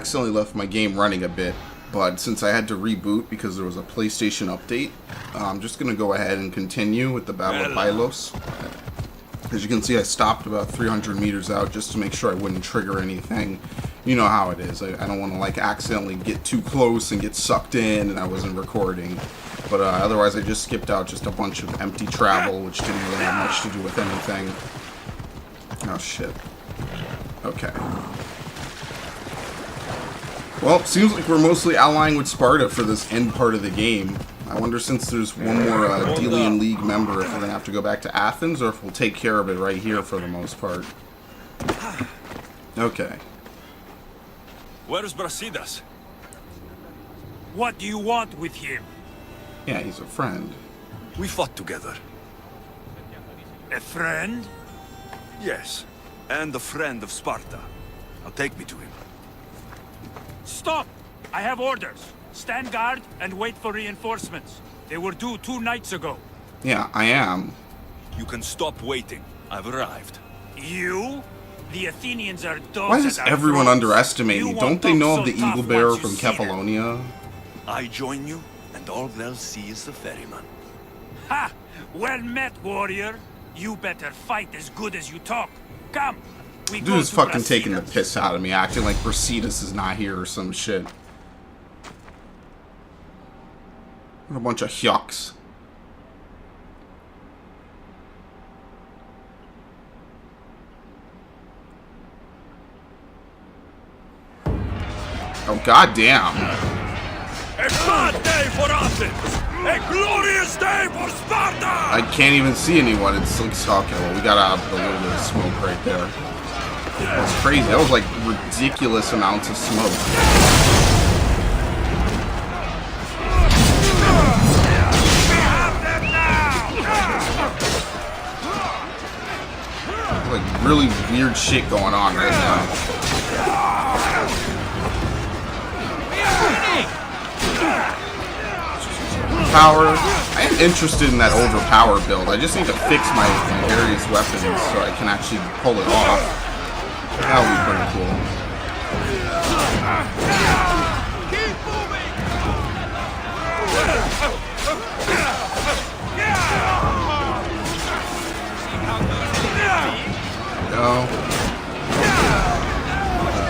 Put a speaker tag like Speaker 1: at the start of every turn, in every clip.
Speaker 1: Accidentally left my game running a bit, but since I had to reboot because there was a PlayStation update, I'm just going to go ahead and continue with the Battle of Pylos. As you can see, I stopped about 300 meters out just to make sure I wouldn't trigger anything. You know how it is. I don't want to like accidentally get too close and get sucked in and I wasn't recording. But otherwise I just skipped out just a bunch of empty travel, which didn't really have much to do with anything. Oh shit. Okay. Well, seems like we're mostly allying with Sparta for this end part of the game. I wonder, since there's one more Delian League member, if we're going to have to go back to Athens, or if we'll take care of it right here for the most part. Okay.
Speaker 2: Where's Brasidas?
Speaker 3: What do you want with him?
Speaker 1: Yeah, he's a friend.
Speaker 2: We fought together.
Speaker 3: A friend?
Speaker 2: Yes, and a friend of Sparta. Now take me to him.
Speaker 3: Stop! I have orders. Stand guard and wait for reinforcements. They were due 2 nights ago.
Speaker 1: Yeah, I am.
Speaker 2: You can stop waiting. I've arrived.
Speaker 3: You? The Athenians are dogs.
Speaker 1: Why does everyone underestimate me? Don't they know of the Eagle Bearer from Kefalonia?
Speaker 2: I join you, and all they'll see is the ferryman.
Speaker 3: Ha! Well met, warrior. You better fight as good as you talk. Come!
Speaker 1: Dude is fucking taking the piss out of me, acting like Brasidas is not here or some shit. What a bunch of yucks. Oh, goddamn.
Speaker 2: A bad day for Athens! A glorious day for Sparta!
Speaker 1: I can't even see anyone. It's like, okay, well, we got out a little bit of smoke right there. That's crazy. That was like ridiculous amounts of smoke. Like really weird shit going on right now. Power. I am interested in that overpower build. I just need to fix my various weapons so I can actually pull it off. That would be pretty cool. Go.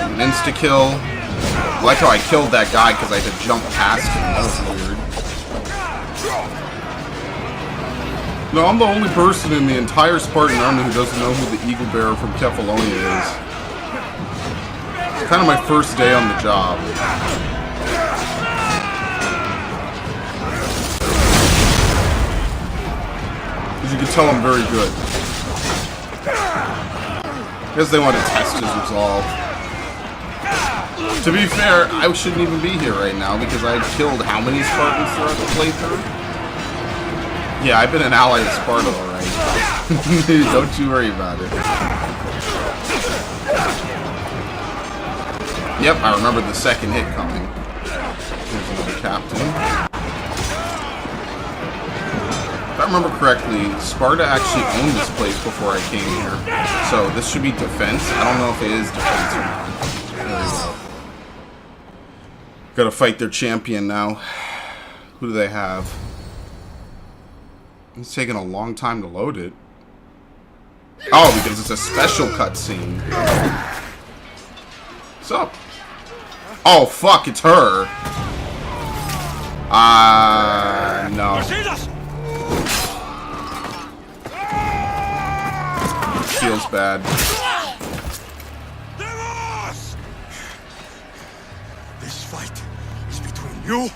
Speaker 1: An insta-kill. I like how I killed that guy because I had to jump past him. That was weird. No, I'm the only person in the entire Spartan army who doesn't know who the Eagle Bearer from Kefalonia is. It's kind of my first day on the job. As you can tell, I'm very good. I guess they want to test his resolve. To be fair, I shouldn't even be here right now because I killed how many Spartans throughout the playthrough? Yeah, I've been an ally of Sparta, alright. Don't you worry about it. Yep, I remember the second hit coming. Here's another captain. If I remember correctly, Sparta actually owned this place before I came here. So this should be defense. I don't know if it is defense or not. There we go. Gotta fight their champion now. Who do they have? It's taking a long time to load it. Oh, because it's a special cutscene. What's up? Oh, fuck, it's her. No. Feels bad.
Speaker 2: This fight is between you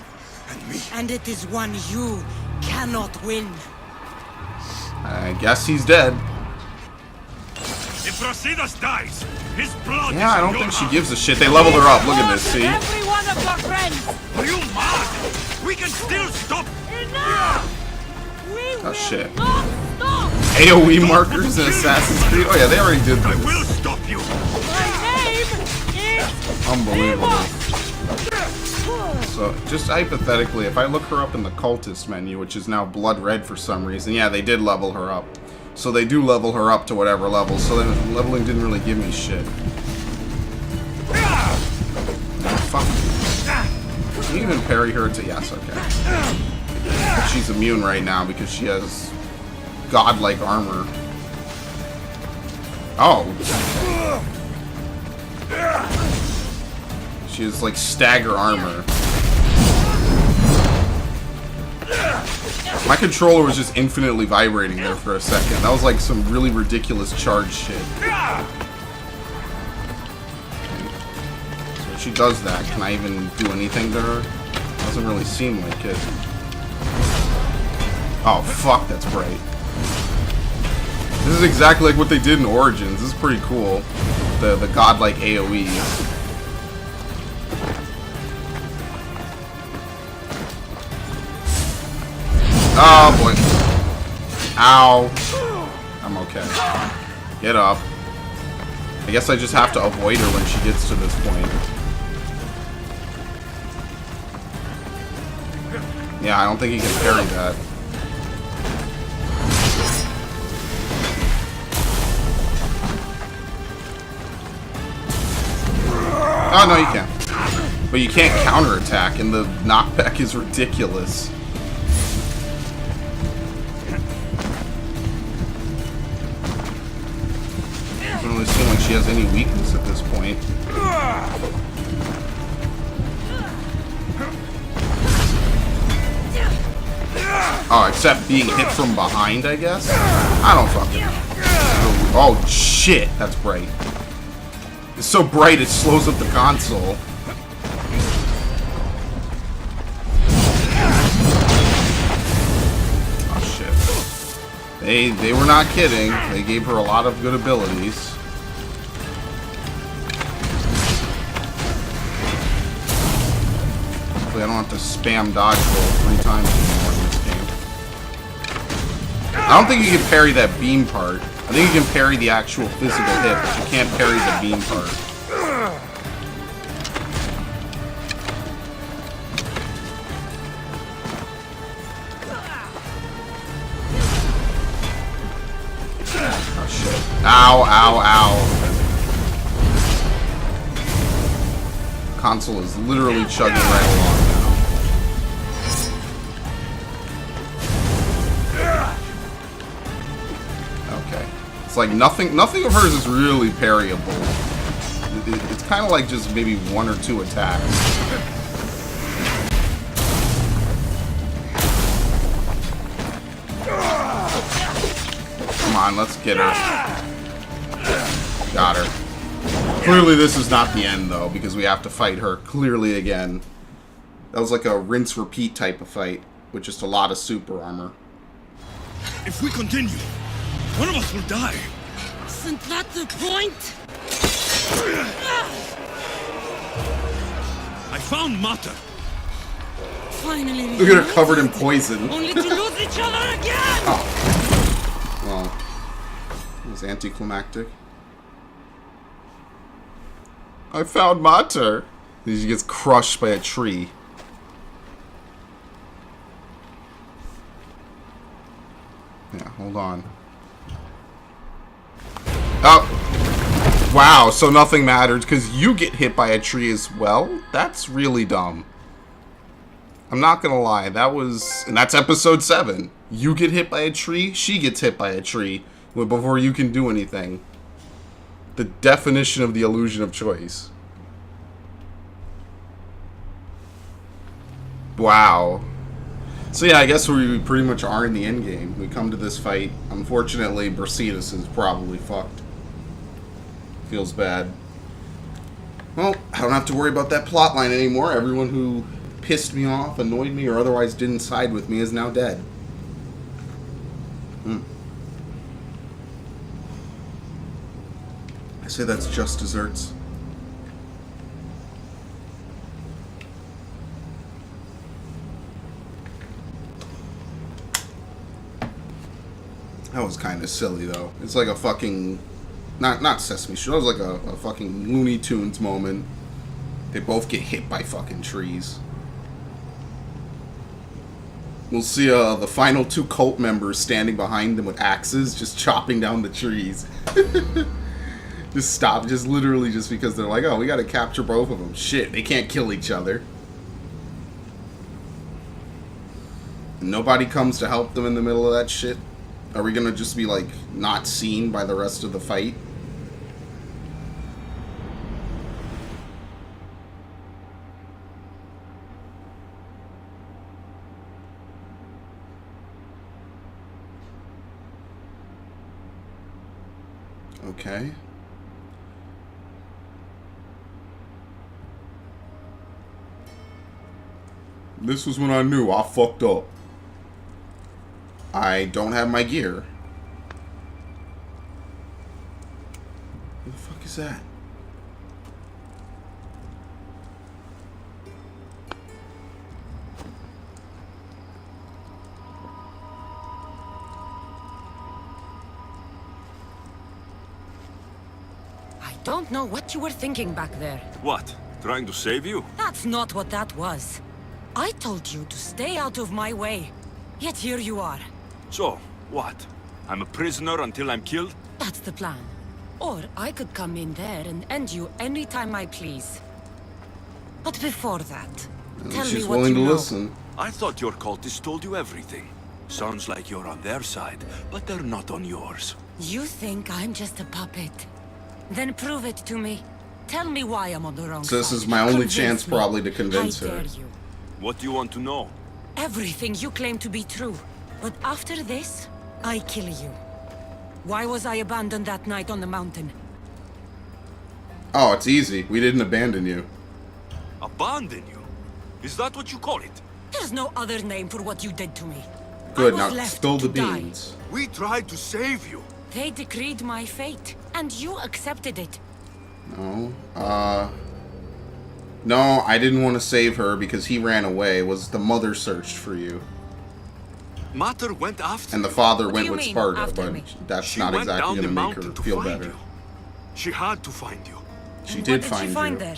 Speaker 2: and me.
Speaker 4: And it is one you cannot win.
Speaker 1: I guess he's dead.
Speaker 2: If Brasidas dies, his blood
Speaker 1: Yeah, I don't think she gives a shit. They leveled her up. Look at this, see?
Speaker 4: Every one of your friends.
Speaker 2: Are you mad? We can still stop.
Speaker 4: Enough! We will
Speaker 1: shit.
Speaker 4: not stop!
Speaker 1: AoE markers in Assassin's Creed? Oh yeah, they already did
Speaker 2: I
Speaker 1: this.
Speaker 2: will stop you.
Speaker 4: My name is
Speaker 1: Unbelievable. So, just hypothetically, if I look her up in the cultist menu, which is now blood red for some reason, yeah, they did level her up. So they do level her up to whatever level, so then leveling didn't really give me shit. even parry her to... Yes, okay. But she's immune right now because she has godlike armor. Oh. She has, like, stagger armor. My controller was just infinitely vibrating there for a second. That was like some really ridiculous charge shit. So she does that. Can I even do anything to her? Doesn't really seem like it. Oh, fuck, that's bright. This is exactly like what they did in Origins. This is pretty cool. The godlike AoE. Oh, boy. Ow. I'm okay. Get up. I guess I just have to avoid her when she gets to this point. Yeah, I don't think he can parry that. Oh, no, you can't. But you can't counterattack, and the knockback is ridiculous. Doesn't really seem like she has any weakness at this point. Oh, except being hit from behind, I guess? I don't fucking know. Oh, shit. That's bright. It's so bright it slows up the console. Oh, shit. They were not kidding. They gave her a lot of good abilities. Hopefully I don't have to spam dodge roll 3 times anymore in this game. I don't think you can parry that beam part. I think you can parry the actual physical hit, but you can't parry the beam part. Oh shit. Ow, ow, ow. Console is literally chugging right along now. Okay. It's like nothing of hers is really parryable. It's kind of like just maybe 1 or 2 attacks. Come on, let's get her. Got her. Clearly this is not the end, though, because we have to fight her clearly again. That was like a rinse-repeat type of fight, with just a lot of super armor.
Speaker 2: If we continue, one of us will die.
Speaker 4: Isn't that the point?
Speaker 2: I found Mata.
Speaker 4: Finally.
Speaker 1: Look at her covered in poison.
Speaker 4: Only to lose each other again!
Speaker 1: Oh. Well, it was anticlimactic. I found Mater. She gets crushed by a tree. Yeah, hold on. Oh! Wow, so nothing mattered because you get hit by a tree as well? That's really dumb. I'm not gonna lie, that was... And that's episode 7. You get hit by a tree, she gets hit by a tree before you can do anything. The definition of the illusion of choice. Wow. So yeah, I guess we pretty much are in the endgame. We come to this fight. Unfortunately, Brasidas is probably fucked. Feels bad. Well, I don't have to worry about that plotline anymore. Everyone who pissed me off, annoyed me, or otherwise didn't side with me is now dead. I say that's just desserts. That was kind of silly, though. It's like a fucking... Not Sesame Street. It was like a fucking Looney Tunes moment. They both get hit by fucking trees. We'll see the final 2 cult members standing behind them with axes, just chopping down the trees. Just stop, just literally just because they're like, oh, we gotta capture both of them. Shit, they can't kill each other. Nobody comes to help them in the middle of that shit? Are we gonna just be, like, not seen by the rest of the fight? Okay. This was when I knew I fucked up. I don't have my gear. What the fuck is that?
Speaker 4: I don't know what you were thinking back there.
Speaker 2: What? Trying to save you?
Speaker 4: That's not what that was. I told you to stay out of my way. Yet here you are.
Speaker 2: So, what? I'm a prisoner until I'm killed?
Speaker 4: That's the plan. Or I could come in there and end you anytime I please. But before that, tell me
Speaker 1: She's
Speaker 4: what
Speaker 1: willing
Speaker 4: you
Speaker 1: to
Speaker 4: know.
Speaker 1: listen.
Speaker 2: I thought your cultists told you everything. Sounds like you're on their side, but they're not on yours.
Speaker 4: You think I'm just a puppet? Then prove it to me. Tell me why I'm on the wrong
Speaker 1: So this
Speaker 4: side.
Speaker 1: is my only
Speaker 4: Convince
Speaker 1: chance
Speaker 4: me.
Speaker 1: probably to convince
Speaker 4: I
Speaker 1: her.
Speaker 4: dare you.
Speaker 2: What do you want to know?
Speaker 4: Everything you claim to be true. But after this, I kill you. Why was I abandoned that night on the mountain?
Speaker 1: Oh, it's easy. We didn't abandon you.
Speaker 2: Abandon you? Is that what you call it?
Speaker 4: There's no other name for what you did to me.
Speaker 1: Good,
Speaker 4: I was
Speaker 1: now
Speaker 4: left
Speaker 1: spill the
Speaker 4: to die.
Speaker 1: beans.
Speaker 2: We tried to save you.
Speaker 4: They decreed my fate, and you accepted it.
Speaker 1: No. No, I didn't want to save her because he ran away. It was the mother searched for you.
Speaker 2: Mater went after
Speaker 1: And the
Speaker 2: you.
Speaker 1: father
Speaker 4: What do
Speaker 1: went
Speaker 4: you
Speaker 1: with
Speaker 4: mean,
Speaker 1: Sparta,
Speaker 4: after
Speaker 1: but
Speaker 4: me?
Speaker 1: that's
Speaker 2: She
Speaker 1: not
Speaker 2: went
Speaker 1: exactly
Speaker 2: down
Speaker 1: going
Speaker 2: the
Speaker 1: to make
Speaker 2: mountain
Speaker 1: her
Speaker 2: to
Speaker 1: feel
Speaker 2: find
Speaker 1: better.
Speaker 2: you. She had to find you.
Speaker 1: She
Speaker 4: And
Speaker 1: did
Speaker 4: what did
Speaker 1: find
Speaker 4: she find
Speaker 1: you.
Speaker 4: there?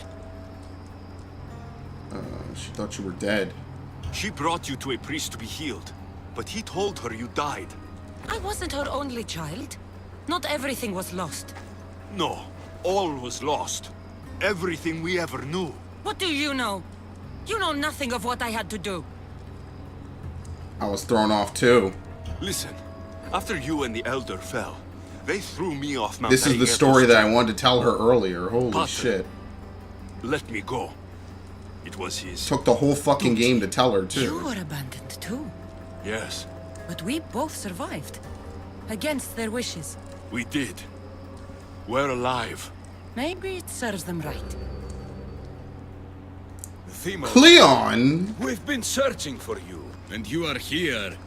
Speaker 1: She thought you were dead.
Speaker 2: She brought you to a priest to be healed, but he told her you died.
Speaker 4: I wasn't her only child. Not everything was lost.
Speaker 2: No, all was lost. Everything we ever knew.
Speaker 4: What do you know? You know nothing of what I had to do.
Speaker 1: I was thrown off too.
Speaker 2: Listen, after you and the Elder fell, they threw me off Mount
Speaker 1: This is the
Speaker 2: Aegetos
Speaker 1: story that I
Speaker 2: tree.
Speaker 1: wanted to tell her earlier. Holy
Speaker 2: Potter.
Speaker 1: shit.
Speaker 2: Let me go. It was his...
Speaker 1: Took the whole fucking game to tell her
Speaker 4: You
Speaker 1: too.
Speaker 4: were abandoned too.
Speaker 2: Yes,
Speaker 4: But we both survived. Against their wishes.
Speaker 2: we did. We're alive.
Speaker 4: Maybe it serves them right.
Speaker 5: Themo,
Speaker 1: Cleon!
Speaker 5: we've been searching for you, and you are here.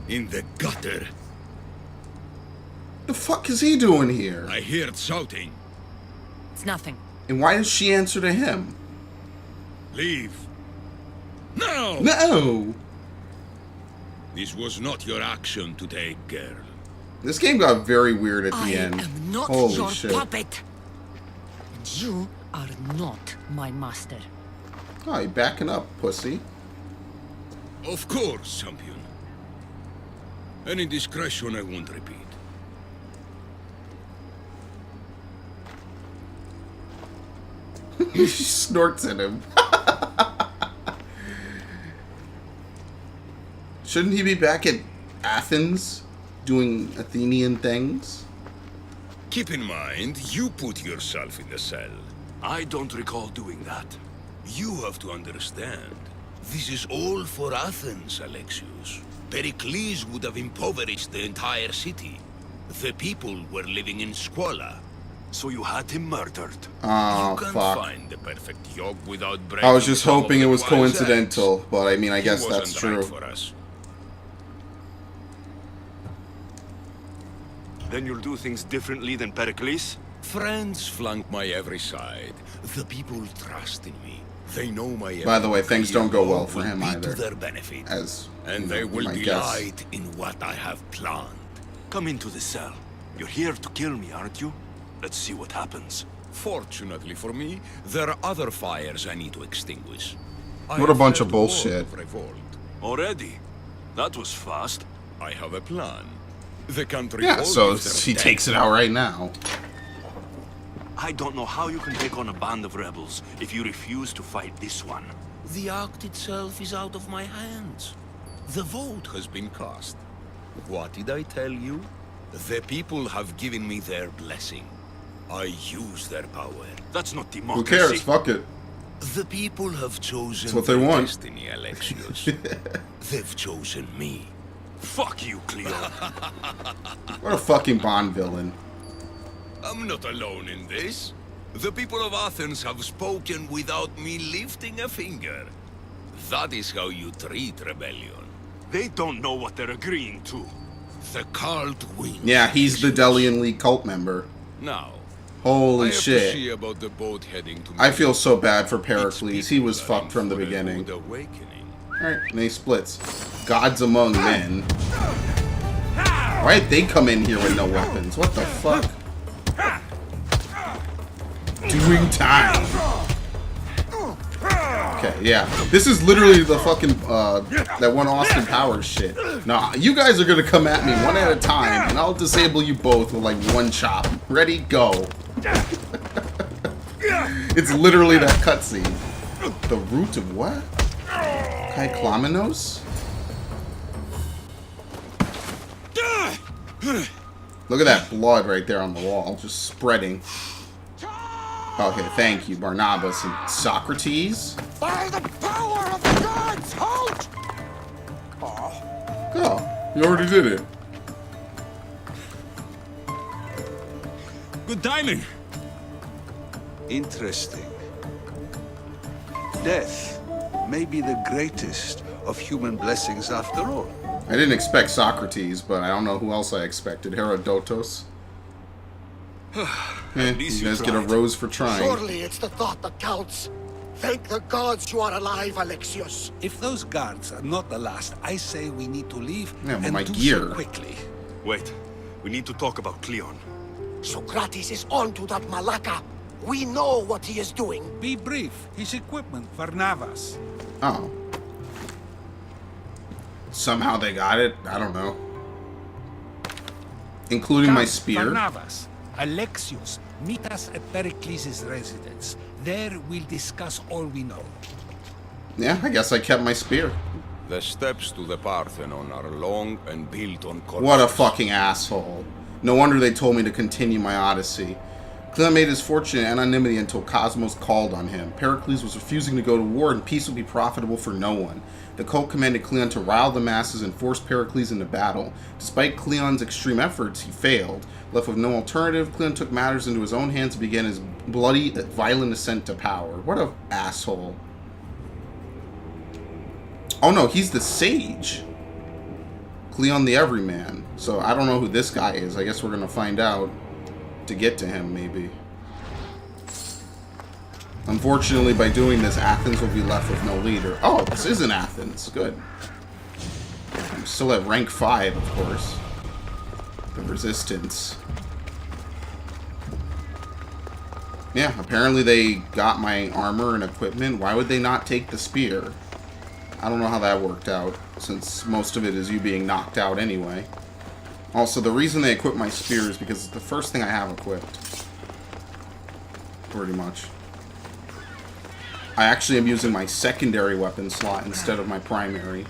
Speaker 5: In the gutter.
Speaker 1: The fuck is he doing here?
Speaker 5: I heard shouting.
Speaker 4: It's nothing.
Speaker 1: And why does she answer to him?
Speaker 5: Leave. No!
Speaker 1: No!
Speaker 5: This was not your action to take, girl.
Speaker 1: This game got very weird at the
Speaker 4: I
Speaker 1: end.
Speaker 4: am not
Speaker 1: Holy
Speaker 4: your
Speaker 1: shit.
Speaker 4: puppet. And you are not my master.
Speaker 1: Oh, you backing up, pussy.
Speaker 5: Of course, champion. Any indiscretion I won't repeat.
Speaker 1: She snorts at him. Shouldn't he be back at Athens doing Athenian things?
Speaker 5: Keep in mind, you put yourself in the cell.
Speaker 2: I don't recall doing that.
Speaker 5: You have to understand. This is all for Athens, Alexius. Pericles would have impoverished the entire city. The people were living in squalor.
Speaker 2: So you had him murdered.
Speaker 1: Oh,
Speaker 5: You can't
Speaker 1: fuck.
Speaker 5: find the perfect job without breaking
Speaker 1: I was just
Speaker 5: some of
Speaker 1: hoping it
Speaker 5: the
Speaker 1: was
Speaker 5: wise
Speaker 1: coincidental,
Speaker 5: acts.
Speaker 1: but I mean, I
Speaker 5: He
Speaker 1: guess
Speaker 5: wasn't
Speaker 1: that's
Speaker 5: right
Speaker 1: true.
Speaker 5: for us.
Speaker 2: Then you'll do things differently than Pericles?
Speaker 5: Friends flank my every side. The people trust in me. They know my every
Speaker 1: By the way, things don't go well for
Speaker 5: will
Speaker 1: him
Speaker 5: be
Speaker 1: either.
Speaker 5: To their benefit.
Speaker 1: As
Speaker 5: And
Speaker 1: you
Speaker 5: they
Speaker 1: know,
Speaker 5: will
Speaker 1: my guess.
Speaker 5: delight in what I have planned.
Speaker 2: Come into the cell. You're here to kill me, aren't you? Let's see what happens.
Speaker 5: Fortunately for me, there are other fires I need to extinguish. I
Speaker 1: What a
Speaker 5: have
Speaker 1: bunch of
Speaker 5: heard word
Speaker 1: bullshit.
Speaker 5: of revolt.
Speaker 2: Already? That was fast.
Speaker 5: I have a plan. The country.
Speaker 1: Yeah, so
Speaker 5: if they're
Speaker 1: he
Speaker 5: dead.
Speaker 1: takes it out right now.
Speaker 2: I don't know how you can take on a band of rebels if you refuse to fight this one.
Speaker 5: The act itself is out of my hands. The vote has been cast. What did I tell you? The people have given me their blessing. I use their power.
Speaker 3: That's not
Speaker 1: Who
Speaker 3: democracy.
Speaker 1: cares? Fuck it.
Speaker 5: The people have chosen
Speaker 1: That's what they
Speaker 5: their
Speaker 1: want.
Speaker 5: destiny, Alexios. They've chosen me.
Speaker 3: Fuck you, Cleon.
Speaker 1: What a fucking Bond villain.
Speaker 5: I'm not alone in this. The people of Athens have spoken without me lifting a finger. That is how you treat rebellion.
Speaker 3: They don't know what they're agreeing to.
Speaker 5: The cult wins.
Speaker 1: Yeah, he's the
Speaker 5: Alexios.
Speaker 1: Delian League cult member.
Speaker 5: Now,
Speaker 1: Holy
Speaker 5: I have to
Speaker 1: shit.
Speaker 5: see about the boat heading to
Speaker 1: I feel so bad for
Speaker 5: Its
Speaker 1: Pericles. He was
Speaker 5: people are
Speaker 1: fucked from the
Speaker 5: in for a
Speaker 1: beginning.
Speaker 5: rude awakening.
Speaker 1: Alright, and he splits. Gods among men. Why'd they come in here with no weapons? What the fuck? Doing time. Okay, yeah. This is literally the fucking, that one Austin Powers shit. Nah, you guys are gonna come at me one at a time, and I'll disable you both with, like, one chop. Ready? Go. It's literally that cutscene. The root of what? Kyclomenos? Look at that blood right there on the wall, just spreading. Okay, thank you, Barnabas and Socrates.
Speaker 6: By the power of the gods, halt!
Speaker 1: Oh, you already did it.
Speaker 2: Good timing.
Speaker 7: Interesting. Death may be the greatest of human blessings after all.
Speaker 1: I didn't expect Socrates, but I don't know who else I expected. Herodotus. You
Speaker 2: least you
Speaker 1: guys get a
Speaker 2: tried.
Speaker 1: rose for trying.
Speaker 6: Surely it's the thought that counts. Thank the gods you are alive, Alexios.
Speaker 7: If those guards are not the last, I say we need to leave
Speaker 1: Yeah, but
Speaker 7: and
Speaker 1: my
Speaker 7: do
Speaker 1: gear.
Speaker 7: so quickly.
Speaker 3: Wait, we need to talk about Cleon.
Speaker 6: Socrates is on to that Malaka. We know what he is doing.
Speaker 7: Be brief. His equipment, Varnavas.
Speaker 1: Oh. Somehow they got it. I don't know. Including my spear.
Speaker 7: Varnavas, Alexios, meet us at Pericles' residence. There we'll discuss all we know.
Speaker 1: Yeah, I guess I kept my spear.
Speaker 5: The steps to the Parthenon are long and built on corpses.
Speaker 1: What a fucking asshole. No wonder they told me to continue my Odyssey. Cleon made his fortune in anonymity until Cosmos called on him. Pericles was refusing to go to war, and peace would be profitable for no one. The cult commanded Cleon to rile the masses and force Pericles into battle. Despite Cleon's extreme efforts, he failed. Left with no alternative, Cleon took matters into his own hands and began his bloody, violent ascent to power. What a asshole. Oh no, he's the sage. Cleon the Everyman. So I don't know who this guy is. I guess we're gonna find out to get to him, maybe. Unfortunately, by doing this, Athens will be left with no leader. Oh, this isn't Athens. Good. I'm still at rank 5, of course. The Resistance. Yeah, apparently they got my armor and equipment. Why would they not take the spear? I don't know how that worked out, since most of it is you being knocked out anyway. Also, the reason they equip my spear is because it's the first thing I have equipped. Pretty much. I actually am using my secondary weapon slot instead of my primary.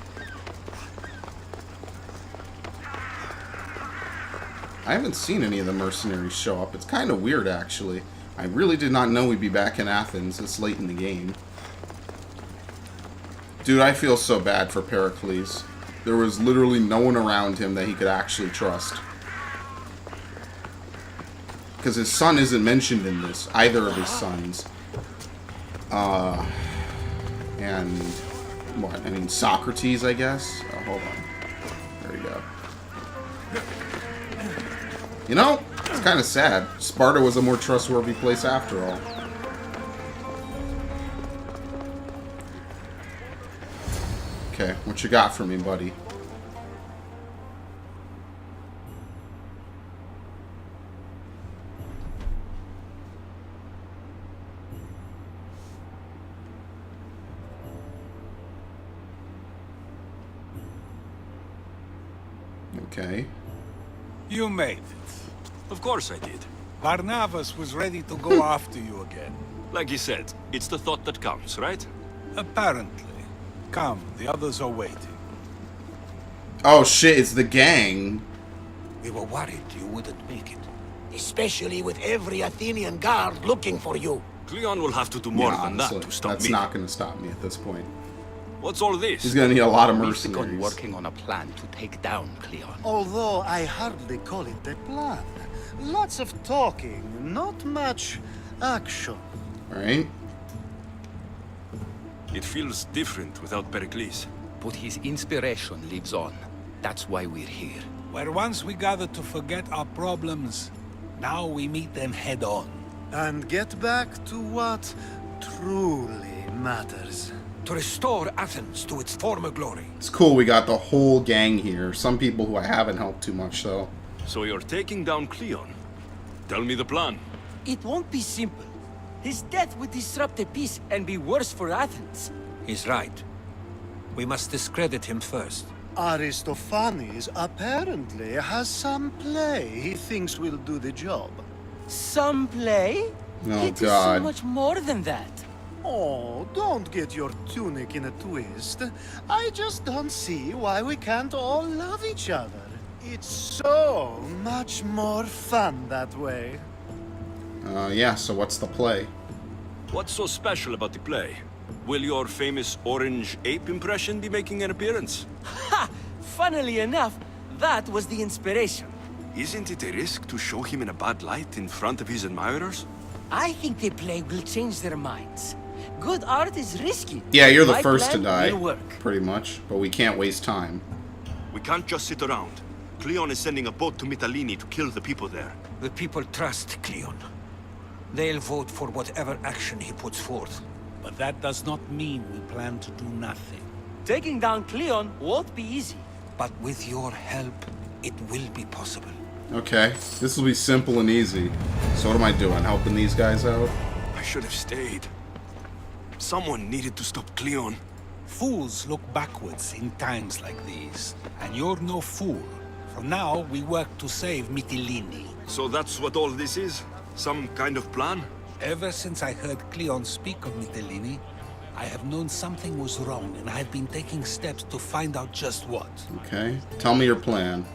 Speaker 1: I haven't seen any of the mercenaries show up. It's kind of weird, actually. I really did not know we'd be back in Athens this late in the game. Dude, I feel so bad for Pericles. There was literally no one around him that he could actually trust. Because his son isn't mentioned in this. Either of his sons. And... what? I mean, Socrates, I guess? Oh, hold on. There we go. You know, it's kind of sad. Sparta was a more trustworthy place after all. Okay, what you got for me, buddy? Okay.
Speaker 7: You made it.
Speaker 3: Of course I did.
Speaker 7: Barnabas was ready to go after you again.
Speaker 3: Like you said, it's the thought that counts, right?
Speaker 7: Apparently. Come, the others are waiting.
Speaker 1: Oh shit, it's the gang.
Speaker 7: We were worried you wouldn't make it.
Speaker 6: Especially with every Athenian guard looking for you.
Speaker 2: Cleon will have to do more
Speaker 1: Yeah,
Speaker 2: than that
Speaker 1: honestly,
Speaker 2: to stop
Speaker 1: that's
Speaker 2: me.
Speaker 1: not going to stop me at this point.
Speaker 2: What's all this?
Speaker 1: He's going to need a lot of
Speaker 8: We've begun
Speaker 1: mercenaries.
Speaker 8: working on a plan to take down Cleon.
Speaker 9: Although I hardly call it a plan. Lots of talking, not much action.
Speaker 1: Alright.
Speaker 2: It feels different without Pericles.
Speaker 8: But his inspiration lives on. That's why we're here.
Speaker 7: Where once we gathered to forget our problems, now we meet them head on.
Speaker 9: And get back to what truly matters.
Speaker 6: To restore Athens to its former glory.
Speaker 1: It's cool we got the whole gang here. Some people who I haven't helped too much, though.
Speaker 2: So you're taking down Cleon. Tell me the plan.
Speaker 10: It won't be simple. His death would disrupt the peace and be worse for Athens.
Speaker 6: He's right. We must discredit him first.
Speaker 9: Aristophanes apparently has some play he thinks will do the job.
Speaker 10: Some play?
Speaker 1: Oh,
Speaker 10: It is so
Speaker 1: God.
Speaker 10: much more than that.
Speaker 9: Oh, don't get your tunic in a twist. I just don't see why we can't all love each other. It's so much more fun that way.
Speaker 1: Yeah, so what's the play?
Speaker 2: What's so special about the play? Will your famous orange ape impression be making an appearance?
Speaker 10: Ha! Funnily enough, that was the inspiration.
Speaker 2: Isn't it a risk to show him in a bad light in front of his admirers?
Speaker 10: I think the play will change their minds. Good art is risky.
Speaker 1: Yeah, you're the
Speaker 10: My
Speaker 1: first to
Speaker 10: plan
Speaker 1: die,
Speaker 10: will work.
Speaker 1: pretty much. But we can't waste time.
Speaker 2: We can't just sit around. Cleon is sending a boat to Mytilene to kill the people there.
Speaker 6: The people trust Cleon. They'll vote for whatever action he puts forth.
Speaker 7: But that does not mean we plan to do nothing.
Speaker 10: Taking down Cleon won't be easy.
Speaker 6: But with your help, it will be possible.
Speaker 1: Okay, this will be simple and easy. So what am I doing? Helping these guys out?
Speaker 2: I should have stayed. Someone needed to stop Cleon.
Speaker 7: Fools look backwards in times like these. And you're no fool. For now, we work to save Mytilene.
Speaker 2: So that's what all this is? Some kind of plan?
Speaker 7: Ever since I heard Cleon speak of Mytilene, I have known something was wrong, and I have been taking steps to find out just what.
Speaker 1: Okay, tell me your plan.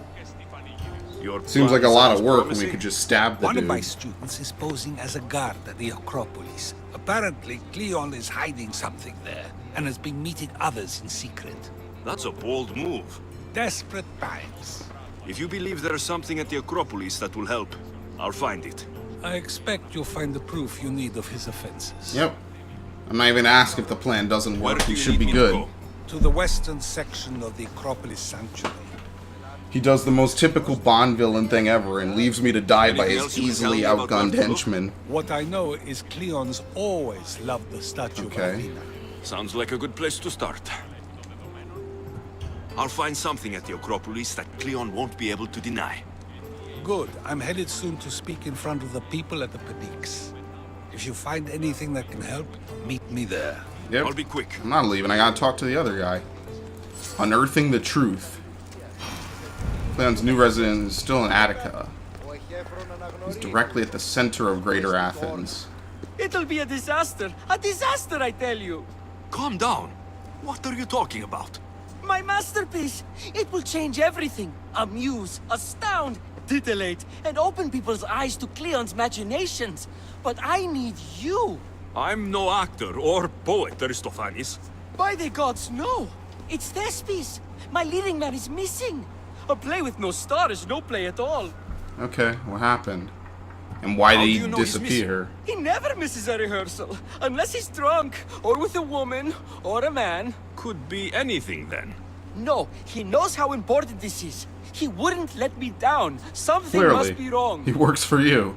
Speaker 2: Your
Speaker 1: Seems
Speaker 2: plan
Speaker 1: like a lot of
Speaker 2: sounds
Speaker 1: work when
Speaker 2: promising.
Speaker 1: we could just stab the
Speaker 7: One of
Speaker 1: dude.
Speaker 7: my students is posing as a guard at the Acropolis. Apparently, Cleon is hiding something there, and has been meeting others in secret.
Speaker 2: That's a bold move.
Speaker 7: Desperate times.
Speaker 2: If you believe there is something at the Acropolis that will help, I'll find it.
Speaker 7: I expect you'll find the proof you need of his offenses.
Speaker 1: Yep. I'm not even asked if the plan doesn't
Speaker 2: Where
Speaker 1: work.
Speaker 2: do
Speaker 1: He
Speaker 2: you
Speaker 1: should
Speaker 2: need
Speaker 1: be
Speaker 2: me to
Speaker 1: good.
Speaker 2: go?
Speaker 7: To the western section of the Acropolis Sanctuary.
Speaker 1: He does the most typical Bond villain thing ever and leaves me to die by
Speaker 2: Anything
Speaker 1: his
Speaker 2: else you can
Speaker 1: easily
Speaker 2: tell me about
Speaker 1: outgunned
Speaker 2: where to look?
Speaker 1: henchmen.
Speaker 7: What I know is Cleon's always loved the statue
Speaker 1: Okay.
Speaker 7: of Athena.
Speaker 2: Sounds like a good place to start. I'll find something at the Acropolis that Cleon won't be able to deny.
Speaker 7: Good. I'm headed soon to speak in front of the people at the Pnyx. If you find anything that can help, meet me there.
Speaker 1: Yep.
Speaker 2: I'll be quick.
Speaker 1: I'm not leaving. I gotta talk to the other guy. Unearthing the truth. Cleon's new residence is still in Attica. He's directly at the center of Greater Athens.
Speaker 10: It'll be a disaster. A disaster, I tell you.
Speaker 2: Calm down. What are you talking about?
Speaker 10: My masterpiece. It will change everything. Amuse, astound, titillate, and open people's eyes to Cleon's machinations. But I need you.
Speaker 2: I'm no actor or poet, Aristophanes.
Speaker 10: By the gods, no. It's Thespis. My leading man is missing. A play with no star is no play at all.
Speaker 1: Okay, what happened? And why
Speaker 2: How
Speaker 1: did
Speaker 2: do
Speaker 1: he
Speaker 2: you know he's
Speaker 1: disappear?
Speaker 10: He never misses a rehearsal. Unless he's drunk, or with a woman, or a man.
Speaker 2: Could be anything then.
Speaker 10: No, he knows how important this is. He wouldn't let me down. Something
Speaker 1: Clearly.
Speaker 10: must be wrong.
Speaker 1: He works for you.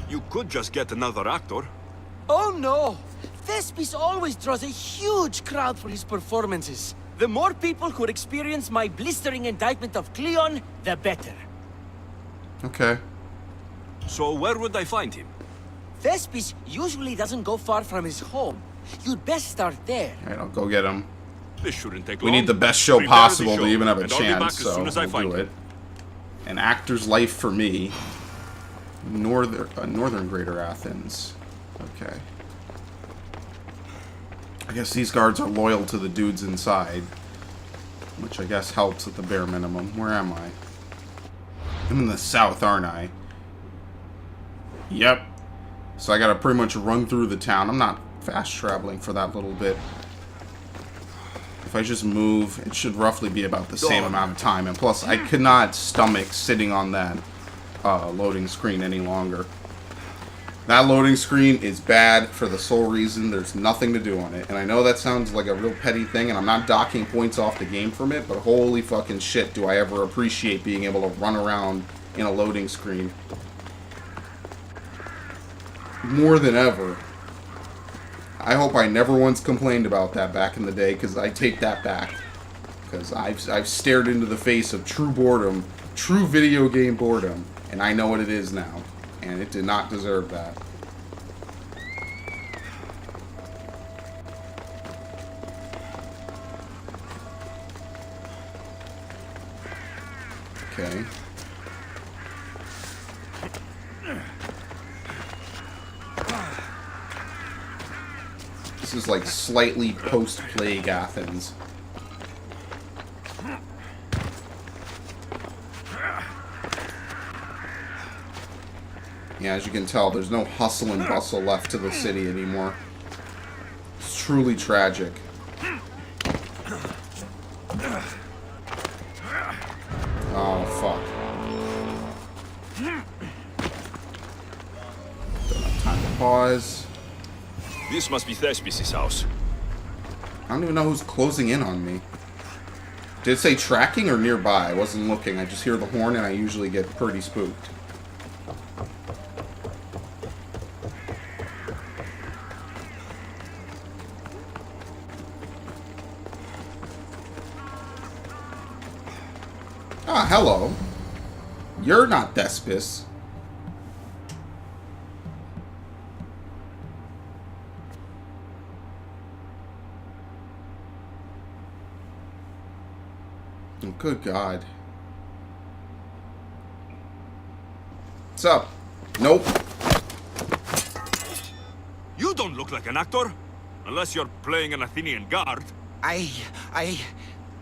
Speaker 2: You could just get another actor.
Speaker 10: Oh no! Thespis always draws a huge crowd for his performances. The more people who experience my blistering indictment of Cleon, the better.
Speaker 1: Okay.
Speaker 2: So where would I find him?
Speaker 10: Thespis usually doesn't go far from his home. You'd best start there.
Speaker 1: Alright, I'll go get him.
Speaker 2: This shouldn't take
Speaker 1: We
Speaker 2: long.
Speaker 1: need the best show
Speaker 2: Prepare the
Speaker 1: possible
Speaker 2: show,
Speaker 1: to even have a
Speaker 2: and I'll be back
Speaker 1: chance,
Speaker 2: as
Speaker 1: so
Speaker 2: soon as I
Speaker 1: we'll
Speaker 2: find
Speaker 1: do
Speaker 2: him.
Speaker 1: it. An actor's life for me. Northern Greater Athens. Okay. I guess these guards are loyal to the dudes inside. which I guess helps at the bare minimum. Where am I? I'm in the south, aren't I? Yep. So I gotta pretty much run through the town. I'm not fast traveling for that little bit. If I just move, it should roughly be about the same amount of time. And plus, I could not stomach sitting on that loading screen any longer. That loading screen is bad for the sole reason there's nothing to do on it. And I know that sounds like a real petty thing, and I'm not docking points off the game from it, but holy fucking shit do I ever appreciate being able to run around in a loading screen. More than ever. I hope I never once complained about that back in the day, because I take that back. Because I've stared into the face of true boredom, true video game boredom, and I know what it is now. And it did not deserve that. Okay. This is like slightly post-plague Athens. Yeah, as you can tell, there's no hustle and bustle left to the city anymore. It's truly tragic. Oh, fuck. Don't have time to pause.
Speaker 2: This must be Thespis' house.
Speaker 1: I don't even know who's closing in on me. Did it say tracking or nearby? I wasn't looking. I just hear the horn and I usually get pretty spooked. Ah, hello. You're not Thespis. Oh, good God. What's up? Nope.
Speaker 2: You don't look like an actor. Unless you're playing an Athenian guard.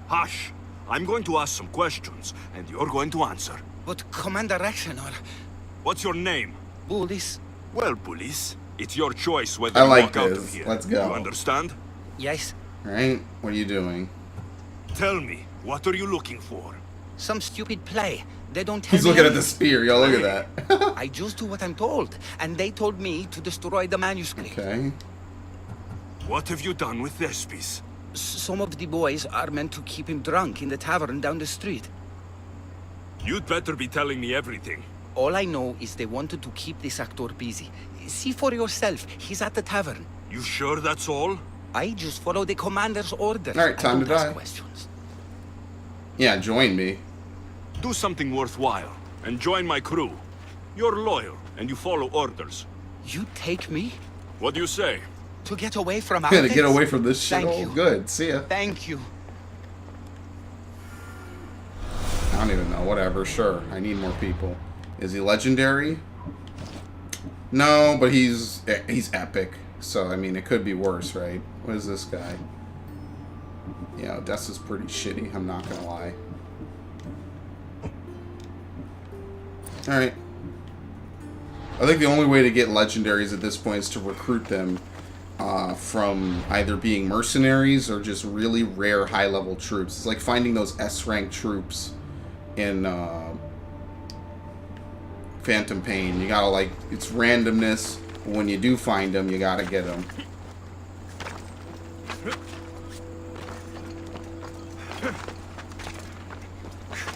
Speaker 2: Hush. I'm going to ask some questions, and you're going to answer.
Speaker 6: But Commander Rational...
Speaker 2: What's your name?
Speaker 6: Bullis.
Speaker 2: Well, Bullis, it's your choice whether
Speaker 1: I
Speaker 2: you
Speaker 1: like
Speaker 2: walk out of
Speaker 1: this.
Speaker 2: here.
Speaker 1: Let's go.
Speaker 2: You understand?
Speaker 6: Yes.
Speaker 1: Right? What are you doing?
Speaker 2: Tell me, what are you looking for?
Speaker 6: Some stupid play. They don't tell
Speaker 1: He's
Speaker 6: me
Speaker 1: looking at the
Speaker 6: anything.
Speaker 1: spear. Yo, look at that.
Speaker 6: I just do what I'm told, and they told me to destroy the manuscript.
Speaker 1: Okay.
Speaker 2: What have you done with Thespis?
Speaker 6: Some of the boys are meant to keep him drunk in the tavern down the street.
Speaker 2: You'd better be telling me everything.
Speaker 6: All I know is they wanted to keep this actor busy. See for yourself, he's at the tavern.
Speaker 2: You sure that's all?
Speaker 6: I just follow the commander's orders.
Speaker 1: All right, time
Speaker 6: I
Speaker 1: to
Speaker 6: don't ask
Speaker 1: die.
Speaker 6: questions.
Speaker 1: Yeah, join me.
Speaker 2: Do something worthwhile, and join my crew. You're loyal, and you follow orders.
Speaker 6: You take me?
Speaker 2: What do you say?
Speaker 6: To get away from
Speaker 1: Gonna
Speaker 6: Athens?
Speaker 1: get away from this shit.
Speaker 6: Thank
Speaker 1: Oh,
Speaker 6: you.
Speaker 1: good. See ya.
Speaker 6: Thank you.
Speaker 1: I don't even know. Whatever. Sure. I need more people. Is he legendary? No, but he's epic. So, I mean, it could be worse, right? What is this guy? Yeah, Odessa's pretty shitty. I'm not gonna lie. Alright. I think the only way to get legendaries at this point is to recruit them from either being mercenaries or just really rare high-level troops. It's like finding those S-rank troops in Phantom Pain. You gotta, like, it's randomness. But when you do find them, you gotta get them.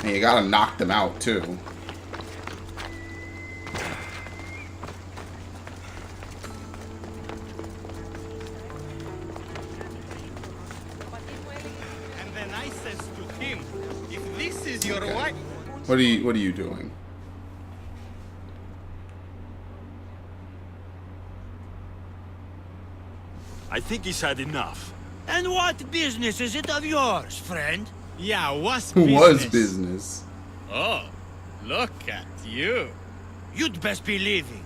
Speaker 1: And you gotta knock them out, too.
Speaker 10: And then I says to him, if this is your wife...
Speaker 1: What are you doing?
Speaker 2: I think he's had enough.
Speaker 10: And what business is it of yours, friend?
Speaker 11: Yeah, what's
Speaker 1: Who
Speaker 11: business?
Speaker 1: was business?
Speaker 11: Oh, look at you.
Speaker 10: You'd best be leaving.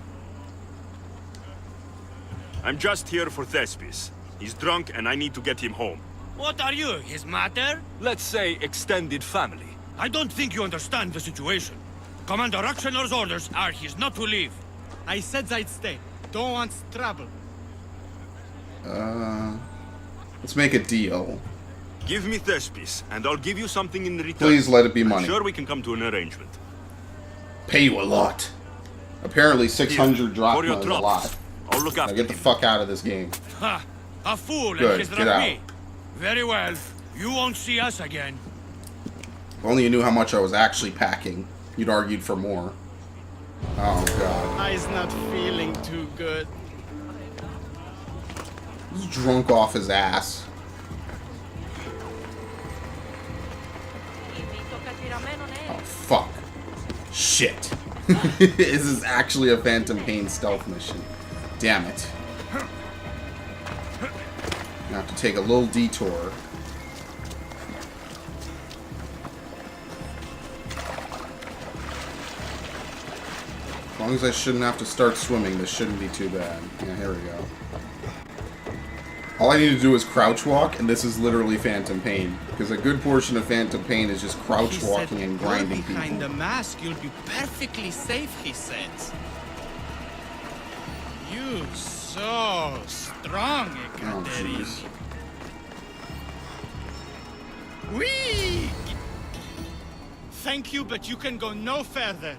Speaker 2: I'm just here for Thespis. He's drunk and I need to get him home.
Speaker 3: What are you, his mother?
Speaker 2: Let's say extended family.
Speaker 3: I don't think you understand the situation. Commander Rakshanor's orders are he's not to leave.
Speaker 11: I said I'd stay. Don't want trouble.
Speaker 1: Let's make a deal.
Speaker 2: Give me Thespis, and I'll give you something in return.
Speaker 1: Please let it be money.
Speaker 2: I'm sure we can come to an arrangement.
Speaker 1: Pay you a lot. Apparently 600
Speaker 2: For
Speaker 1: drachma
Speaker 2: your
Speaker 1: is a
Speaker 2: drops.
Speaker 1: lot.
Speaker 2: I'll look
Speaker 1: Now
Speaker 2: after
Speaker 1: get the
Speaker 2: him.
Speaker 1: fuck out of this game.
Speaker 3: Ha! A fool
Speaker 1: Good,
Speaker 3: and his
Speaker 1: get
Speaker 3: drachmi.
Speaker 1: out.
Speaker 3: Very well. You won't see us again.
Speaker 1: If only you knew how much I was actually packing, you'd argued for more. Oh god.
Speaker 11: I's not feeling too good.
Speaker 1: He's drunk off his ass. Oh fuck. Shit. This is actually a Phantom Pain stealth mission. Damn it. I have to take a little detour. As long as I shouldn't have to start swimming, this shouldn't be too bad. Yeah, here we go. All I need to do is crouch walk, and this is literally Phantom Pain. Because a good portion of Phantom Pain is just crouch walking and grinding people.
Speaker 11: Behind the mask, you'll be perfectly safe, he says. You so strong,
Speaker 1: Oh,
Speaker 11: Ekaterini.
Speaker 1: jeez.
Speaker 11: Weak! Thank you, but you can go no further.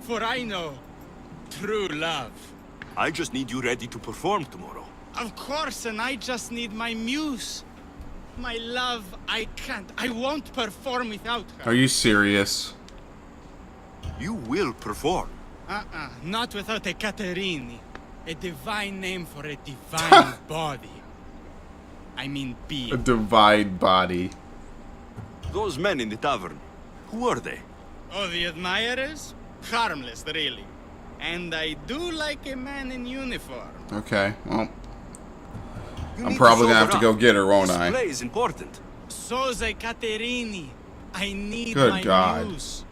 Speaker 11: For I know true love.
Speaker 2: I just need you ready to perform tomorrow.
Speaker 11: Of course, and I just need my muse. My love, I can't. I won't perform without her.
Speaker 1: Are you serious?
Speaker 2: You will perform.
Speaker 11: Not without Ekaterini. A divine name for a divine body. I mean
Speaker 1: A
Speaker 11: being.
Speaker 1: divine body.
Speaker 2: Those men in the tavern, who are they?
Speaker 11: Oh, the admirers? Harmless, really. And I do like a man in uniform.
Speaker 1: Okay, well,
Speaker 2: You
Speaker 1: I'm
Speaker 2: need
Speaker 1: probably
Speaker 2: to
Speaker 1: gonna have to
Speaker 2: sober
Speaker 1: go
Speaker 2: up.
Speaker 1: get her, won't
Speaker 2: This
Speaker 1: I?
Speaker 2: play is important.
Speaker 11: So's Ekaterini. I need
Speaker 1: Good
Speaker 11: my
Speaker 1: God.
Speaker 11: muse.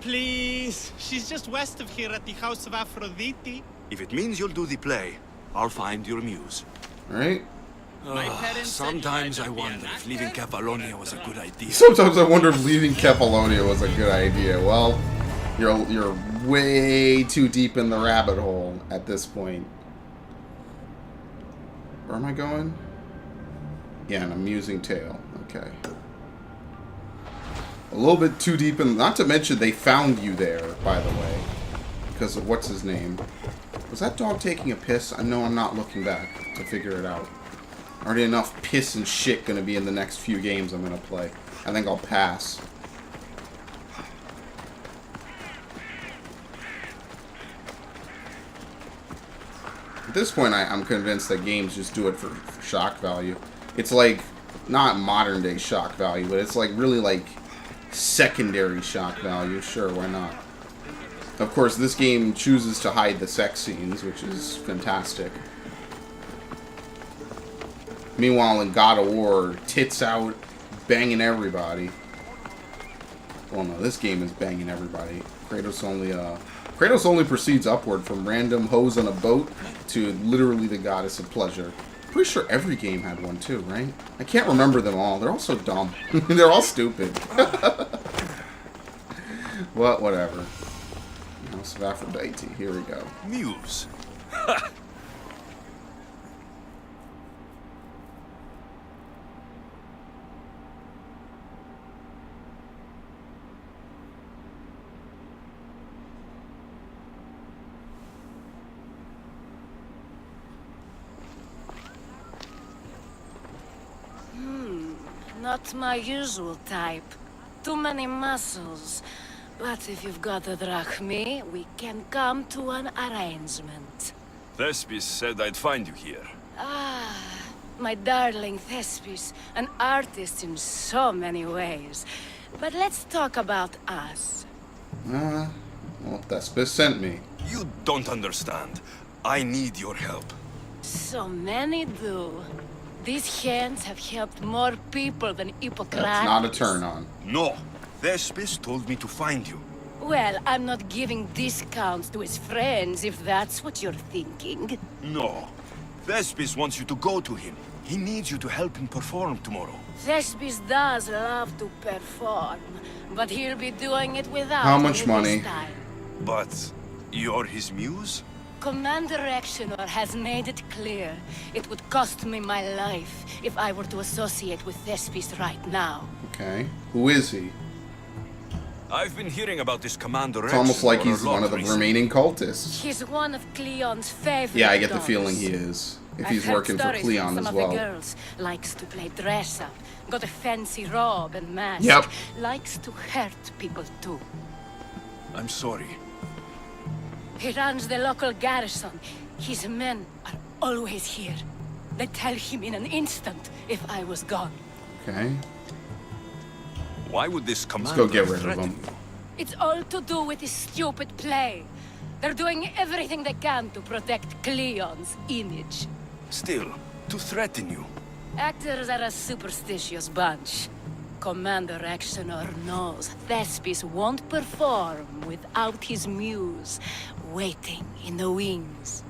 Speaker 11: Please. She's just west of here at the House of Aphrodite.
Speaker 2: If it means you'll do the play, I'll find your muse.
Speaker 1: Right?
Speaker 11: My parents said
Speaker 2: Sometimes
Speaker 11: you'd
Speaker 2: I
Speaker 11: either be
Speaker 2: wonder
Speaker 11: an
Speaker 2: if leaving
Speaker 11: actor
Speaker 2: Kefalonia was a good idea.
Speaker 1: Sometimes I wonder if leaving Kefalonia was a good idea. Well, you're way too deep in the rabbit hole at this point. Where am I going? Yeah, an amusing tale. Okay. A little bit too deep in... Not to mention they found you there, by the way. Because of what's his name. Was that dog taking a piss? I know I'm not looking back to figure it out. Already enough piss and shit gonna be in the next few games I'm gonna play. I think I'll pass. At this point, I'm convinced that games just do it for shock value. It's like, not modern day shock value, but it's like really like secondary shock value. Sure, why not? Of course, this game chooses to hide the sex scenes, which is fantastic. Meanwhile, in God of War, tits out, banging everybody. Well, no, this game is banging everybody. Kratos only proceeds upward from random hoes on a boat to literally the goddess of pleasure. Pretty sure every game had one too, right? I can't remember them all. They're all so dumb. They're all stupid. Well, whatever. House of Aphrodite. Here we go.
Speaker 2: Muse.
Speaker 4: Not my usual type. Too many muscles. But if you've got the drachmi, we can come to an arrangement.
Speaker 2: Thespis said I'd find you here.
Speaker 4: Ah, my darling Thespis, an artist in so many ways. But let's talk about us.
Speaker 1: Well, Thespis sent me.
Speaker 2: You don't understand. I need your help.
Speaker 4: So many do. These hands have helped more people than Hippocrates.
Speaker 1: That's not a turn on.
Speaker 2: No. Thespis told me to find you.
Speaker 4: Well, I'm not giving discounts to his friends, if that's what you're thinking.
Speaker 2: No. Thespis wants you to go to him. He needs you to help him perform tomorrow.
Speaker 4: Thespis does love to perform, but he'll be doing it without
Speaker 1: How much
Speaker 4: me
Speaker 1: money?
Speaker 4: this time.
Speaker 2: But you're his muse?
Speaker 4: Commander Exenor has made it clear it would cost me my life if I were to associate with Thespis right now.
Speaker 1: Okay. Who is he?
Speaker 2: I've been hearing about this Commander
Speaker 1: It's almost like
Speaker 2: Exenor
Speaker 1: he's
Speaker 2: a lot
Speaker 1: one of the
Speaker 2: recently.
Speaker 1: remaining cultists.
Speaker 4: He's one of Cleon's favorite
Speaker 1: Yeah, I get the
Speaker 4: dogs.
Speaker 1: feeling he is. If
Speaker 4: I've
Speaker 1: he's
Speaker 4: heard
Speaker 1: working for
Speaker 4: stories from
Speaker 1: Cleon
Speaker 4: some
Speaker 1: as
Speaker 4: of
Speaker 1: well.
Speaker 4: the girls. Likes to play dress up, got a fancy robe and mask.
Speaker 1: Yep.
Speaker 4: Likes to hurt people too.
Speaker 2: I'm sorry.
Speaker 4: He runs the local garrison. His men are always here. They'd tell him in an instant if I was gone.
Speaker 1: Okay.
Speaker 2: Why would this
Speaker 1: Let's
Speaker 2: commander
Speaker 1: go get rid of
Speaker 2: threaten
Speaker 1: him.
Speaker 2: you?
Speaker 4: It's all to do with his stupid play. They're doing everything they can to protect Cleon's image.
Speaker 2: Still, to threaten you.
Speaker 4: Actors are a superstitious bunch. Commander Exenor knows Thespis won't perform without his muse waiting in the wings.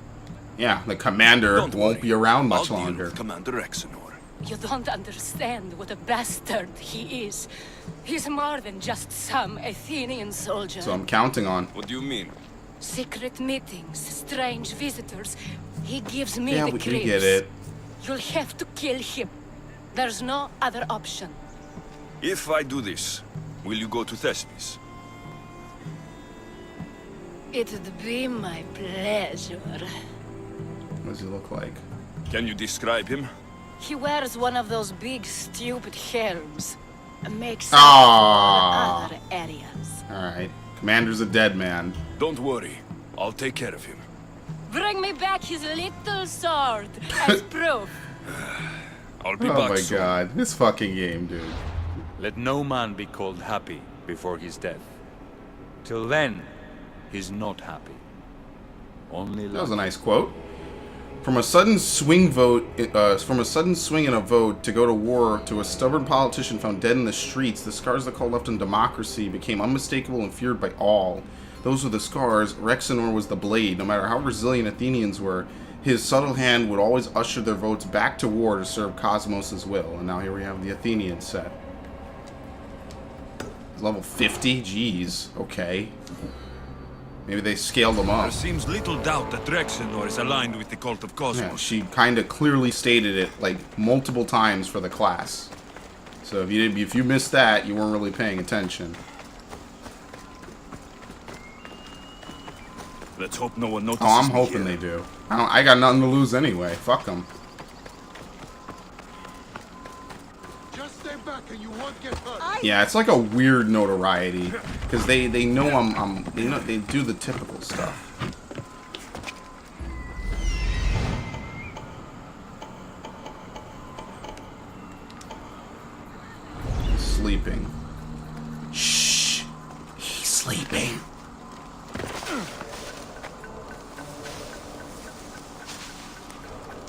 Speaker 1: Yeah, the commander
Speaker 2: Don't
Speaker 1: won't
Speaker 2: worry.
Speaker 1: be around
Speaker 2: I'll
Speaker 1: much
Speaker 2: deal
Speaker 1: longer.
Speaker 2: with Commander Exenor.
Speaker 4: You don't understand what a bastard he is. He's more than just some Athenian soldier.
Speaker 1: So I'm counting on.
Speaker 2: What do you mean?
Speaker 4: Secret meetings, strange visitors. He gives me
Speaker 1: Yeah,
Speaker 4: the
Speaker 1: we
Speaker 4: creeps.
Speaker 1: get it.
Speaker 4: You'll have to kill him. There's no other option.
Speaker 2: If I do this, will you go to Thespis?
Speaker 4: It'd be my pleasure.
Speaker 1: What does he look like?
Speaker 2: Can you describe him?
Speaker 4: He wears one of those big, stupid helms. Makes
Speaker 1: Ah.
Speaker 4: sense for other areas.
Speaker 1: Alright. Commander's a dead man.
Speaker 2: Don't worry. I'll take care of him.
Speaker 4: Bring me back his little sword as proof.
Speaker 2: I'll be
Speaker 1: Oh
Speaker 2: back
Speaker 1: my
Speaker 2: soon.
Speaker 1: god. This fucking game, dude.
Speaker 12: Let no man be called happy before his death. Till then, he's not happy. Only
Speaker 1: That was a
Speaker 12: love.
Speaker 1: nice quote. From a sudden swing in a vote to go to war to a stubborn politician found dead in the streets, the scars that call left in democracy became unmistakable and feared by all. Those were the scars. Rexenor was the blade. No matter how resilient Athenians were, his subtle hand would always usher their votes back to war to serve Cosmos' will. And now here we have the Athenian set. Level 50? Jeez. Okay. Maybe they scaled them up.
Speaker 3: There seems little doubt that Rexenor is aligned with the cult of
Speaker 1: Yeah,
Speaker 3: Cosmos.
Speaker 1: she kind of clearly stated it like multiple times for the class. So if you missed that, you weren't really paying attention.
Speaker 3: Let's hope no one notices.
Speaker 1: Oh, I'm
Speaker 3: me
Speaker 1: hoping
Speaker 3: here.
Speaker 1: they do. I got nothing to lose anyway. Fuck them.
Speaker 9: Just stay back and you won't get hurt.
Speaker 1: Yeah, it's like a weird notoriety because they know they do the typical stuff. He's sleeping. Shh. He's sleeping.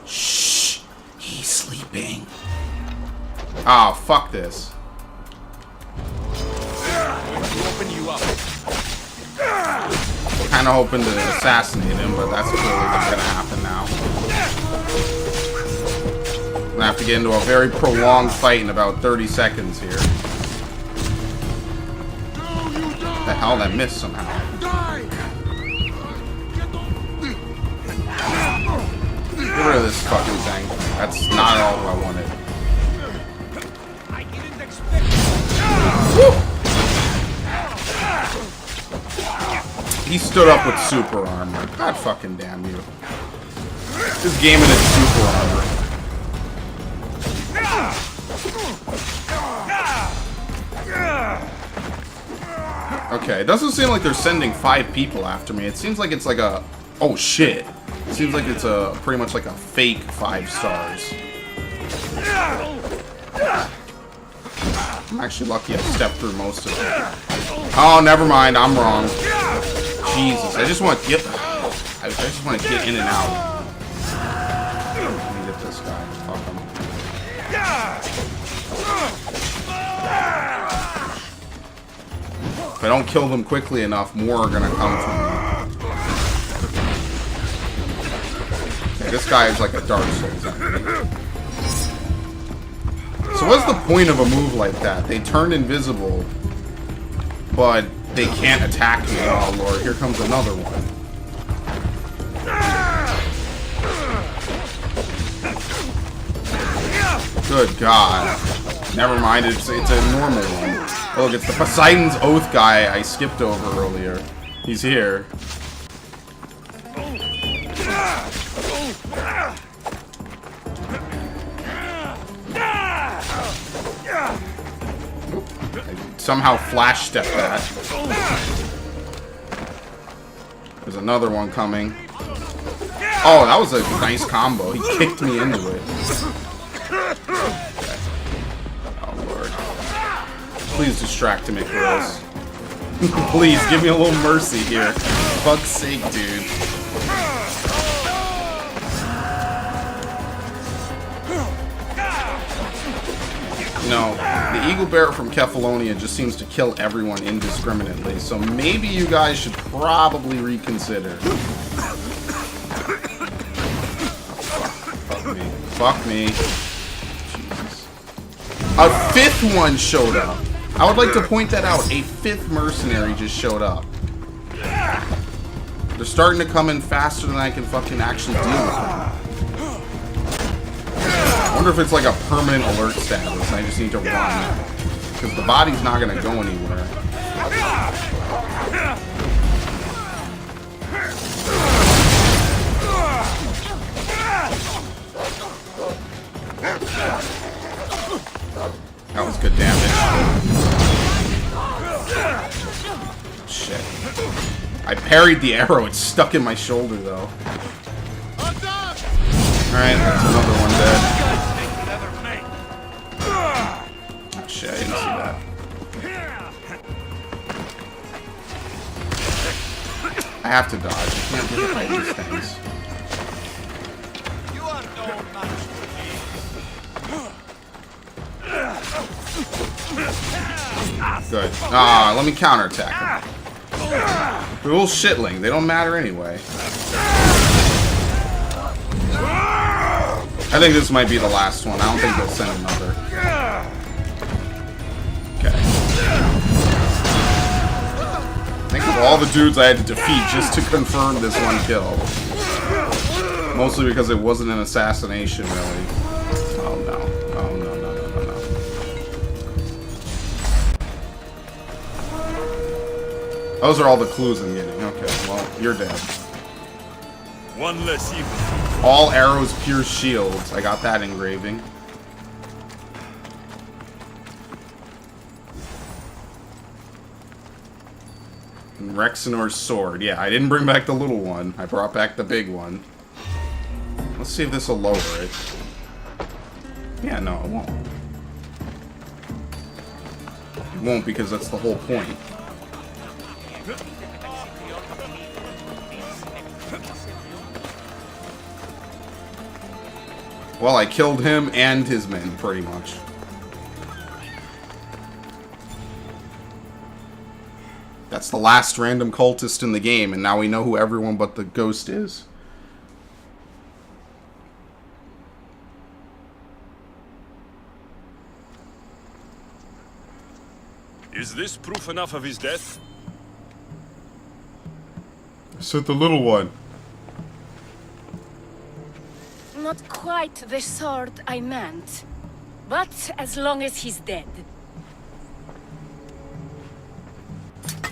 Speaker 1: Shh. He's sleeping. Oh, fuck this.
Speaker 2: Open you up.
Speaker 1: Kind of hoping to assassinate him, but that's clearly not going to happen now. I'm going to have to get into a very prolonged fight in about 30 seconds here. The hell, that missed somehow. Get rid of this fucking thing. That's not at all what I wanted. He stood up with super armor. God fucking damn you. This game in its super armor. Okay, it doesn't seem like they're sending 5 people after me. It seems like it's like a... Oh shit. It seems like it's a pretty much like a fake 5 stars. I'm actually lucky I stepped through most of it. Oh, never mind. I'm wrong. Jesus, I just want to get... I just want to get in and out. Let me get this guy. Fuck him. If I don't kill them quickly enough, more are gonna come from me. Okay, this guy is like a Dark Souls enemy. So what's the point of a move like that? They turn invisible, but they can't attack me. Oh lord, here comes another one. Good god. Never mind, it's a normal one. Oh, look, it's the Poseidon's Oath guy I skipped over earlier. He's here. I somehow flash stepped that. There's another one coming. Oh, that was a nice combo. He kicked me into it. Oh, Lord. Please distract him, Icarus. Please, give me a little mercy here. For fuck's sake, dude. You know, the Eagle Bear from Kefalonia just seems to kill everyone indiscriminately, so maybe you guys should probably reconsider. Fuck me. Jesus. A fifth one showed up. I would like to point that out. A fifth mercenary just showed up. They're starting to come in faster than I can fucking actually deal with them. I wonder if it's like a permanent alert status and I just need to run. Because the body's not going to go anywhere. That was good damage. Shit. I parried the arrow. It's stuck in my shoulder, though. Alright, that's another one dead. Oh, shit, I didn't see that. I have to dodge. I can't get by these things. Good. Ah, let me counterattack them. They're little shitling. They don't matter anyway. I think this might be the last one. I don't think they'll send another. Okay. Think of all the dudes I had to defeat just to confirm this one kill. Mostly because it wasn't an assassination, really. Oh no. Oh no, no, no, no, no. Those are all the clues I'm getting. Okay, well, you're dead.
Speaker 2: One less evil.
Speaker 1: All arrows pierce shields. I got that engraving. And Rexenor's sword. Yeah, I didn't bring back the little one. I brought back the big one. Let's see if this will lower it. Yeah, no, it won't. It won't because that's the whole point. Well, I killed him and his men, pretty much. That's the last random cultist in the game, and now we know who everyone but the ghost is.
Speaker 2: Is this proof enough of his death?
Speaker 1: I said the little one.
Speaker 4: Not quite the sword I meant. But as long as he's dead.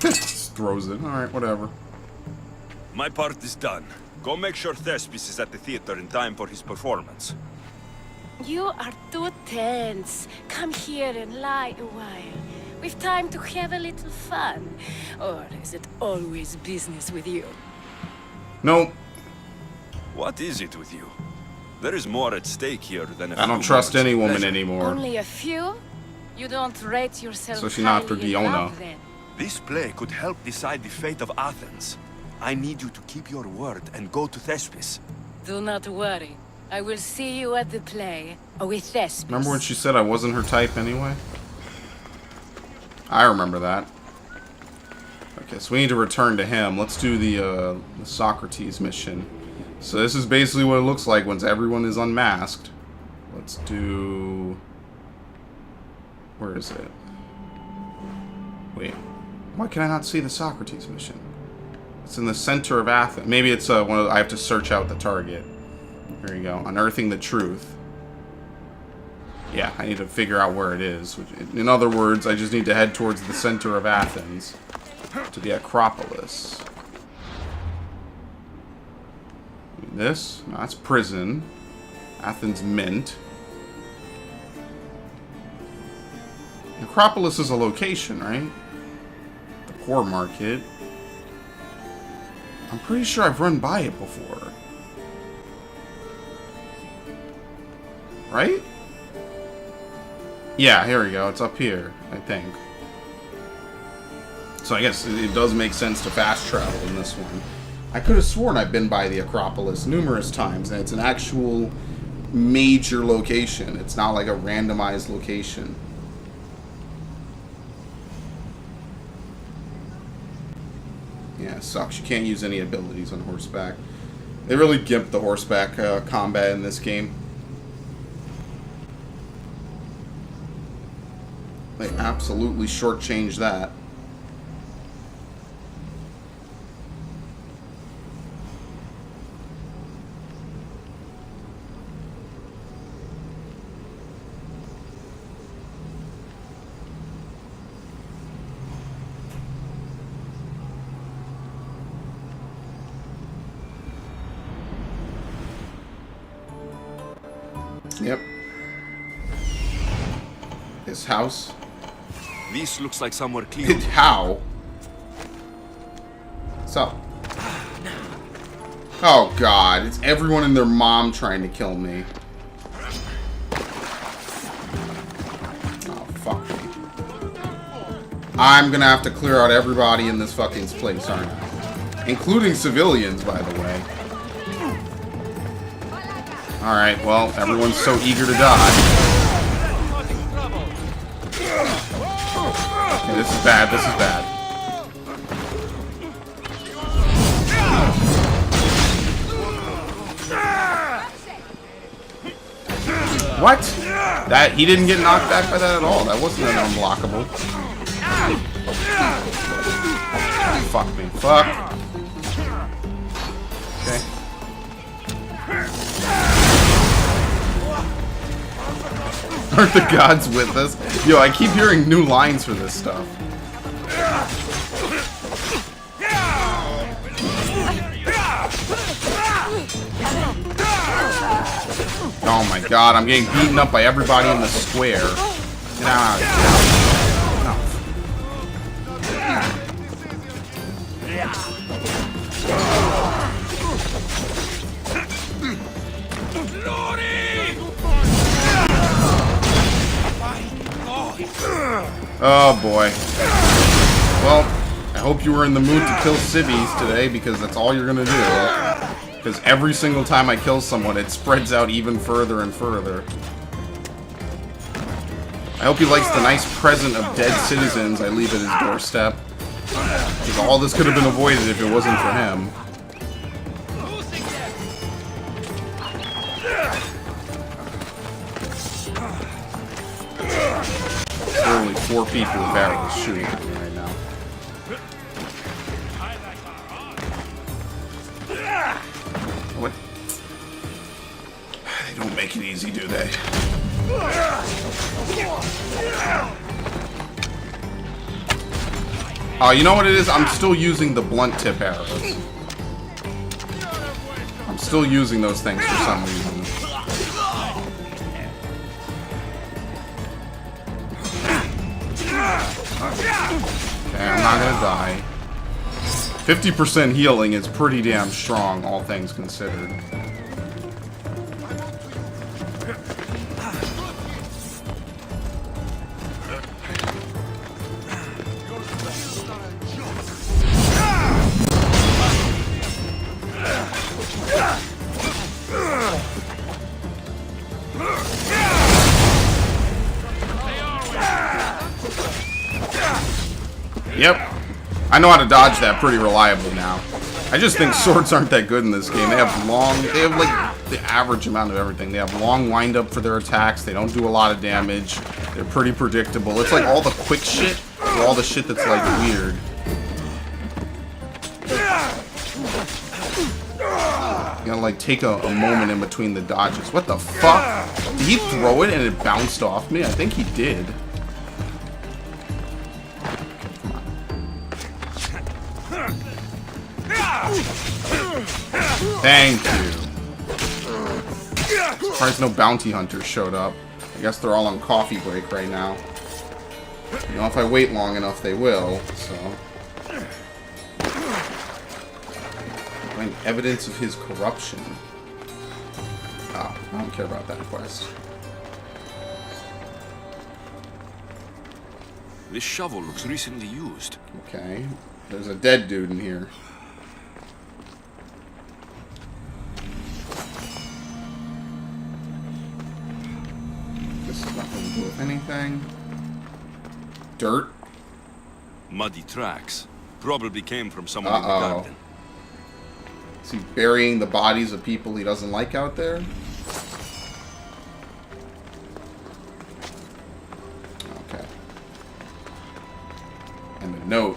Speaker 1: Just throws it. Alright, whatever.
Speaker 2: My part is done. Go make sure Thespis is at the theater in time for his performance.
Speaker 4: You are too tense. Come here and lie a while. We've time to have a little fun. Or is it always business with you?
Speaker 1: Nope.
Speaker 2: What is it with you? There is more at stake here than a
Speaker 1: I don't
Speaker 2: few
Speaker 1: trust
Speaker 2: moments
Speaker 1: any
Speaker 2: of
Speaker 1: woman
Speaker 2: pleasure.
Speaker 1: anymore.
Speaker 4: Only a few? You don't rate yourself
Speaker 1: Especially not for
Speaker 4: highly in
Speaker 1: Giona.
Speaker 4: love, then?
Speaker 2: This play could help decide the fate of Athens. I need you to keep your word and go to Thespis.
Speaker 4: Do not worry. I will see you at the play with Thespis.
Speaker 1: Remember when she said I wasn't her type anyway? I remember that. Okay, so we need to return to him. Let's do the Socrates mission. So this is basically what it looks like once everyone is unmasked. Let's do... Where is it? Wait. Why can I not see the Socrates mission? It's in the center of Athens. Maybe it's one of I have to search out the target. There you go. Unearthing the truth. Yeah, I need to figure out where it is. In other words, I just need to head towards the center of Athens. To the Acropolis. This? No, that's prison. Athens Mint. Acropolis is a location, right? The poor market. I'm pretty sure I've run by it before. Right? Yeah, here we go. It's up here, I think. So I guess it does make sense to fast travel in this one. I could have sworn I've been by the Acropolis numerous times, and it's an actual major location. It's not like a randomized location. Yeah, it sucks. You can't use any abilities on horseback. They really gimped the horseback combat in this game. They absolutely shortchanged that. Yep. His house.
Speaker 2: This looks like somewhere clean.
Speaker 1: How? So. Oh god, it's everyone and their mom trying to kill me. Oh, fuck me. I'm gonna have to clear out everybody in this fucking place, aren't I? Including civilians, by the way. Alright, well, everyone's so eager to die. Okay, this is bad, this is bad. What? That he didn't get knocked back by that at all. That wasn't an unblockable. Fuck me. Fuck. Okay. Aren't the gods with us? Yo, I keep hearing new lines for this stuff. Oh my god, I'm getting beaten up by everybody in the square. Get out. Get out. Oh boy. Well, I hope you were in the mood to kill civvies today, because that's all you're gonna do. Because every single time I kill someone, it spreads out even further and further. I hope he likes the nice present of dead citizens I leave at his doorstep. Because all this could have been avoided if it wasn't for him. There are only 4 people with arrows shooting at me right now. What? They don't make it easy, do they? Oh, you know what it is? I'm still using the blunt tip arrows. I'm still using those things for some reason. Okay, I'm not gonna die. 50% healing is pretty damn strong, all things considered. Yep. I know how to dodge that pretty reliably now. I just think swords aren't that good in this game. They have like the average amount of everything. They have long wind up for their attacks. They don't do a lot of damage. They're pretty predictable. It's like all the quick shit or all the shit that's like weird. You gotta like take a moment in between the dodges. What the fuck? Did he throw it and it bounced off me? I think he did. Thank you. Surprised no bounty hunters showed up. I guess they're all on coffee break right now. You know, if I wait long enough, they will, so... Find evidence of his corruption. Oh, I don't care about that quest.
Speaker 2: This shovel looks recently used.
Speaker 1: Okay. There's a dead dude in here. This has nothing to do with anything. Dirt.
Speaker 2: Muddy tracks. Probably came from someone in the garden.
Speaker 1: Is he burying the bodies of people he doesn't like out there? Okay. And a note.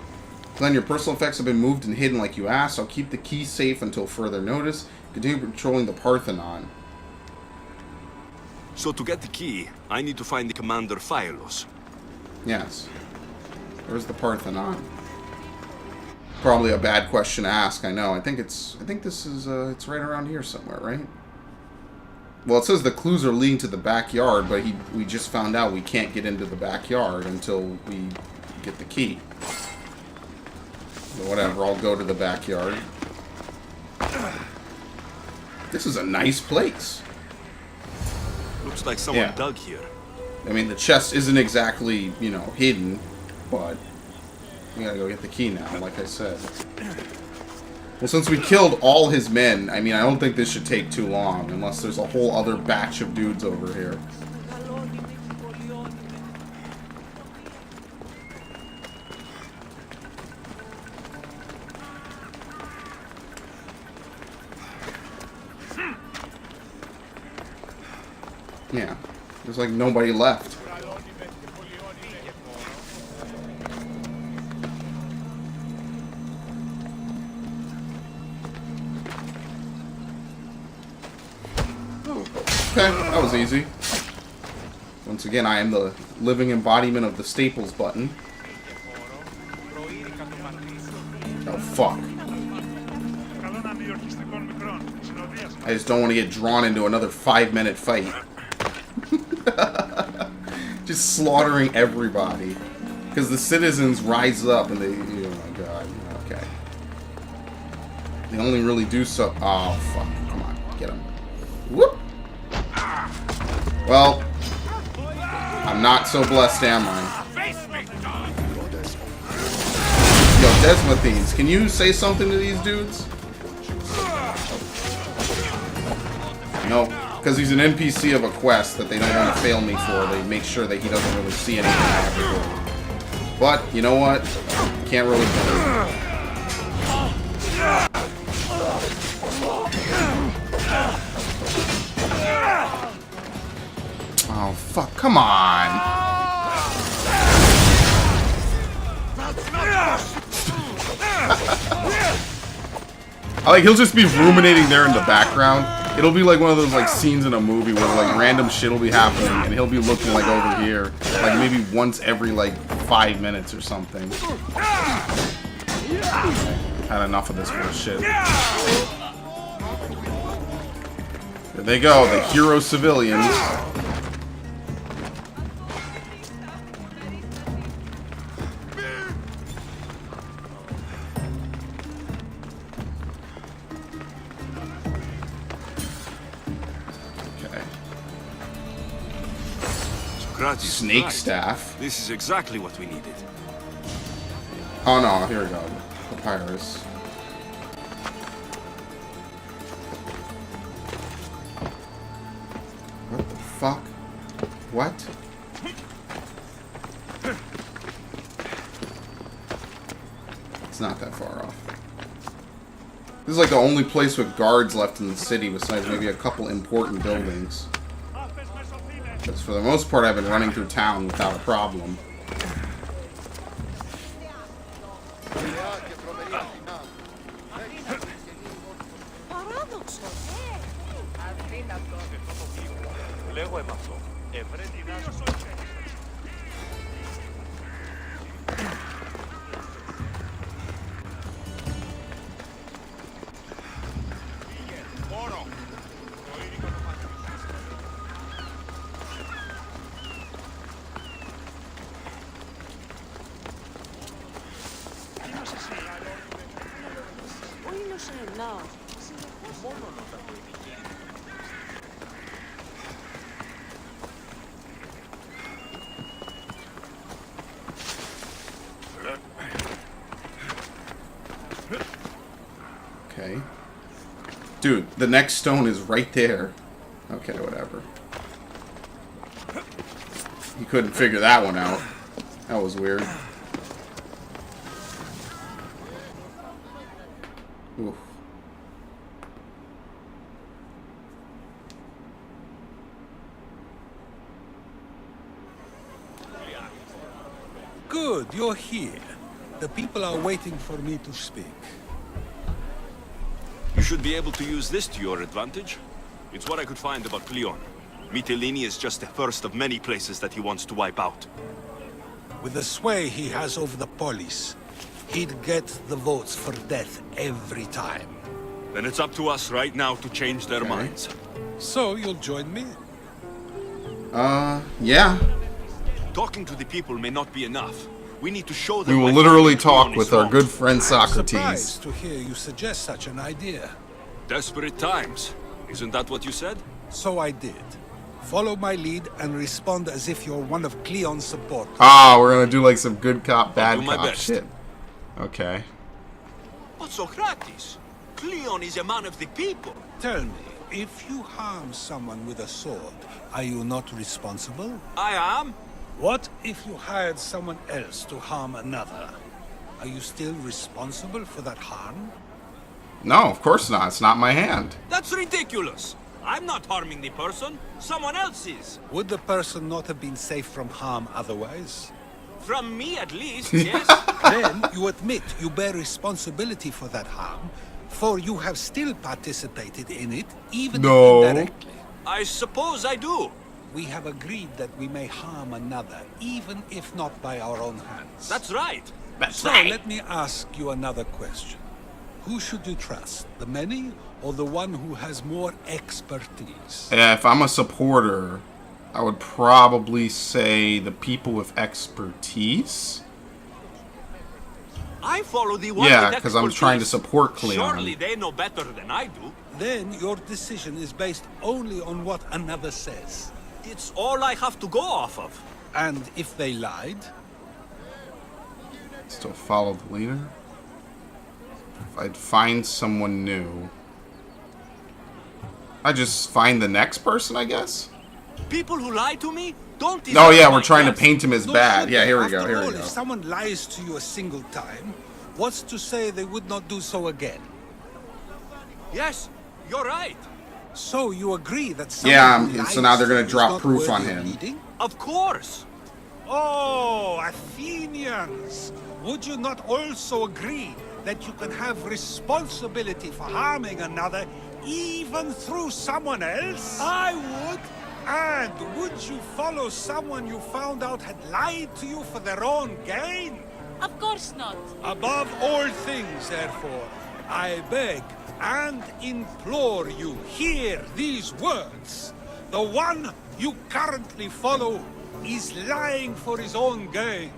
Speaker 1: Glenn, your personal effects have been moved and hidden like you asked. I'll keep the key safe until further notice. Continue patrolling the Parthenon.
Speaker 2: So to get the key, I need to find the Commander Phylos.
Speaker 1: Yes. Where's the Parthenon? Probably a bad question to ask, I know. I think this is, it's right around here somewhere, right? Well, it says the clues are leading to the backyard, but we just found out we can't get into the backyard until we get the key. So whatever, I'll go to the backyard. This is a nice place.
Speaker 2: Looks like someone dug here.
Speaker 1: I mean, the chest isn't exactly, you know, hidden, but we gotta go get the key now, like I said. Well, since we killed all his men, I mean, I don't think this should take too long, unless there's a whole other batch of dudes over here. Yeah, there's like nobody left. Okay, that was easy. Once again, I am the living embodiment of the Staples button. Oh, fuck. I just don't want to get drawn into another 5-minute fight. Just slaughtering everybody. Because the citizens rise up and they... Oh my god. Okay. They only really do so... Oh, fuck. Come on. Get him. Whoop! Well, I'm not so blessed, am I? Yo, Desmothenes, can you say something to these dudes? No, because he's an NPC of a quest that they don't want to fail me for. They make sure that he doesn't really see anything I have to do. But, you know what? Can't really do it. Oh, fuck. Come on. Like, he'll just be ruminating there in the background. It'll be like one of those, like, scenes in a movie where, like, random shit will be happening, and he'll be looking, like, over here. Like, maybe once every, like, 5 minutes or something. Had enough of this bullshit. There they go, the hero civilians. Snake staff.
Speaker 2: This is exactly what we needed.
Speaker 1: Oh no, here we go. Papyrus. What the fuck? What? It's not that far off. This is like the only place with guards left in the city besides maybe a couple important buildings. Because for the most part, I've been running through town without a problem. Okay. Dude, the next stone is right there. Okay, whatever. He couldn't figure that one out. That was weird. Oof.
Speaker 7: Good, you're here. The people are waiting for me to speak.
Speaker 2: You should be able to use this to your advantage. It's what I could find about Cleon. Mytilene is just the first of many places that he wants to wipe out.
Speaker 7: With the sway he has over the police, he'd get the votes for death every time.
Speaker 2: Then it's up to us right now to change their minds.
Speaker 7: So you'll join me?
Speaker 1: Yeah.
Speaker 2: Talking to the people may not be enough. We need to show them.
Speaker 1: We will
Speaker 2: why
Speaker 1: literally
Speaker 2: Cleon
Speaker 1: talk
Speaker 2: is
Speaker 1: with our
Speaker 2: wrong.
Speaker 1: good friend Socrates.
Speaker 7: I'm surprised to hear you suggest such an idea.
Speaker 2: Desperate times. Isn't that what you said?
Speaker 7: So I did. Follow my lead and respond as if you're one of Cleon's supporters.
Speaker 1: Ah, we're gonna do like some good cop, bad
Speaker 2: do my
Speaker 1: cop
Speaker 2: best.
Speaker 1: shit. Okay.
Speaker 5: But Socrates, Cleon is a man of the people.
Speaker 7: Tell me, if you harm someone with a sword, are you not responsible?
Speaker 5: I am.
Speaker 7: What if you hired someone else to harm another? Are you still responsible for that harm?
Speaker 1: No, of course not. It's not my hand.
Speaker 5: That's ridiculous. I'm not harming the person. Someone else is.
Speaker 7: Would the person not have been safe from harm otherwise?
Speaker 5: From me, at least, yes.
Speaker 7: Then you admit you bear responsibility for that harm, for you have still participated in it, even
Speaker 1: No.
Speaker 7: indirectly.
Speaker 5: I suppose I do.
Speaker 7: We have agreed that we may harm another, even if not by our own hands.
Speaker 5: That's right.
Speaker 7: So let me ask you another question. Who should you trust, the many or the one who has more expertise?
Speaker 1: Yeah, if I'm a supporter, I would probably say the people with expertise.
Speaker 5: I follow the one
Speaker 1: Yeah,
Speaker 5: with
Speaker 1: because I'm trying to
Speaker 5: expertise.
Speaker 1: support Cleon.
Speaker 5: Surely they know better than I do.
Speaker 7: Then your decision is based only on what another says.
Speaker 5: It's all I have to go off of.
Speaker 7: And if they lied?
Speaker 1: Still follow the leader. If I'd find someone new, I just find the next person, I guess.
Speaker 5: People who lie to me don't deserve
Speaker 1: Oh yeah,
Speaker 5: my
Speaker 1: we're trying to
Speaker 5: death.
Speaker 1: paint him as bad. Yeah, here we go.
Speaker 7: After
Speaker 1: Here we
Speaker 7: all,
Speaker 1: go.
Speaker 7: if someone lies to you a single time, what's to say they would not do so again?
Speaker 5: Yes, you're right.
Speaker 7: So you agree that someone
Speaker 1: Yeah,
Speaker 7: who
Speaker 1: so
Speaker 7: lies
Speaker 1: now they're
Speaker 7: to
Speaker 1: gonna
Speaker 7: you is
Speaker 1: drop
Speaker 7: not
Speaker 1: proof
Speaker 7: worthy
Speaker 1: on
Speaker 7: of
Speaker 1: him.
Speaker 7: leading?
Speaker 5: Of course.
Speaker 7: Oh, Athenians! Would you not also agree that you can have responsibility for harming another even through someone else? I would. And would you follow someone you found out had lied to you for their own gain?
Speaker 4: Of course not.
Speaker 7: Above all things, therefore, I beg and implore you, hear these words. The one you currently follow is lying for his own gain.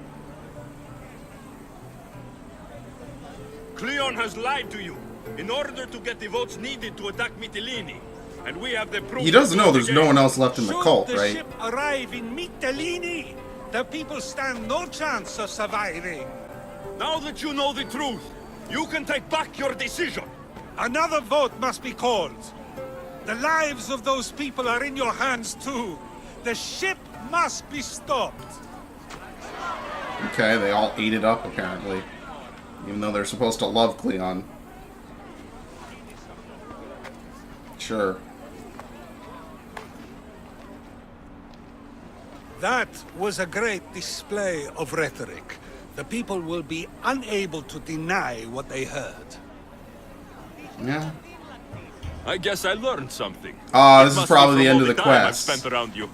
Speaker 3: Cleon has lied to you in order to get the votes needed to attack Mytilene. And we have the proof.
Speaker 1: He does know there's no one else left in the cult,
Speaker 7: Should the
Speaker 1: right?
Speaker 7: ship arrive in Mytilene, the people stand no chance of surviving.
Speaker 3: Now that you know the truth, you can take back your decision.
Speaker 7: Another vote must be called. The lives of those people are in your hands too. The ship must be stopped.
Speaker 1: Okay, they all ate it up apparently, even though they're supposed to love Cleon. Sure.
Speaker 7: That was a great display of rhetoric. The people will be unable to deny what they heard.
Speaker 1: Yeah.
Speaker 2: I guess I learned something.
Speaker 1: This is probably the end of the quest.
Speaker 2: I've spent around you.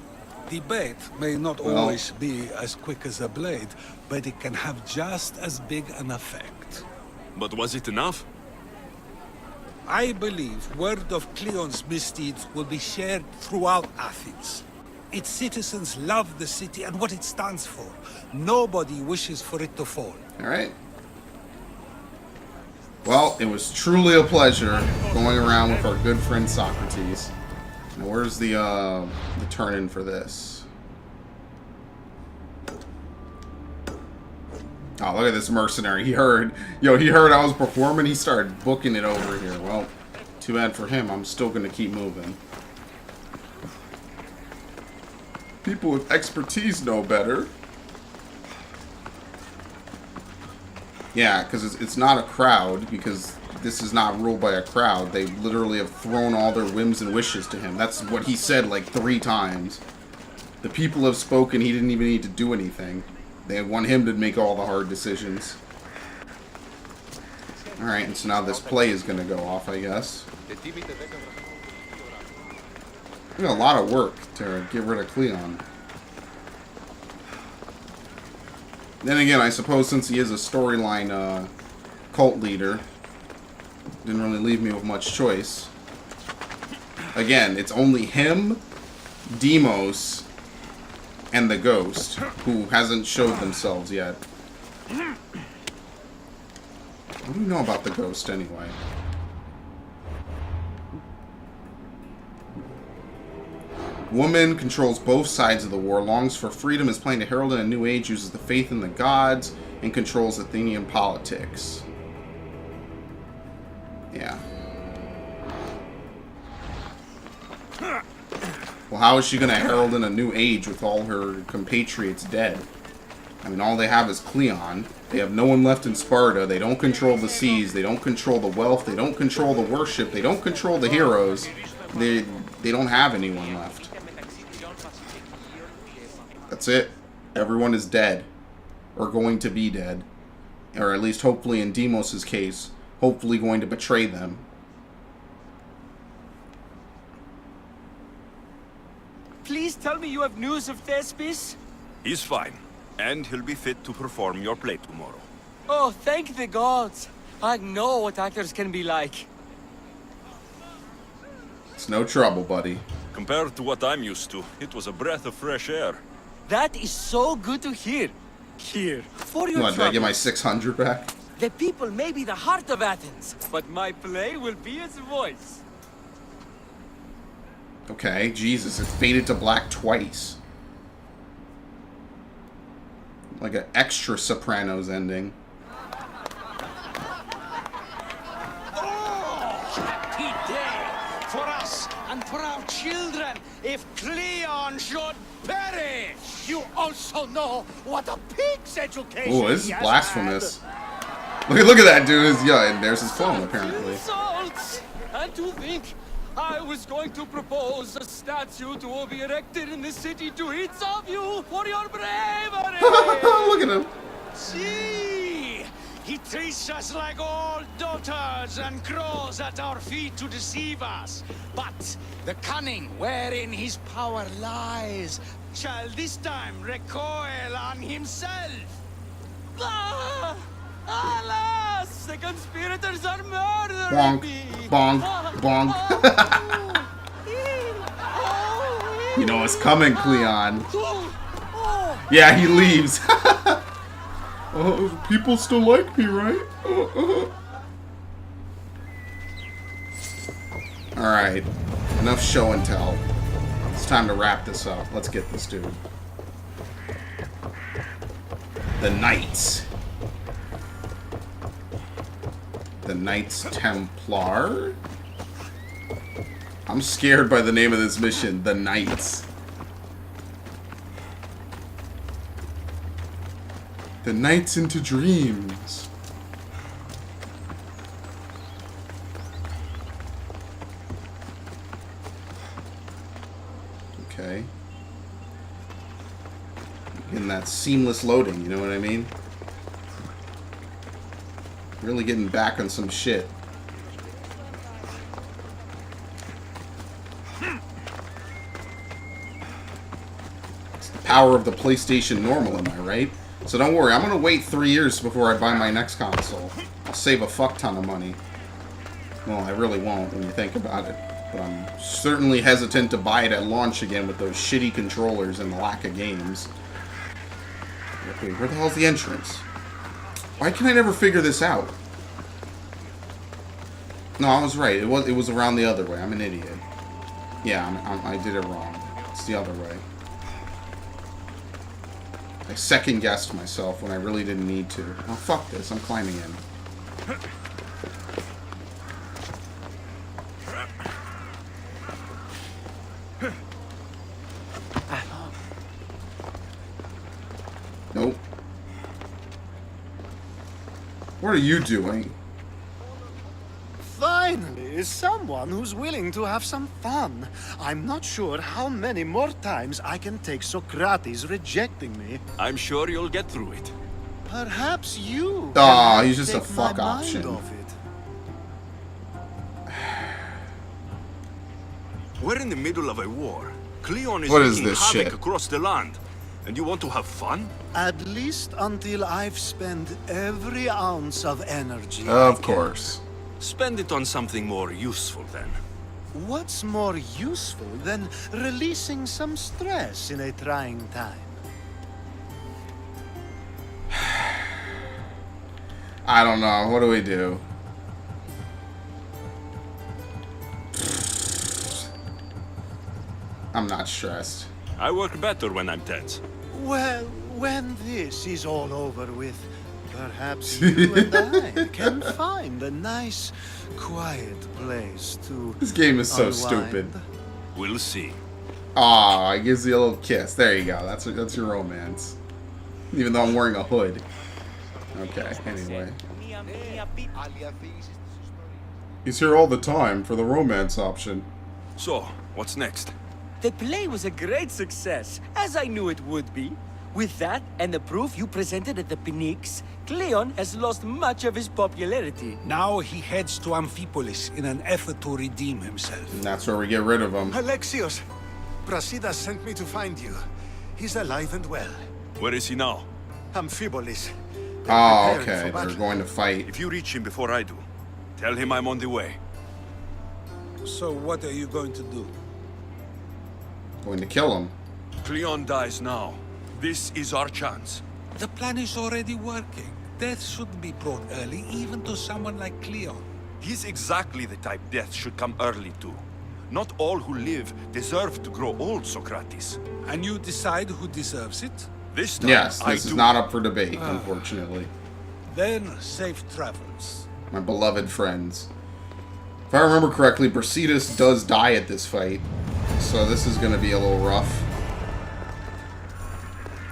Speaker 7: Debate may not always be as quick as a blade, but it can have just as big an effect.
Speaker 2: But was it enough?
Speaker 7: I believe word of Cleon's misdeeds will be shared throughout Athens. Its citizens love the city and what it stands for. Nobody wishes for it to fall.
Speaker 1: Alright. Well, it was truly a pleasure going around with our good friend Socrates. Now, where's the turn-in for this? Oh, look at this mercenary. He heard I was performing. He started booking it over here. Well, too bad for him. I'm still going to keep moving. People with expertise know better. Yeah, because it's not a crowd, because this is not ruled by a crowd. They literally have thrown all their whims and wishes to him. That's what he said like 3 times. The people have spoken. He didn't even need to do anything. They want him to make all the hard decisions. Alright, and so now this play is going to go off, I guess. We got a lot of work to get rid of Cleon. Then again, I suppose since he is a storyline cult leader, didn't really leave me with much choice. Again, it's only him, Deimos, and the Ghost, who hasn't showed themselves yet. What do you know about the Ghost, anyway? Woman controls both sides of the war, longs for freedom, is planning to herald in a new age, uses the faith in the gods, and controls Athenian politics. Yeah. Well, how is she going to herald in a new age with all her compatriots dead? I mean, all they have is Cleon. They have no one left in Sparta. They don't control the seas. They don't control the wealth. They don't control the worship. They don't control the heroes. They don't have anyone left. That's it. Everyone is dead. Or going to be dead. Or at least, hopefully, in Deimos' case, hopefully going to betray them.
Speaker 10: Please tell me you have news of Thespis?
Speaker 2: He's fine. And he'll be fit to perform your play tomorrow.
Speaker 10: Oh, thank the gods. I know what actors can be like.
Speaker 1: It's no trouble, buddy.
Speaker 2: Compared to what I'm used to, it was a breath of fresh air.
Speaker 10: That is so good to hear. Here, for your
Speaker 1: What, did I get my 600 back?
Speaker 10: The people may be the heart of Athens, but my play will be its voice.
Speaker 1: Okay, Jesus, it's faded to black twice. Like an extra Sopranos ending.
Speaker 13: Happy day for us and for our children if Cleon should perish. You also know what a pig's education.
Speaker 1: Oh, this is blasphemous. Look at that dude. Yeah, and there's his phone apparently.
Speaker 10: Insults! And to think I was going to propose a statue to be erected in the city to each of you for your bravery!
Speaker 1: Look at him.
Speaker 13: See! He treats us like old daughters and crawls at our feet to deceive us. But the cunning wherein his power lies shall this time recoil on himself.
Speaker 10: Ah! Alas! The conspirators are murdering me!
Speaker 1: Bonk, bonk, bonk. You know it's coming, Cleon. Yeah, he leaves. People still like me, right? Alright. Enough show and tell. It's time to wrap this up. Let's get this dude. The Knights. The Knights Templar? I'm scared by the name of this mission. The Knights. The Knights into Dreams. Okay. Getting that seamless loading, you know what I mean? Really getting back on some shit. It's the power of the PlayStation Normal, am I right? So don't worry, I'm gonna wait 3 years before I buy my next console. I'll save a fuck ton of money. Well, I really won't when you think about it. But I'm certainly hesitant to buy it at launch again with those shitty controllers and the lack of games. Wait, where the hell's the entrance? Why can I never figure this out? No, I was right. It was around the other way. I'm an idiot. Yeah, I did it wrong. It's the other way. I second-guessed myself when I really didn't need to. Oh, fuck this. I'm climbing in. Nope. What are you doing?
Speaker 9: Finally, someone who's willing to have some fun. I'm not sure how many more times I can take Socrates rejecting me.
Speaker 2: I'm sure you'll get through it.
Speaker 9: Perhaps you.
Speaker 1: Aw, he's just a
Speaker 9: take
Speaker 1: fuck
Speaker 9: my mind
Speaker 1: option.
Speaker 9: off it.
Speaker 2: We're in the middle of a war. Cleon is
Speaker 1: What is
Speaker 2: wreaking
Speaker 1: this
Speaker 2: havoc
Speaker 1: shit?
Speaker 2: across the land. And you want to have fun?
Speaker 9: At least until I've spent every ounce of energy.
Speaker 1: Of course.
Speaker 2: Spend it on something more useful then.
Speaker 9: What's more useful than releasing some stress in a trying time?
Speaker 1: I don't know. What do we do? I'm not stressed.
Speaker 2: I work better when I'm tense.
Speaker 9: Well, when this is all over with, perhaps you and I can find a nice, quiet place to
Speaker 1: This game is so
Speaker 9: unwind.
Speaker 1: stupid.
Speaker 2: We'll see.
Speaker 1: Aw, he gives you a little kiss. There you go. That's your romance. Even though I'm wearing a hood. Okay, anyway. He's here all the time for the romance option.
Speaker 2: So, what's next?
Speaker 10: The play was a great success, as I knew it would be. With that, and the proof you presented at the Phoenix, Cleon has lost much of his popularity.
Speaker 7: Now he heads to Amphipolis in an effort to redeem himself.
Speaker 1: And that's where we get rid of him.
Speaker 14: Alexios, Brasidas sent me to find you. He's alive and well.
Speaker 2: Where is he now?
Speaker 14: Amphipolis.
Speaker 1: Oh,
Speaker 14: preparing
Speaker 1: okay.
Speaker 14: for
Speaker 1: They're
Speaker 14: battle.
Speaker 1: going to fight.
Speaker 2: If you reach him before I do, tell him I'm on the way.
Speaker 7: So what are you going to do?
Speaker 1: Going to kill him.
Speaker 2: Cleon dies now. This is our chance.
Speaker 7: The plan is already working. Death shouldn't be brought early, even to someone like Cleon.
Speaker 2: He's exactly the type death should come early to. Not all who live deserve to grow old, Socrates.
Speaker 7: And you decide who deserves it?
Speaker 2: This time,
Speaker 1: Yes,
Speaker 2: I
Speaker 1: this is
Speaker 2: do.
Speaker 1: not up for debate, unfortunately.
Speaker 7: Then safe travels.
Speaker 1: My beloved friends. If I remember correctly, Brasidas does die at this fight. So this is going to be a little rough.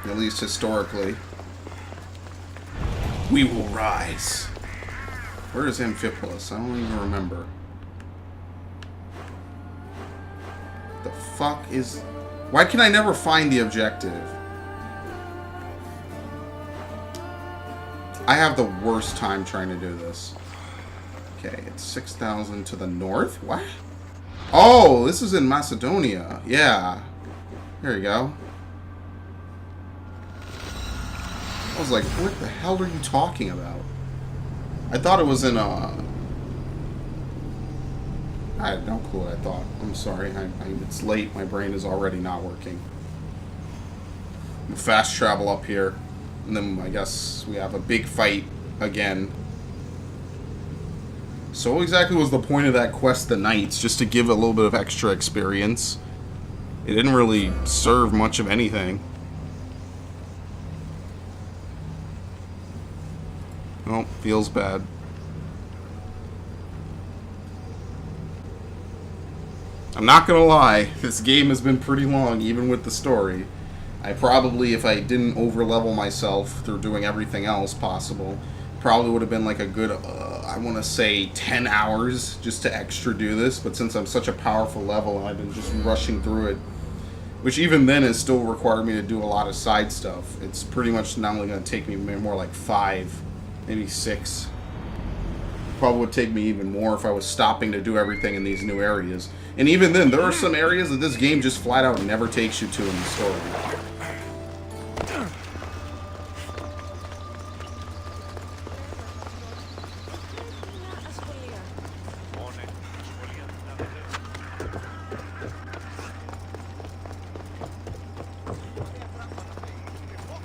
Speaker 1: At least historically. We will rise. Where is Amphipolis? I don't even remember. The fuck is... Why can I never find the objective? I have the worst time trying to do this. Okay, it's 6,000 to the north? What? Oh, this is in Macedonia. Yeah. There you go. I was like, what the hell are you talking about? I thought it was in, I had no clue what I thought. I'm sorry. It's late. My brain is already not working. Fast travel up here. And then I guess we have a big fight again. So what exactly was the point of that quest, the Knights? Just to give a little bit of extra experience? It didn't really serve much of anything. Oh, feels bad. I'm not gonna lie, this game has been pretty long, even with the story. I probably, if I didn't overlevel myself through doing everything else possible, probably would have been like a good, I want to say 10 hours just to extra do this, but since I'm such a powerful level and I've been just rushing through it Which even then is still required me to do a lot of side stuff. It's pretty much not only going to take me more like 5, maybe 6. Probably would take me even more if I was stopping to do everything in these new areas. And even then, there are some areas that this game just flat out never takes you to in the story.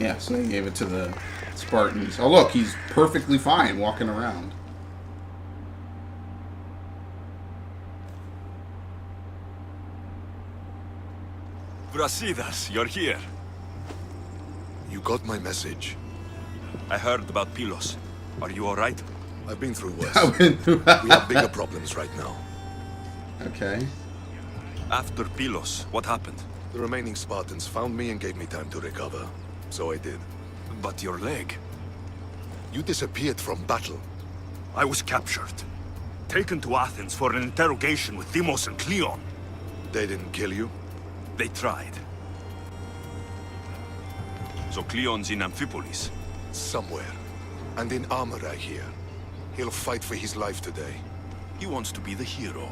Speaker 1: Yeah, so they gave it to the Spartans. Oh look, he's perfectly fine walking around.
Speaker 2: Brasidas, you're here.
Speaker 14: You got my message.
Speaker 2: I heard about Pylos. Are you alright?
Speaker 14: I've been through worse. We have bigger problems right now.
Speaker 1: Okay.
Speaker 2: After Pylos, what happened?
Speaker 14: The remaining Spartans found me and gave me time to recover. So I did.
Speaker 2: But your leg?
Speaker 14: You disappeared from battle.
Speaker 2: I was captured. Taken to Athens for an interrogation with Deimos and Cleon.
Speaker 14: They didn't kill you?
Speaker 2: They tried. So Cleon's in Amphipolis?
Speaker 14: Somewhere. And in armor, I hear. He'll fight for his life today.
Speaker 2: He wants to be the hero.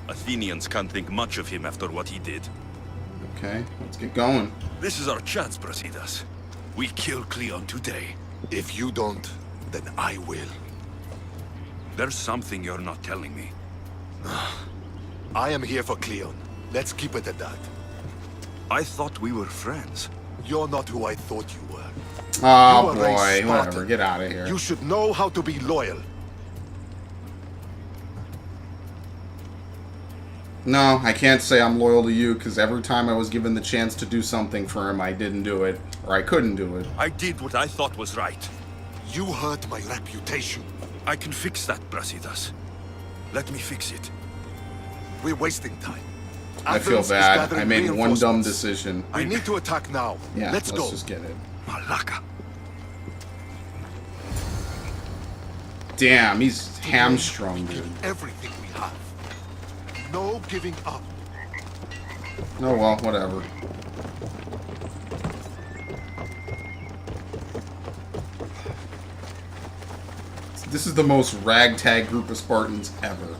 Speaker 2: Athenians can't think much of him after what he did.
Speaker 1: Okay, let's get going.
Speaker 2: This is our chance, Brasidas. We kill Cleon today.
Speaker 14: If you don't, then I will.
Speaker 2: There's something you're not telling me.
Speaker 14: I am here for Cleon. Let's keep it at that.
Speaker 2: I thought we were friends.
Speaker 14: You're not who I thought you were.
Speaker 1: Oh
Speaker 14: You are a
Speaker 1: boy,
Speaker 14: Spartan.
Speaker 1: whatever, get out of here.
Speaker 14: You should know how to be loyal.
Speaker 1: No, I can't say I'm loyal to you, because every time I was given the chance to do something for him, I didn't do it. Or I couldn't do it.
Speaker 2: I did what I thought was right.
Speaker 14: You hurt my reputation.
Speaker 2: I can fix that, Brasidas. Let me fix it.
Speaker 14: We're wasting time.
Speaker 1: I feel
Speaker 14: Athens is
Speaker 1: bad.
Speaker 14: gathering
Speaker 1: I made one dumb
Speaker 14: reinforcements.
Speaker 1: decision.
Speaker 14: We need to attack now.
Speaker 1: Yeah,
Speaker 14: let's go.
Speaker 1: just get it.
Speaker 2: Malaka.
Speaker 1: Damn, he's hamstrung, dude.
Speaker 14: Everything we have. No giving up.
Speaker 1: Oh well, whatever. This is the most ragtag group of Spartans ever.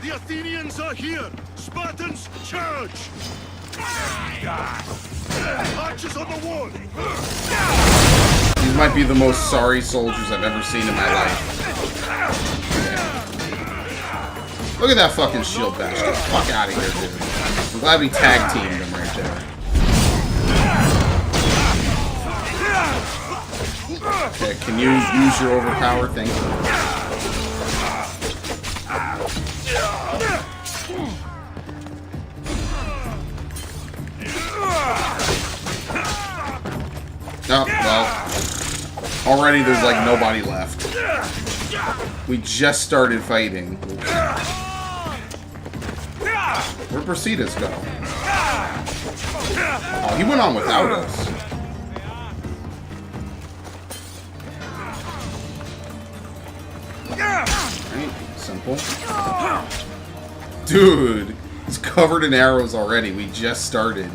Speaker 14: The Athenians are here! Spartans, charge! Archers on the wall!
Speaker 1: These might be the most sorry soldiers I've ever seen in my life. Look at that fucking shield bash. Get the fuck out of here, dude. I'm glad we tag teamed them right there. Okay, can you use your overpower? Thank you. Oh, well. Already there's like nobody left. We just started fighting. Where'd Brasidas go? Oh, he went on without us. Right, simple. Dude, he's covered in arrows already. We just started.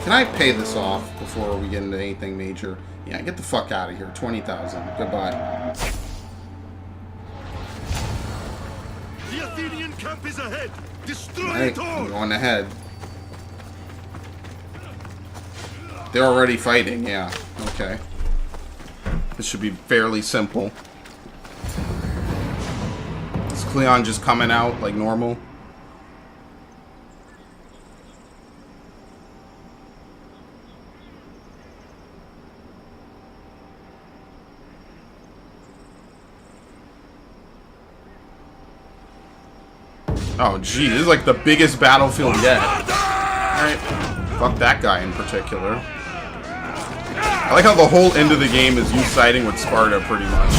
Speaker 1: Can I pay this off before we get into anything major? Yeah, get the fuck out of here. 20,000. Goodbye.
Speaker 14: The Athenian camp is ahead! Destroy
Speaker 1: Alright,
Speaker 14: it all!
Speaker 1: I'm going ahead. They're already fighting, yeah. Okay. This should be fairly simple. Is Cleon just coming out like normal? Oh, gee, this is like the biggest battlefield yet. Alright. Fuck that guy in particular. I like how the whole end of the game is you siding with Sparta, pretty much.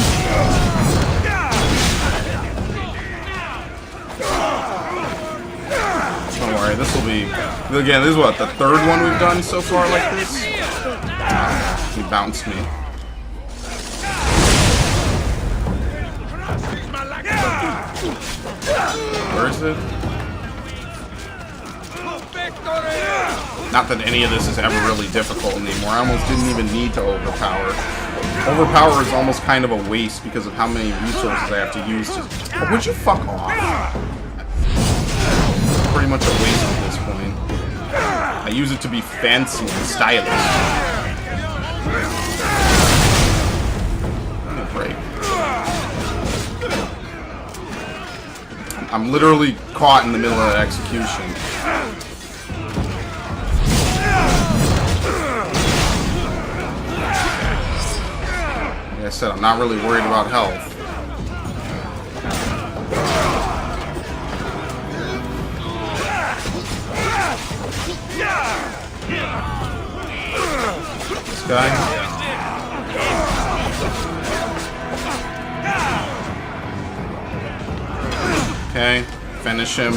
Speaker 1: Don't worry, this will be... Again, this is what, the third one we've done so far like this? He bounced me. Where is it? Not that any of this is ever really difficult anymore. I almost didn't even need to overpower. Overpower is almost kind of a waste because of how many resources I have to use to... Oh, would you fuck off? It's pretty much a waste at this point. I use it to be fancy and stylish. Give me a break. I'm literally caught in the middle of an execution. Like I said, I'm not really worried about health. This guy? Okay, finish him.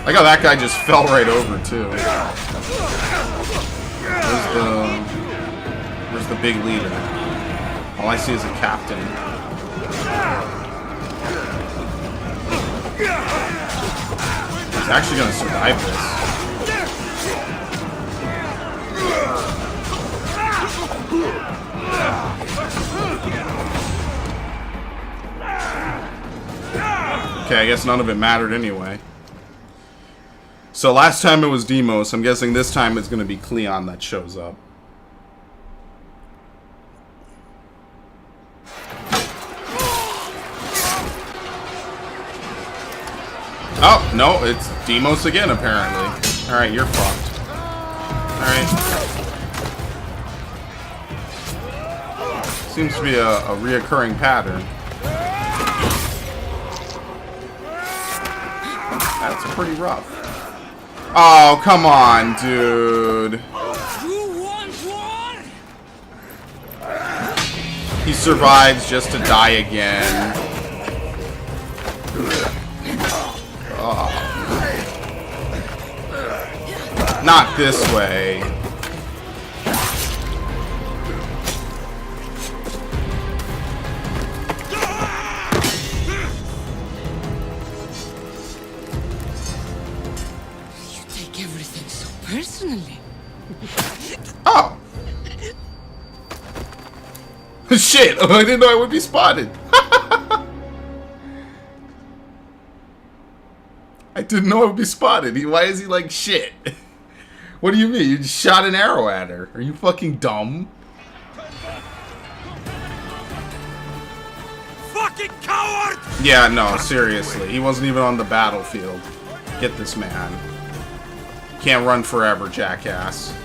Speaker 1: Like how that guy just fell right over too. Where's the big leader? All I see is a captain. He's actually gonna survive this. Okay, I guess none of it mattered anyway. So last time it was Deimos. I'm guessing this time it's going to be Cleon that shows up. Oh, no, it's Deimos again, apparently. Alright, you're fucked. Alright. Seems to be a reoccurring pattern. That's pretty rough. Oh, come on, dude. He survives just to die again. Oh. Not this way.
Speaker 4: Personally.
Speaker 1: Oh. Shit, I didn't know I would be spotted. I didn't know I would be spotted. Why is he like shit? What do you mean? You just shot an arrow at her. Are you fucking dumb?
Speaker 3: Fucking coward!
Speaker 1: Yeah, no, seriously. He wasn't even on the battlefield. Get this man. Can't run forever, jackass.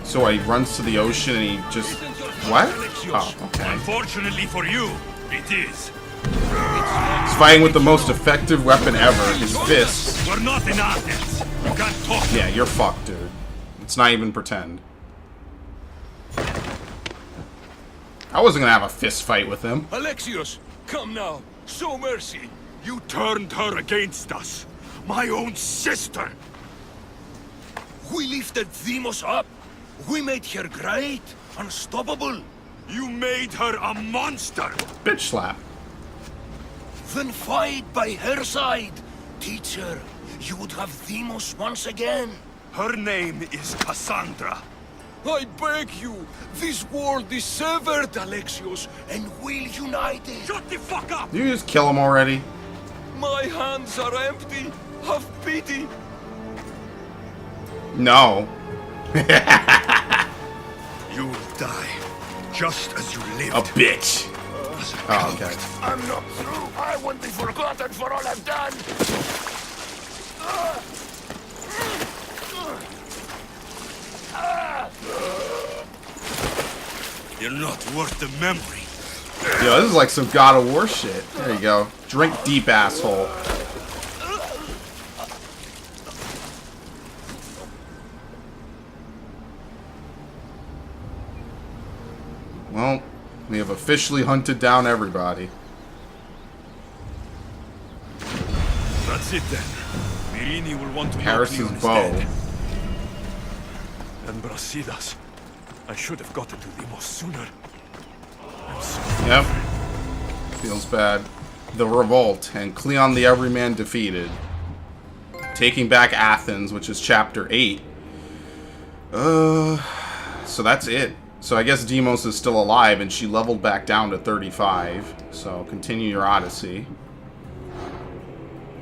Speaker 1: So he runs to the ocean and he just... What? Oh, okay.
Speaker 3: Unfortunately for you, it is.
Speaker 1: He's fighting with the most effective weapon ever, his fists.
Speaker 3: We're not in Athens. You can't talk.
Speaker 1: Yeah, you're fucked, dude. Let's not even pretend. I wasn't gonna have a fist fight with him.
Speaker 2: Alexios, come now. Show mercy.
Speaker 3: You turned her against us. My own sister!
Speaker 5: We lifted Deimos up. We made her great, unstoppable.
Speaker 3: You made her a monster!
Speaker 1: Bitch slap.
Speaker 5: Then fight by her side. Teach her. You would have Deimos once again.
Speaker 3: Her name is Cassandra.
Speaker 5: I beg you. This world is severed, Alexios, and we'll unite it.
Speaker 3: Shut the fuck up!
Speaker 1: Did you just kill him already?
Speaker 5: My hands are empty. Have pity.
Speaker 1: No.
Speaker 3: You'll die, just as you lived.
Speaker 1: A bitch. Oh, okay.
Speaker 5: I'm not through. I won't be forgotten for all I've done.
Speaker 3: You're not worth the memory.
Speaker 1: Yo, this is like some God of War shit. There you go. Drink deep, asshole. Well, we have officially hunted down everybody.
Speaker 3: That's it then. Myrini will want to know
Speaker 1: Harris's
Speaker 3: Cleon is
Speaker 1: bow.
Speaker 3: dead. And Brasidas. I
Speaker 14: I should have gotten to Demos sooner.
Speaker 1: Yep. Feels bad. The Revolt, and Cleon the Everyman defeated. Taking back Athens, which is chapter 8. So that's it. So I guess Demos is still alive, and she leveled back down to 35. So continue your Odyssey.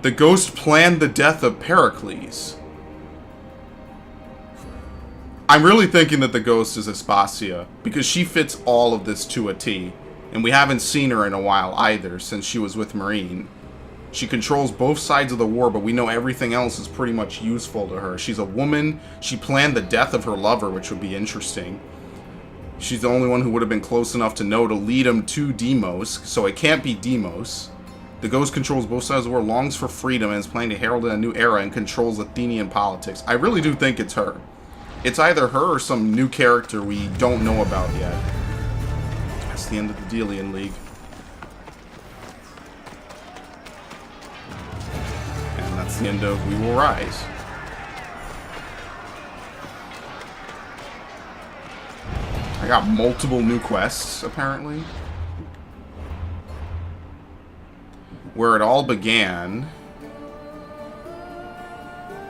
Speaker 1: The ghost planned the death of Pericles. I'm really thinking that the ghost is Aspasia, because she fits all of this to a T. And we haven't seen her in a while either, since she was with Marine. She controls both sides of the war, but we know everything else is pretty much useful to her. She's a woman. She planned the death of her lover, which would be interesting. She's the only one who would have been close enough to know to lead him to Demos, so it can't be Demos. The ghost controls both sides of the war, longs for freedom, and is planning to herald in a new era and controls Athenian politics. I really do think it's her. It's either her or some new character we don't know about yet. That's the end of the Delian League. And that's the end of We Will Rise. I got multiple new quests, apparently. Where it all began.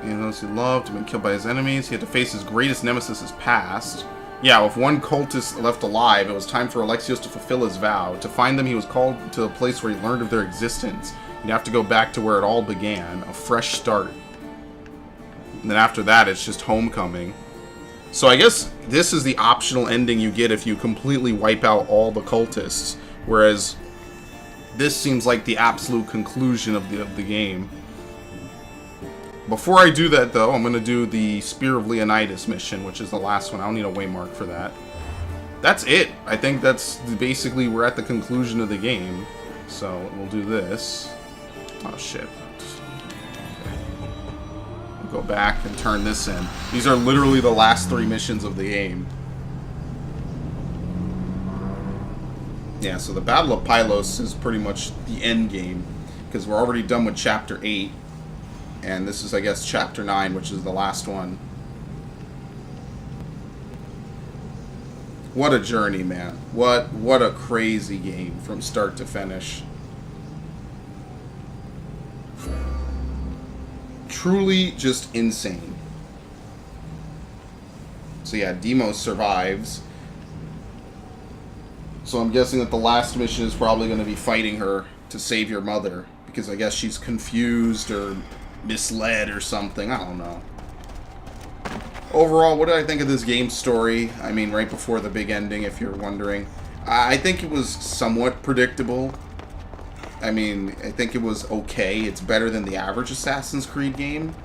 Speaker 1: And those he loved had been killed by his enemies. He had to face his greatest nemesis, his past. Yeah, with one cultist left alive, it was time for Alexios to fulfill his vow. To find them, he was called to a place where he learned of their existence. You'd have to go back to where it all began. A fresh start. And then after that, it's just homecoming. So I guess this is the optional ending you get if you completely wipe out all the cultists. Whereas this seems like the absolute conclusion of the game. Before I do that, though, I'm going to do the Spear of Leonidas mission, which is the last one. I don't need a waymark for that. That's it. I think that's basically, we're at the conclusion of the game. So we'll do this. Oh, shit. Go back and turn this in. These are literally the last 3 missions of the game. Yeah, so the Battle of Pylos is pretty much the end game, because we're already done with Chapter 8, and this is, I guess, Chapter 9, which is the last one. What a journey, man. What a crazy game from start to finish. Truly just insane. So yeah, Demos survives. So I'm guessing that the last mission is probably going to be fighting her to save your mother. Because I guess she's confused or misled or something. I don't know. Overall, what did I think of this game's story? I mean, right before the big ending, if you're wondering. I think it was somewhat predictable. I mean, I think it was okay. It's better than the average Assassin's Creed game.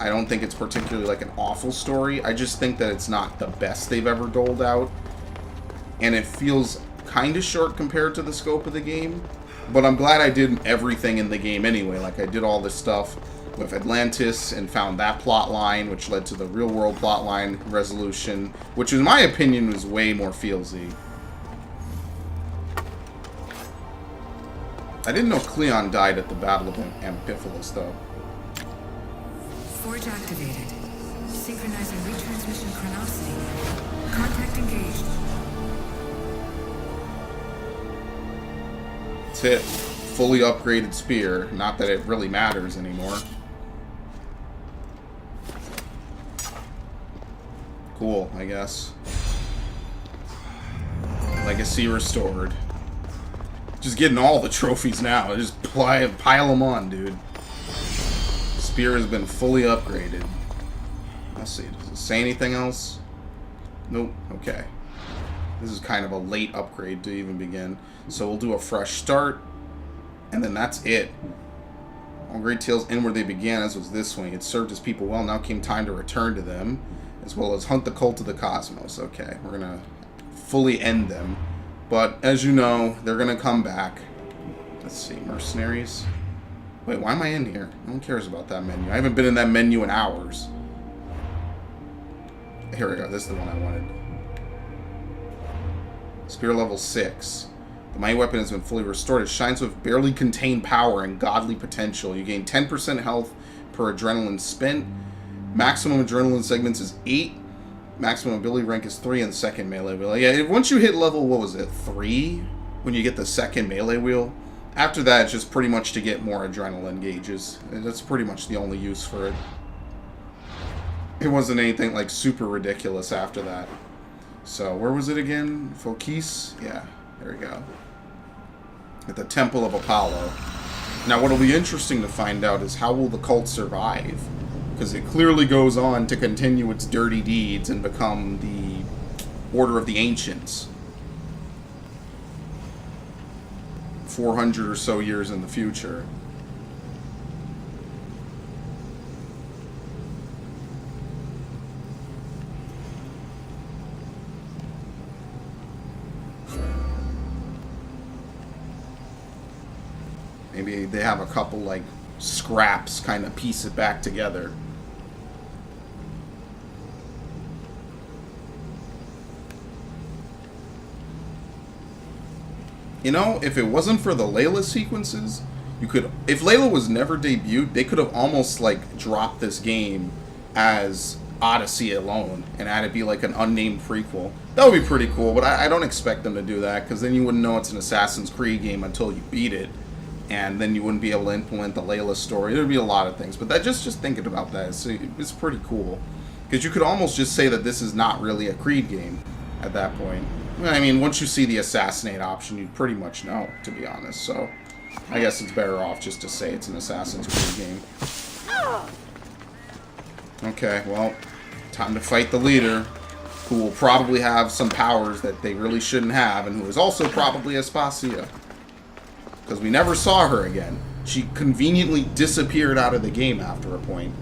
Speaker 1: I don't think it's particularly like an awful story. I just think that it's not the best they've ever doled out. And it feels kind of short compared to the scope of the game. But I'm glad I did everything in the game anyway. Like, I did all this stuff with Atlantis and found that plot line, which led to the real-world plot line resolution, which in my opinion was way more feelsy. I didn't know Cleon died at the Battle of Amphipolis, though.
Speaker 15: Forge activated. Synchronizing retransmission chronicity. Contact engaged.
Speaker 1: That's it. Fully upgraded spear. Not that it really matters anymore. Cool, I guess. Legacy restored. Just getting all the trophies now. Just pile them on, dude. Spear has been fully upgraded. Let's see. Does it say anything else? Nope. Okay. This is kind of a late upgrade to even begin. So we'll do a fresh start. And then that's it. All great tales end where they began, as was this one. It served his people well. Now came time to return to them. As well as hunt the cult of the cosmos. Okay. We're going to fully end them. But, as you know, they're going to come back. Let's see, mercenaries. Wait, why am I in here? No one cares about that menu. I haven't been in that menu in hours. Here we go. This is the one I wanted. Spear level 6. The mighty weapon has been fully restored. It shines with barely contained power and godly potential. You gain 10% health per adrenaline spent. Maximum adrenaline segments is 8. Maximum ability rank is 3 and second melee wheel. Yeah, once you hit level, what was it, 3? When you get the second melee wheel? After that, it's just pretty much to get more adrenaline gauges. That's pretty much the only use for it. It wasn't anything like super ridiculous after that. So, where was it again? Fokis? Yeah, there we go. At the Temple of Apollo. Now, what'll be interesting to find out is how will the cult survive? Because it clearly goes on to continue its dirty deeds and become the Order of the Ancients. 400 or so years in the future. Maybe they have a couple, like, scraps kind of piece it back together. You know, if it wasn't for the Layla sequences, you could... If Layla was never debuted, they could have almost, like, dropped this game as Odyssey alone and had it be, like, an unnamed prequel. That would be pretty cool, but I don't expect them to do that, because then you wouldn't know it's an Assassin's Creed game until you beat it. And then you wouldn't be able to implement the Layla story. There'd be a lot of things. But that just thinking about that, it's pretty cool. Because you could almost just say that this is not really a Creed game at that point. I mean, once you see the assassinate option, you'd pretty much know, to be honest. So, I guess it's better off just to say it's an Assassin's Creed game. Okay, well, time to fight the leader, who will probably have some powers that they really shouldn't have, and who is also probably Aspasia. Because we never saw her again. She conveniently disappeared out of the game after a point.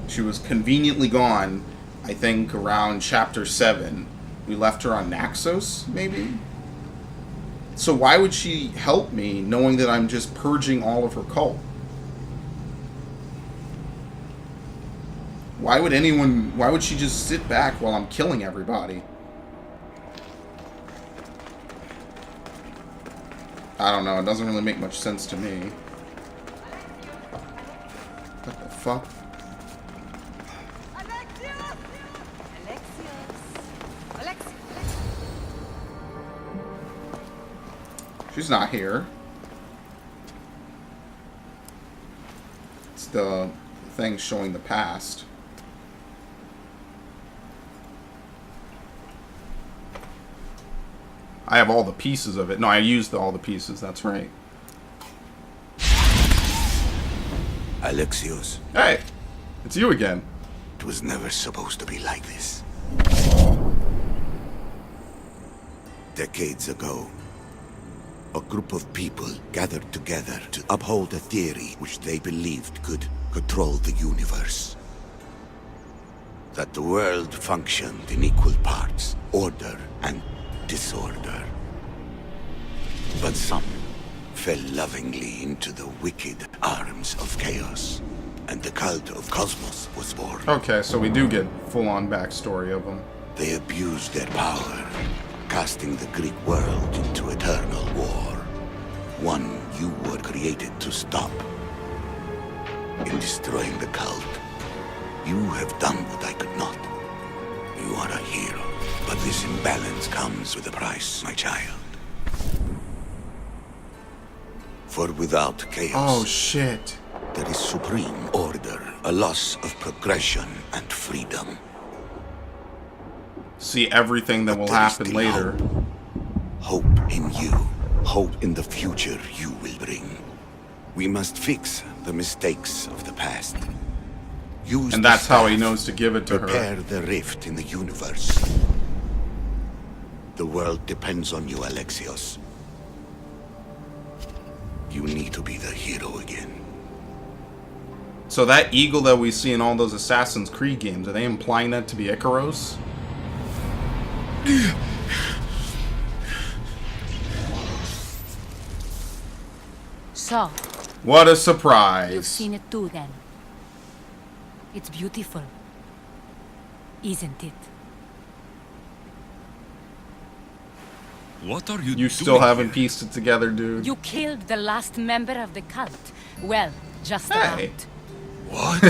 Speaker 1: She was conveniently gone, I think, around Chapter 7. We left her on Naxos, maybe? So why would she help me, knowing that I'm just purging all of her cult? Why would she just sit back while I'm killing everybody? I don't know, it doesn't really make much sense to me. What the fuck? She's not here. It's the thing showing the past. I have all the pieces of it. No, I used all the pieces, that's right.
Speaker 5: Alexios.
Speaker 1: Hey! It's you again.
Speaker 5: It was never supposed to be like this. Decades ago, a group of people gathered together to uphold a theory which they believed could control the universe. That the world functioned in equal parts, order and disorder. But some fell lovingly into the wicked arms of chaos, and the cult of Cosmos was born.
Speaker 1: Okay, so we do get full-on backstory of them.
Speaker 5: They abused their power, casting the Greek world into eternal war. One you were created to stop. In destroying the cult, you have done what I could not. You are a hero. But this imbalance comes with a price, my child. For without chaos...
Speaker 1: Oh, shit.
Speaker 5: There is supreme order, a loss of progression and freedom.
Speaker 1: See everything that will happen later.
Speaker 5: Hope in you. Hope in the future you will bring. We must fix the mistakes of the past. Use
Speaker 1: and that's how he knows to give it to her.
Speaker 5: Prepare the rift in the universe. The world depends on you, Alexios. You need to be the hero again.
Speaker 1: So that eagle that we see in all those Assassin's Creed games, are they implying that to be Icaros?
Speaker 4: So,
Speaker 1: what a surprise.
Speaker 4: You've seen it too, then. It's beautiful, isn't it?
Speaker 2: What are you doing?
Speaker 1: You still haven't pieced it together, dude.
Speaker 4: You killed the last member of the cult. Well, just about.
Speaker 5: What?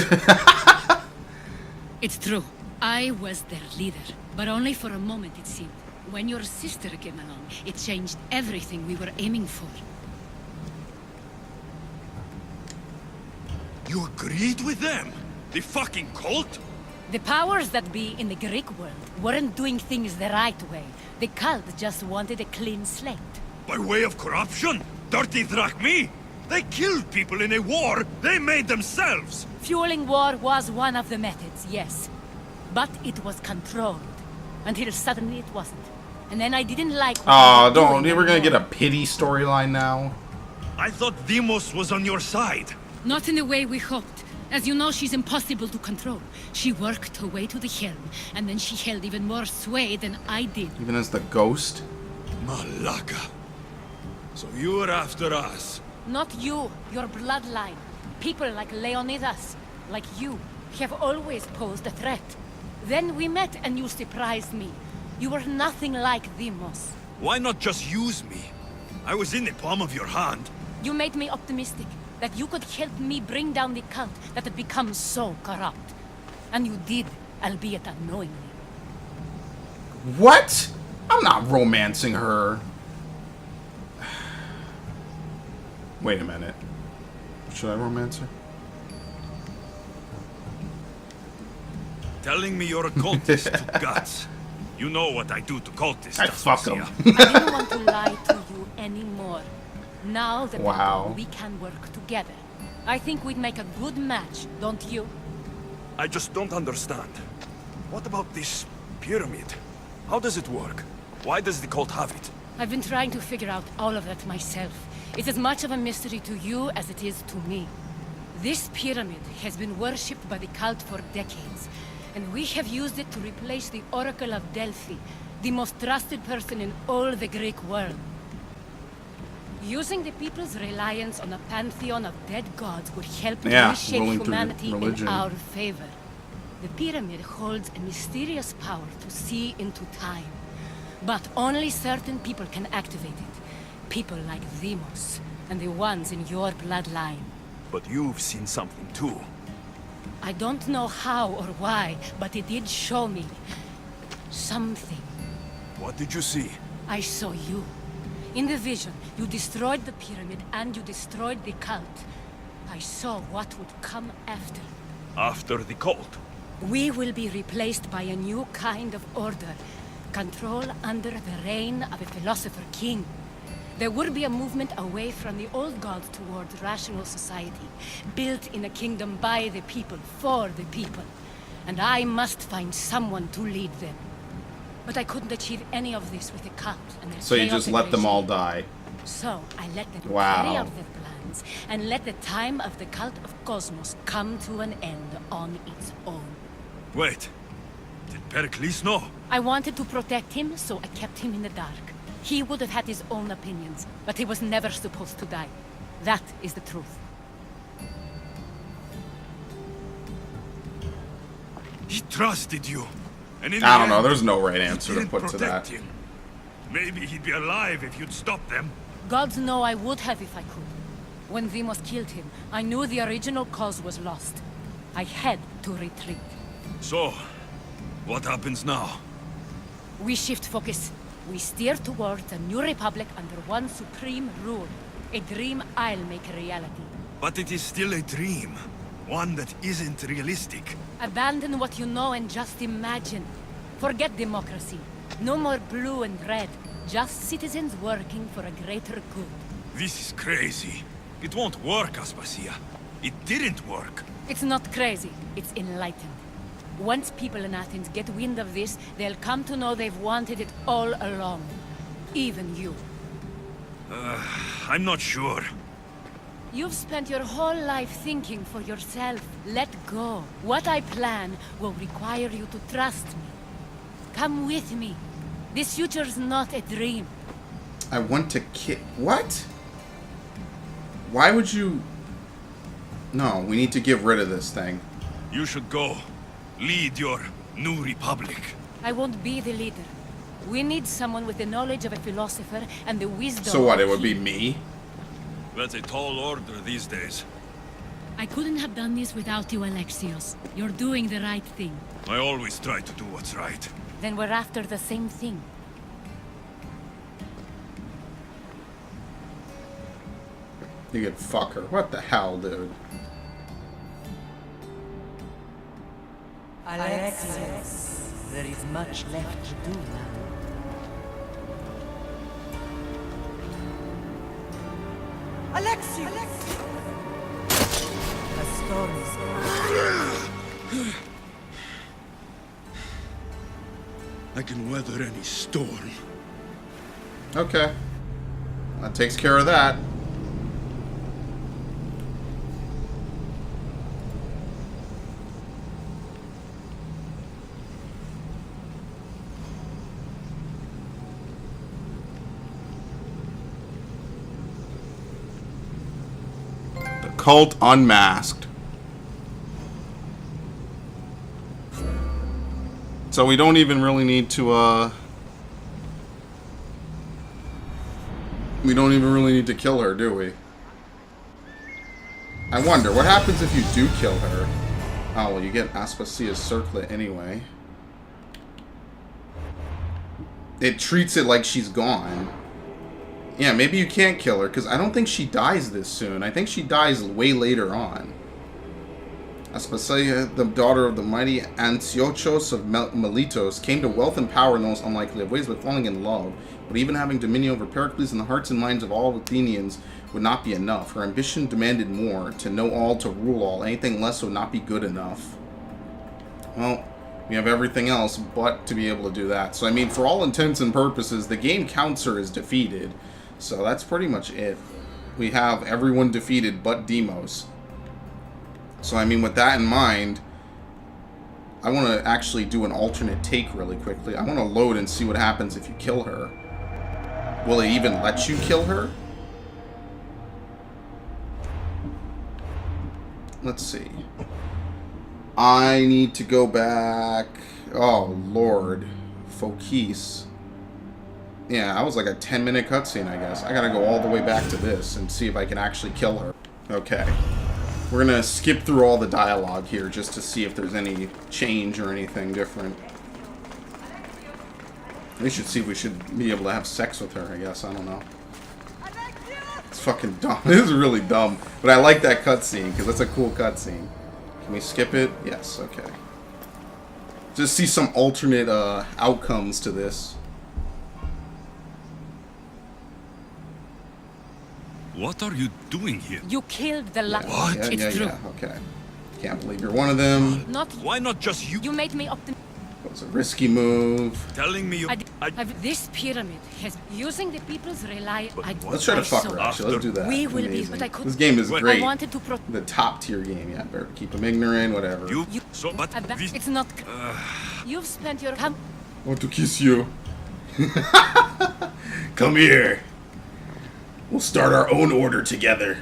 Speaker 4: It's true. I was their leader, but only for a moment it seemed. When your sister came along, it changed everything we were aiming for.
Speaker 3: You agreed with them? The fucking cult?
Speaker 4: The powers that be in the Greek world weren't doing things the right way. The cult just wanted a clean slate.
Speaker 3: By way of corruption? Dirty drachmi? They killed people in a war they made themselves!
Speaker 4: Fueling war was one of the methods, yes. But it was controlled. Until suddenly it wasn't. And then I didn't like what
Speaker 1: Oh,
Speaker 4: they were
Speaker 1: don't.
Speaker 4: doing
Speaker 1: We're gonna get
Speaker 4: anymore.
Speaker 1: a pity storyline now.
Speaker 3: I thought Demos was on your side.
Speaker 4: Not in the way we hoped. As you know, she's impossible to control. She worked her way to the helm, and then she held even more sway than I did.
Speaker 1: Even as the ghost?
Speaker 3: Malaka. So you were after us.
Speaker 4: Not you, your bloodline. People like Leonidas, like you, have always posed a threat. Then we met and you surprised me. You were nothing like Demos.
Speaker 3: Why not just use me? I was in the palm of your hand.
Speaker 4: You made me optimistic that you could help me bring down the cult that had become so corrupt. And you did, albeit unknowingly.
Speaker 1: What? I'm not romancing her. Wait a minute. Should I romance her?
Speaker 3: Telling me you're a cultist took guts. You know what I do to cultists.
Speaker 1: I fuck 'em.
Speaker 4: I didn't want to lie to you anymore. Now that
Speaker 1: Wow.
Speaker 4: we can work together. I think we'd make a good match, don't you?
Speaker 3: I just don't understand. What about this pyramid? How does it work? Why does the cult have it?
Speaker 4: I've been trying to figure out all of that myself. It's as much of a mystery to you as it is to me. This pyramid has been worshipped by the cult for decades, and we have used it to replace the Oracle of Delphi, the most trusted person in all the Greek world. Using the people's reliance on a pantheon of dead gods would help to reshape
Speaker 1: ruling through
Speaker 4: humanity in
Speaker 1: religion.
Speaker 4: our favor. The pyramid holds a mysterious power to see into time. But only certain people can activate it. People like Demos, and the ones in your bloodline.
Speaker 3: But you've seen something too.
Speaker 4: I don't know how or why, but it did show me something.
Speaker 3: What did you see?
Speaker 4: I saw you. In the vision, you destroyed the pyramid and you destroyed the cult. I saw what would come after.
Speaker 3: After the cult?
Speaker 4: We will be replaced by a new kind of order. Control under the reign of a philosopher king. There would be a movement away from the old gods towards rational society, built in a kingdom by the people, for the people. And I must find someone to lead them. But I couldn't achieve any of this with the cult and their
Speaker 1: So you just
Speaker 4: chaotic
Speaker 1: let them all
Speaker 4: regime.
Speaker 1: die.
Speaker 4: So I let them
Speaker 1: Wow.
Speaker 4: carry out their plans, and let the time of the cult of Cosmos come to an end on its own.
Speaker 3: Wait. Did Pericles know?
Speaker 4: I wanted to protect him, so I kept him in the dark. He would have had his own opinions, but he was never supposed to die. That is the truth.
Speaker 3: He trusted you. And in
Speaker 1: I
Speaker 3: the
Speaker 1: don't know.
Speaker 3: end,
Speaker 1: There's no right
Speaker 3: you
Speaker 1: answer to
Speaker 3: didn't
Speaker 1: put to that.
Speaker 3: protect him. Maybe he'd be alive if you'd stopped them.
Speaker 4: Gods know I would have if I could. When Demos killed him, I knew the original cause was lost. I had to retreat.
Speaker 3: So, what happens now?
Speaker 4: We shift focus. We steer towards a new republic under one supreme rule. A dream I'll make a reality.
Speaker 3: But it is still a dream. One that isn't realistic.
Speaker 4: Abandon what you know and just imagine. Forget democracy. No more blue and red. Just citizens working for a greater good.
Speaker 3: This is crazy. It won't work, Aspasia. It didn't work.
Speaker 4: It's not crazy. It's enlightened. Once people in Athens get wind of this, they'll come to know they've wanted it all along. Even you.
Speaker 3: I'm not sure.
Speaker 4: You've spent your whole life thinking for yourself. Let go. What I plan will require you to trust me. Come with me. This future's not a dream.
Speaker 1: I want to What? Why would you... No, we need to get rid of this thing.
Speaker 3: You should go. Lead your new republic.
Speaker 4: I won't be the leader. We need someone with the knowledge of a philosopher and the wisdom
Speaker 1: So what,
Speaker 4: of
Speaker 1: it would
Speaker 4: a
Speaker 1: be
Speaker 4: king.
Speaker 1: me?
Speaker 3: That's a tall order these days.
Speaker 4: I couldn't have done this without you, Alexios. You're doing the right thing.
Speaker 2: I always try to do what's right.
Speaker 4: Then we're after the same thing.
Speaker 1: You could fuck her. What the hell, dude?
Speaker 10: Alexios, there is much left to do now. Alexios! The storm is
Speaker 2: I can weather any storm.
Speaker 1: Okay. That takes care of that. The cult unmasked. So we don't even really need to, we don't even really need to kill her, do we? I wonder, what happens if you do kill her? Oh, well, you get Aspasia's circlet anyway. It treats it like she's gone. Yeah, maybe you can't kill her, because I don't think she dies this soon. I think she dies way later on. Aspasia, the daughter of the mighty Antiochos of Miletos, came to wealth and power in the most unlikely of ways by falling in love. But even having dominion over Pericles in the hearts and minds of all Athenians would not be enough. Her ambition demanded more, to know all, to rule all. Anything less would not be good enough. Well, we have everything else but to be able to do that. So, I mean, for all intents and purposes, the game counts her as defeated. So that's pretty much it. We have everyone defeated but Deimos. So, I mean, with that in mind, I want to actually do an alternate take really quickly. I want to load and see what happens if you kill her. Will it even let you kill her? Let's see. I need to go back. Oh, Lord. Focus. Yeah, that was like a 10-minute cutscene, I guess. I gotta go all the way back to this and see if I can actually kill her. Okay. We're gonna skip through all the dialogue here just to see if there's any change or anything different. We should see if we should be able to have sex with her, I guess. I don't know. It's fucking dumb. This is really dumb. But I like that cutscene, because that's a cool cutscene. Can we skip it? Yes, okay. Just see some alternate outcomes to this.
Speaker 2: What are you doing here?
Speaker 4: You killed the last.
Speaker 2: What?
Speaker 1: Yeah,
Speaker 4: It's true.
Speaker 1: okay. Can't believe you're one of them.
Speaker 4: Not.
Speaker 2: Why not just you?
Speaker 4: You made me optimistic.
Speaker 1: It was a risky move.
Speaker 2: Telling me you...
Speaker 4: This pyramid has using the people's rely.
Speaker 1: Let's try to fuck her, actually. Let's do that.
Speaker 4: We will
Speaker 1: Amazing.
Speaker 4: be, but I could.
Speaker 1: This game is great.
Speaker 4: I wanted to
Speaker 1: the top tier game, yeah. Better keep them ignorant, whatever.
Speaker 4: It's not. You've spent your.
Speaker 1: I want to kiss you. Come here. We'll start our own order together.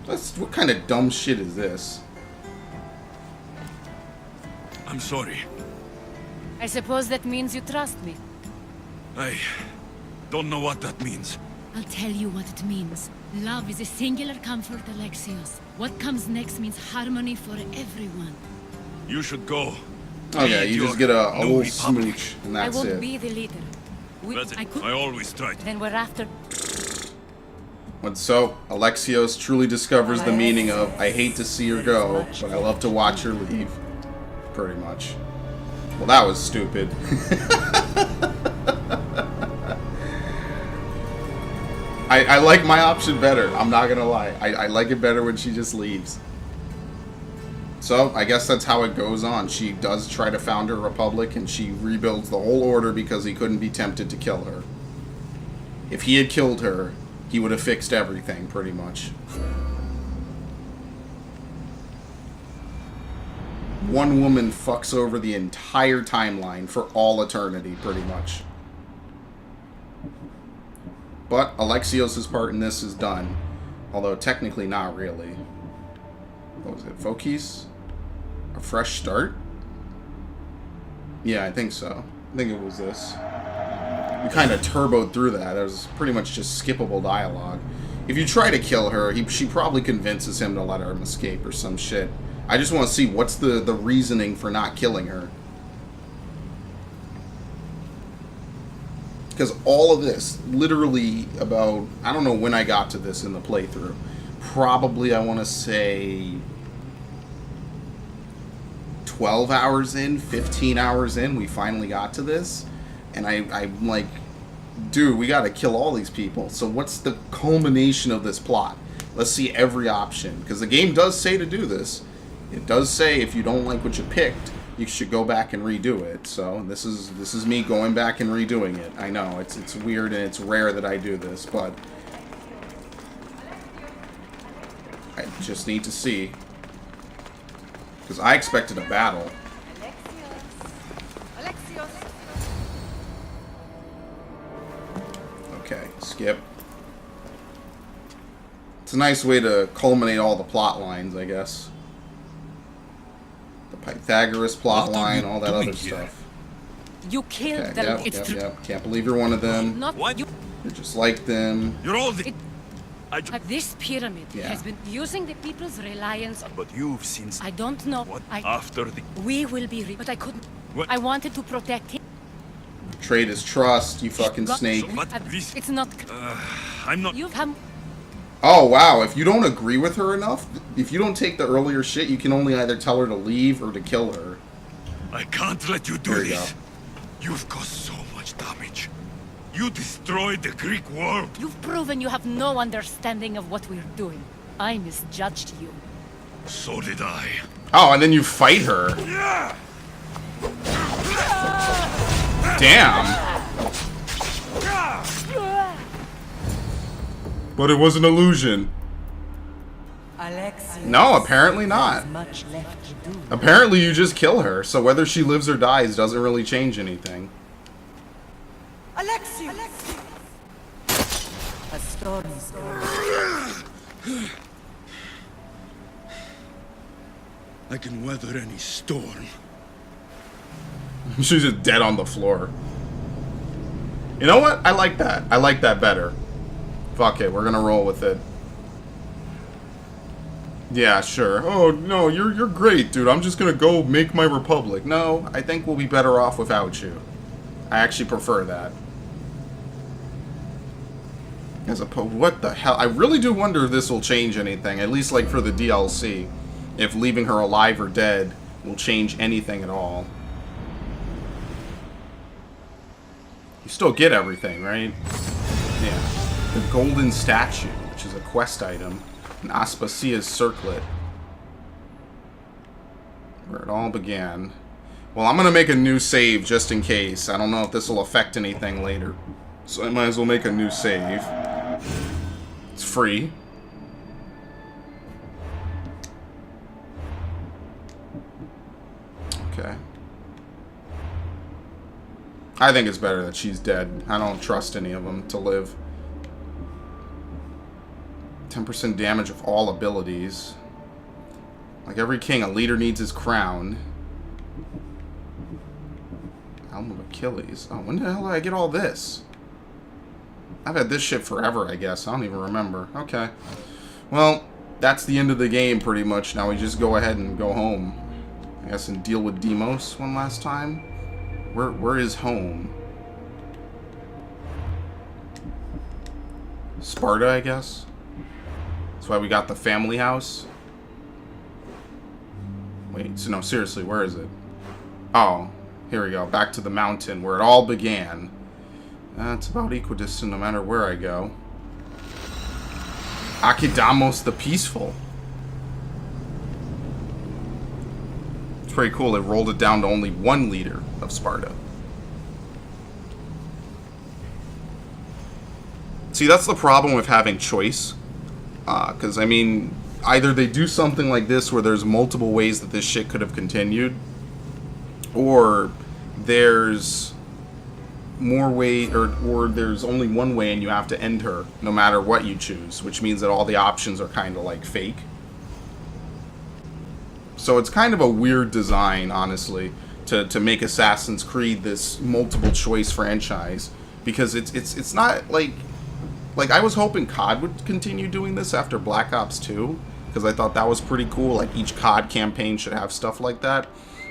Speaker 1: What kind of dumb shit is this?
Speaker 2: I'm sorry.
Speaker 4: I suppose that means you trust me.
Speaker 2: I don't know what that means.
Speaker 4: I'll tell you what it means. Love is a singular comfort, Alexios. What comes next means harmony for everyone.
Speaker 2: You should go.
Speaker 1: Oh yeah, you just get a little smooch, and that's
Speaker 4: I won't
Speaker 1: it.
Speaker 4: be the leader.
Speaker 2: I always tried.
Speaker 4: Then we're after.
Speaker 1: When so, Alexios truly discovers the meaning of I hate to see her go, but I love to watch her leave. Pretty much. Well, that was stupid. I like my option better. I'm not gonna lie. I like it better when she just leaves. So, I guess that's how it goes on. She does try to found her republic, and she rebuilds the whole order because he couldn't be tempted to kill her. If he had killed her, he would have fixed everything, pretty much. One woman fucks over the entire timeline for all eternity, pretty much. But Alexios' part in this is done. Although, technically not really. What was it? Focus? A fresh start? Yeah, I think so. I think it was this. We kind of turboed through that. It was pretty much just skippable dialogue. if you try to kill her, she probably convinces him to let her escape or some shit. I just want to see what's the reasoning for not killing her. Because all of this, literally about, I don't know when I got to this in the playthrough. Probably, I want to say 12 hours in, 15 hours in, we finally got to this. And I'm like, dude, we got to kill all these people. So what's the culmination of this plot? Let's see every option. Because the game does say to do this. It does say if you don't like what you picked, you should go back and redo it. So this is me going back and redoing it. I know it's weird and it's rare that I do this, but I just need to see, because I expected a battle. Okay, skip. It's a nice way to culminate all the plot lines, I guess. Pythagoras plot line, all that other stuff.
Speaker 4: You killed
Speaker 1: Okay,
Speaker 4: them.
Speaker 1: yep. Can't believe you're one of them.
Speaker 4: Not what?
Speaker 1: You're just like them.
Speaker 3: You're all
Speaker 4: this pyramid has been using the people's reliance.
Speaker 2: But you've seen.
Speaker 4: I don't know.
Speaker 2: After the.
Speaker 4: We will be. But I couldn't.
Speaker 2: What?
Speaker 4: I wanted to protect him.
Speaker 1: Betrayed his trust, you fucking snake.
Speaker 4: It's not.
Speaker 3: I'm not.
Speaker 4: You've come.
Speaker 1: Oh, wow. If you don't agree with her enough, if you don't take the earlier shit, you can only either tell her to leave or to kill her.
Speaker 3: I can't let you do this. You've caused so much damage. You destroyed the Greek world.
Speaker 4: You've proven you have no understanding of what we're doing. I misjudged you.
Speaker 3: So did I.
Speaker 1: Oh, and then you fight her. Damn. But it was an illusion. No, apparently not. Apparently you just kill her, so whether she lives or dies doesn't really change anything.
Speaker 10: Alexius! A storm is
Speaker 3: I can weather any storm.
Speaker 1: She's just dead on the floor. You know what? I like that. I like that better. Fuck it, we're gonna roll with it. Yeah, sure. Oh, no, you're great, dude. I'm just gonna go make my republic. No, I think we'll be better off without you. I actually prefer that. As opposed, what the hell? I really do wonder if this will change anything, at least like for the DLC. If leaving her alive or dead will change anything at all. You still get everything, right? Yeah. The golden statue, which is a quest item. And Aspasia's circlet. Where it all began. Well, I'm going to make a new save just in case. I don't know if this will affect anything later. So I might as well make a new save. It's free. Okay. I think it's better that she's dead. I don't trust any of them to live. 10% damage of all abilities. Like every king, a leader needs his crown. Helm of Achilles. Oh, when the hell did I get all this? I've had this shit forever, I guess. I don't even remember. Okay. Well, that's the end of the game, pretty much. Now we just go ahead and go home. I guess and deal with Deimos one last time. Where is home? Sparta, I guess. That's why we got the family house. Wait, so no, seriously, where is it? Oh, here we go. Back to the mountain where it all began. It's about equidistant no matter where I go. Akidamos the Peaceful. It's pretty cool. It rolled it down to only one leader of Sparta. See, that's the problem with having choice. Because, I mean, either they do something like this where there's multiple ways that this shit could have continued, or there's more way, or there's only one way and you have to end her no matter what you choose, which means that all the options are kind of like fake. So it's kind of a weird design, honestly, to make Assassin's Creed this multiple choice franchise, because it's not like Like, I was hoping COD would continue doing this after Black Ops 2, because I thought that was pretty cool. Like, each COD campaign should have stuff like that.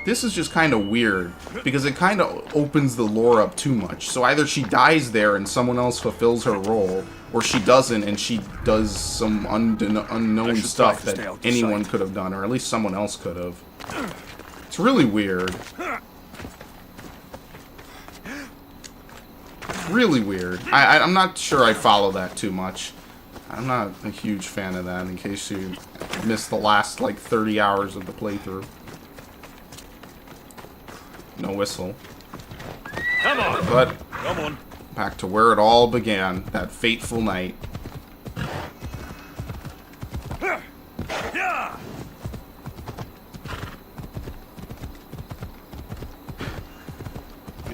Speaker 1: This is just kind of weird, because it kind of opens the lore up too much. So either she dies there and someone else fulfills her role, or she doesn't and she does some unknown stuff that anyone could have done, or at least someone else could have. It's really weird. Really weird. I'm not sure I follow that too much. I'm not a huge fan of that, in case you missed the last, like, 30 hours of the playthrough. No whistle.
Speaker 3: Come on!
Speaker 1: But,
Speaker 3: come on.
Speaker 1: Back to where it all began, that fateful night.
Speaker 3: Yeah!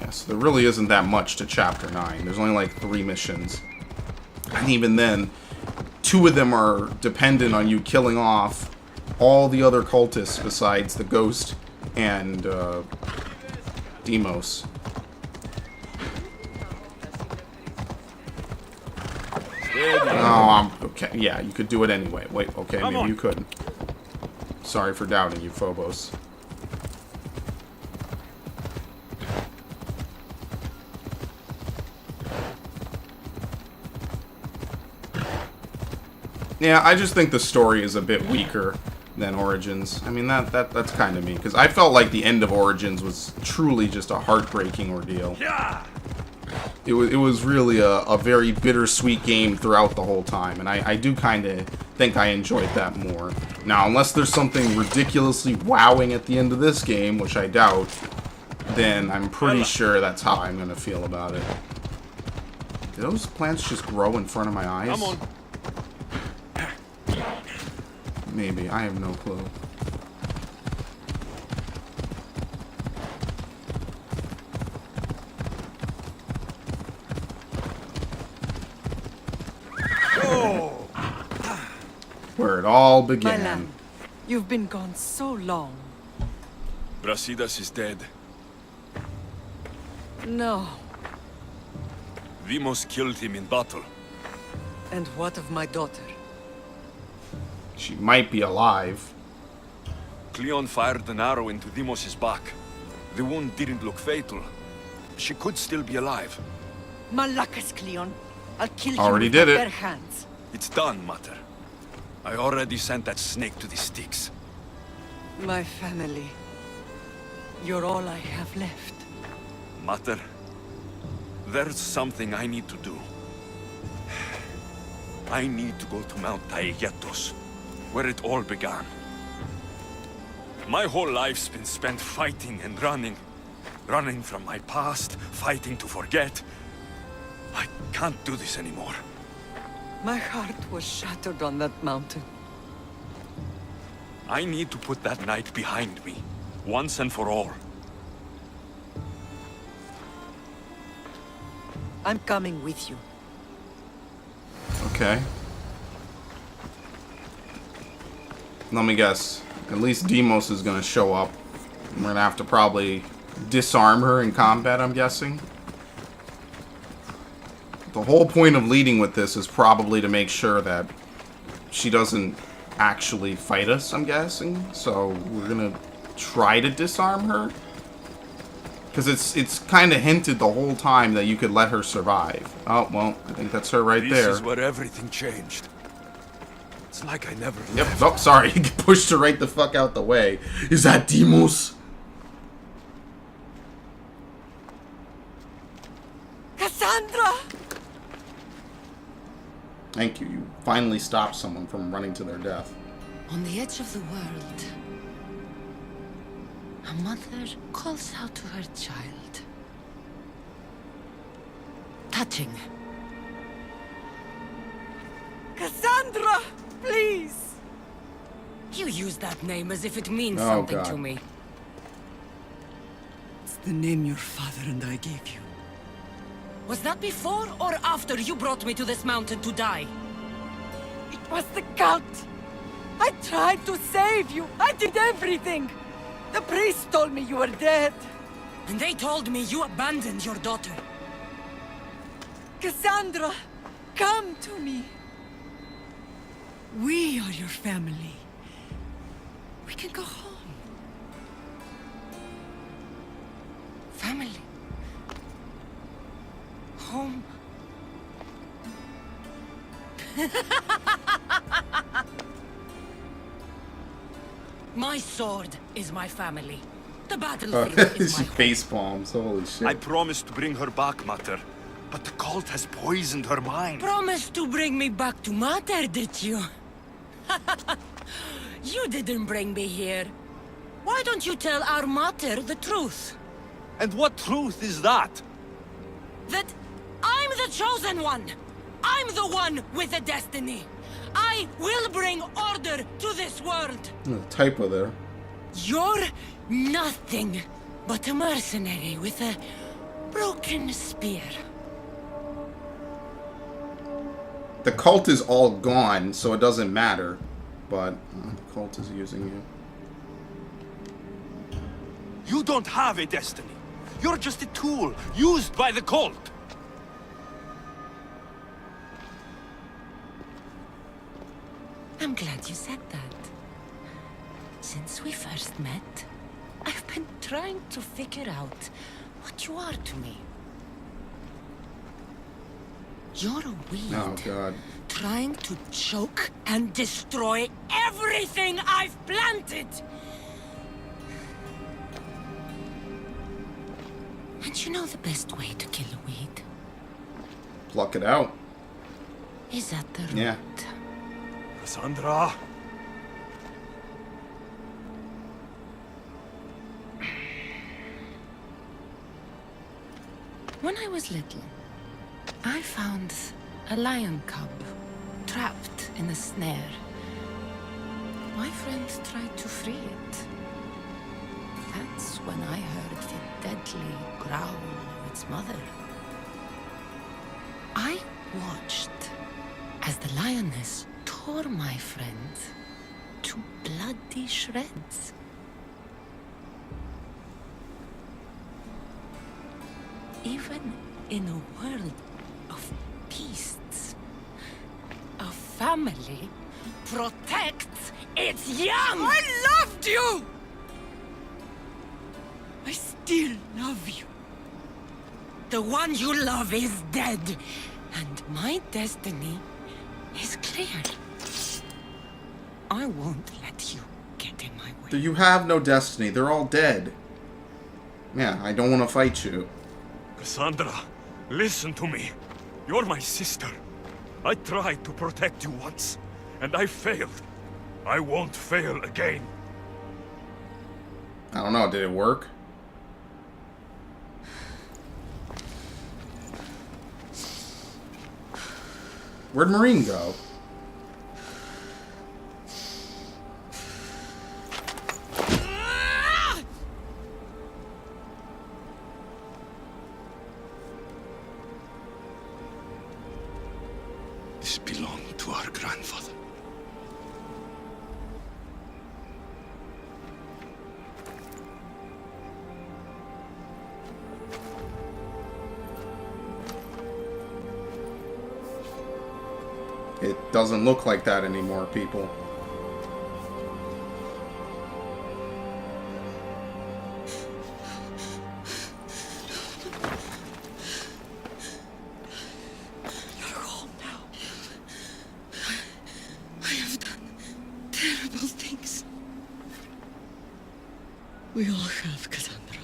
Speaker 1: So there really isn't that much to Chapter 9. There's only like 3 missions. And even then, 2 of them are dependent on you killing off all the other cultists besides the Ghost and Deimos. Oh, okay. Yeah, you could do it anyway. Wait, okay, maybe you couldn't. Sorry for doubting you, Phobos. Yeah, I just think the story is a bit weaker than Origins. I mean, that's kind of me, because I felt like the end of Origins was truly just a heartbreaking ordeal. It was really a very bittersweet game throughout the whole time, and I do kind of think I enjoyed that more. Now, unless there's something ridiculously wowing at the end of this game, which I doubt, then I'm pretty sure that's how I'm going to feel about it. Did those plants just grow in front of my eyes?
Speaker 3: Come on.
Speaker 1: Maybe. I have no clue. Where it all began.
Speaker 16: My lamb, you've been gone so long.
Speaker 2: Brasidas is dead.
Speaker 16: No.
Speaker 2: Deimos killed him in battle.
Speaker 16: And what of my daughter?
Speaker 1: She might be alive.
Speaker 2: Cleon fired an arrow into Deimos' back. The wound didn't look fatal. She could still be alive.
Speaker 16: Malakas, Cleon. I'll kill
Speaker 1: Already
Speaker 16: you
Speaker 1: did
Speaker 16: with
Speaker 1: it.
Speaker 16: bare hands.
Speaker 2: It's done, Mater. I already sent that snake to the sticks.
Speaker 16: My family. You're all I have left.
Speaker 2: Mater, there's something I need to do. I need to go to Mount Taegetos, where it all began. My whole life's been spent fighting and running. Running from my past, fighting to forget. I can't do this anymore.
Speaker 16: My heart was shattered on that mountain.
Speaker 2: I need to put that night behind me, once and for all.
Speaker 16: I'm coming with you.
Speaker 1: Okay. Let me guess. At least Deimos is going to show up. We're going to have to probably disarm her in combat, I'm guessing. The whole point of leading with this is probably to make sure that she doesn't actually fight us, I'm guessing. So we're going to try to disarm her. Because it's kind of hinted the whole time that you could let her survive. Oh, well, I think that's her right there.
Speaker 2: This is where everything changed. It's like I never
Speaker 1: Yep.
Speaker 2: left.
Speaker 1: Oh, sorry. He pushed her right the fuck out the way. Is that Deimos?
Speaker 16: Cassandra!
Speaker 1: Thank you. You finally stopped someone from running to their death.
Speaker 4: On the edge of the world, a mother calls out to her child. Touching.
Speaker 16: Cassandra! Please!
Speaker 4: You use that name as if it means
Speaker 1: Oh,
Speaker 4: something
Speaker 1: God.
Speaker 4: to me.
Speaker 16: It's the name your father and I gave you.
Speaker 4: Was that before or after you brought me to this mountain to die?
Speaker 16: It was the cult! I tried to save you! I did everything! The priest told me you were dead!
Speaker 4: And they told me you abandoned your daughter.
Speaker 16: Cassandra! Come to me. We are your family. We can go home. Family. Home. My sword is my family. The battlefield is my
Speaker 1: She face palms. Holy shit.
Speaker 2: I promised to bring her back, Mater. But the cult has poisoned her mind.
Speaker 16: Promised to bring me back to Mater, did you? You didn't bring me here. Why don't you tell our Mater the truth?
Speaker 2: And what truth is that?
Speaker 16: That I'm the chosen one! I'm the one with a destiny! I will bring order to this world!
Speaker 1: A typo there.
Speaker 16: You're nothing but a mercenary with a broken spear.
Speaker 1: The cult is all gone, so it doesn't matter. But the cult is using you.
Speaker 2: You don't have a destiny. You're just a tool used by the cult.
Speaker 16: I'm glad you said that. Since we first met, I've been trying to figure out what you are to me. You're a weed.
Speaker 1: Oh, God.
Speaker 16: Trying to choke and destroy everything I've planted! And you know the best way to kill a weed?
Speaker 1: Pluck it out.
Speaker 16: Is at the root.
Speaker 1: Yeah.
Speaker 2: Cassandra.
Speaker 16: When I was little, I found a lion cub trapped in a snare. My friends tried to free it. That's when I heard the deadly growl of its mother. I watched as the lioness tore my friend to bloody shreds. Even in a world of beasts, a family protects its young! I loved you! I still love you. The one you love is dead, and my destiny is clear. I won't let you get in my way.
Speaker 1: You have no destiny. They're all dead. Yeah, I don't want to fight you.
Speaker 2: Cassandra, listen to me. You're my sister. I tried to protect you once, and I failed. I won't fail again.
Speaker 1: I don't know. Did it work? Where'd Marine go?
Speaker 5: This belonged to our grandfather.
Speaker 1: It doesn't look like that anymore, people.
Speaker 16: You're home now. I have done terrible things. We all have, Cassandra.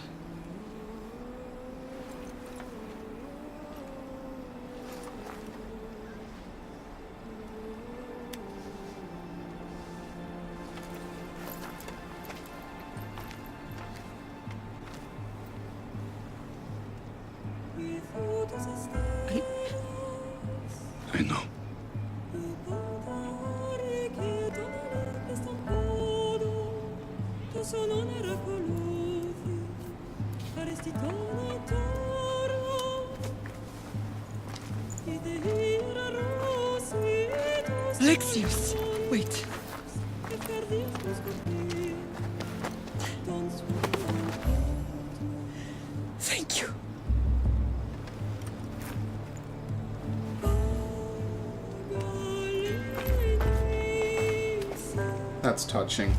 Speaker 5: I know.
Speaker 16: Alexius, wait. Thank you.
Speaker 1: that's touching.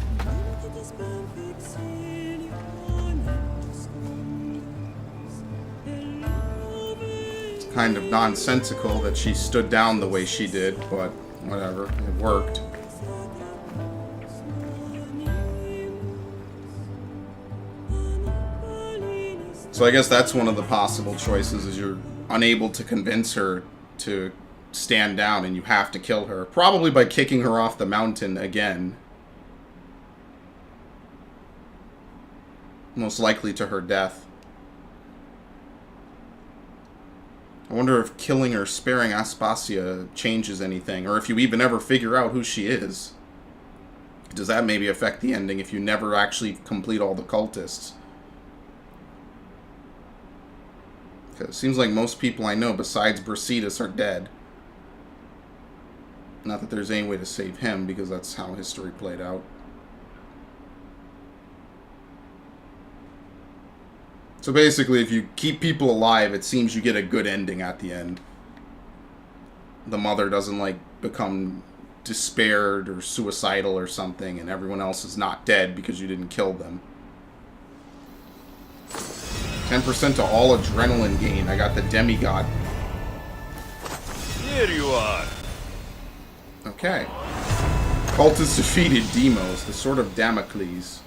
Speaker 1: It's kind of nonsensical that she stood down the way she did, but whatever, it worked. So I guess that's one of the possible choices, is you're unable to convince her to stand down and you have to kill her. Probably by kicking her off the mountain again. Most likely to her death. I wonder if killing or sparing Aspasia changes anything, or if you even ever figure out who she is. Does that maybe affect the ending if you never actually complete all the cultists? Because it seems like most people I know besides Brasidas are dead. Not that there's any way to save him, because that's how history played out. So basically, if you keep people alive, it seems you get a good ending at the end. The mother doesn't, like, become despaired or suicidal or something, and everyone else is not dead because you didn't kill them. 10% to all adrenaline gain. I got the demigod.
Speaker 2: Here you are.
Speaker 1: Okay. Cultists defeated Demos, the Sword of Damocles.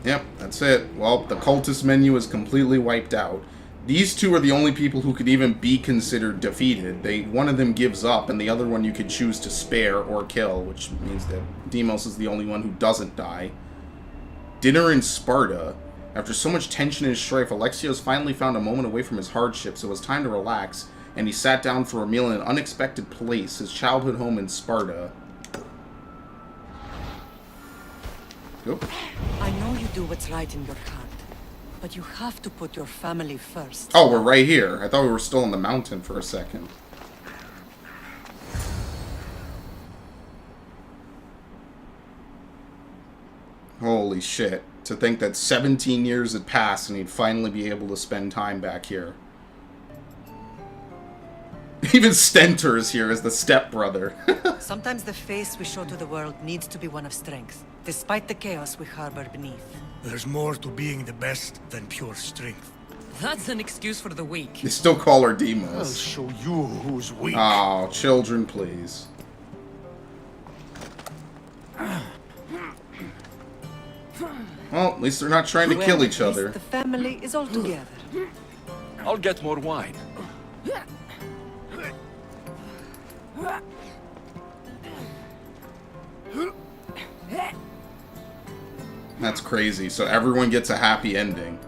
Speaker 1: Yep, that's it. Well, the cultist menu is completely wiped out. These two are the only people who could even be considered defeated. One of them gives up, and the other one you could choose to spare or kill, which means that Demos is the only one who doesn't die. Dinner in Sparta. After so much tension and strife, Alexios finally found a moment away from his hardships. It was time to relax, and he sat down for a meal in an unexpected place, his childhood home in Sparta. Oop.
Speaker 17: I know you do what's right in your heart, but you have to put your family first.
Speaker 1: Oh, we're right here. I thought we were still on the mountain for a second. Holy shit. To think that 17 years had passed and he'd finally be able to spend time back here. Even Stentor is here as the stepbrother.
Speaker 17: Sometimes the face we show to the world needs to be one of strength, despite the chaos we harbor beneath.
Speaker 18: There's more to being the best than pure strength.
Speaker 16: That's an excuse for the weak.
Speaker 1: They still call her Demos.
Speaker 18: I'll show you who's weak.
Speaker 1: Oh, children, please. Well, at least they're not trying to kill each other.
Speaker 17: The family is all together.
Speaker 2: I'll get more wine.
Speaker 1: That's crazy. So everyone gets a happy ending.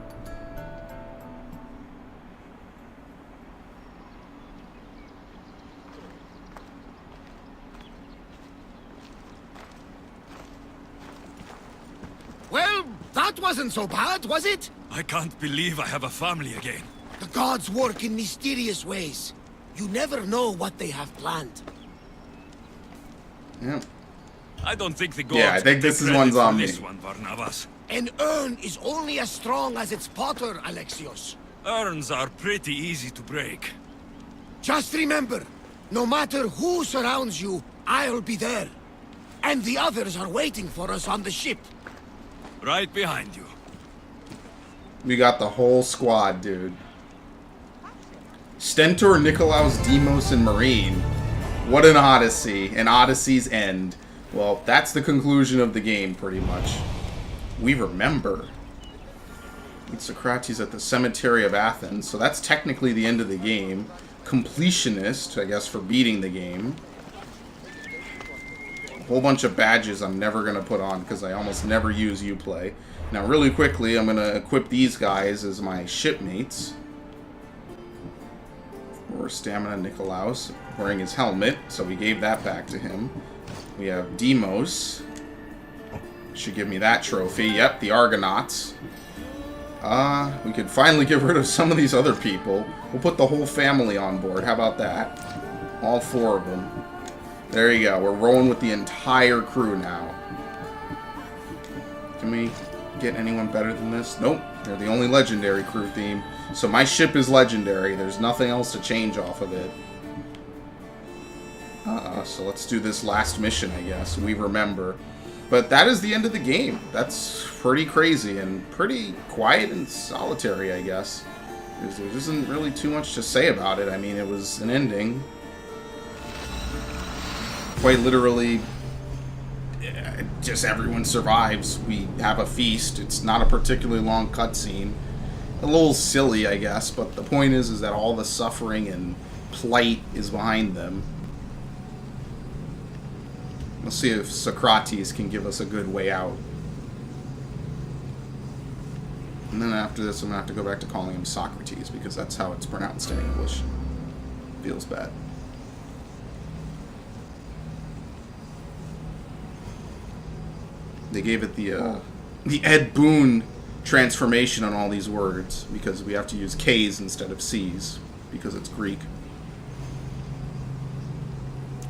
Speaker 18: Well, that wasn't so bad, was it?
Speaker 2: I can't believe I have a family again.
Speaker 18: The gods work in mysterious ways. You never know what they have planned.
Speaker 1: Yeah.
Speaker 2: I don't think the gods.
Speaker 1: Yeah, I think this one's on me.
Speaker 2: This one, Barnabas.
Speaker 18: An urn is only as strong as its potter, Alexios.
Speaker 2: Urns are pretty easy to break.
Speaker 18: Just remember, no matter who surrounds you, I'll be there. And the others are waiting for us on the ship.
Speaker 2: Right behind you.
Speaker 1: We got the whole squad, dude. Stentor, Nikolaos, Demos, and Marine. What an Odyssey. An Odyssey's end. Well, that's the conclusion of the game, pretty much. We remember. Meet Socrates at the Cemetery of Athens. So that's technically the end of the game. Completionist, I guess, for beating the game. A whole bunch of badges I'm never going to put on because I almost never use Uplay. Now, really quickly, I'm going to equip these guys as my shipmates. Or Stamina Nikolaos, wearing his helmet, so we gave that back to him. We have Demos. Should give me that trophy. Yep, the Argonauts. We could finally get rid of some of these other people. We'll put the whole family on board. How about that? All 4 of them. There you go. We're rolling with the entire crew now. Can we get anyone better than this? Nope. They're the only legendary crew theme. So my ship is legendary. There's nothing else to change off of it. So let's do this last mission, I guess. We remember. But that is the end of the game. That's pretty crazy and pretty quiet and solitary, I guess. There isn't really too much to say about it. I mean, it was an ending. Quite literally, just everyone survives. We have a feast. It's not a particularly long cutscene. A little silly, I guess, but the point is that all the suffering and plight is behind them. We'll see if Socrates can give us a good way out. And then after this, I'm going to have to go back to calling him Socrates, because that's how it's pronounced in English. Feels bad. They gave it the Ed Boon transformation on all these words, because we have to use K's instead of C's, because it's Greek.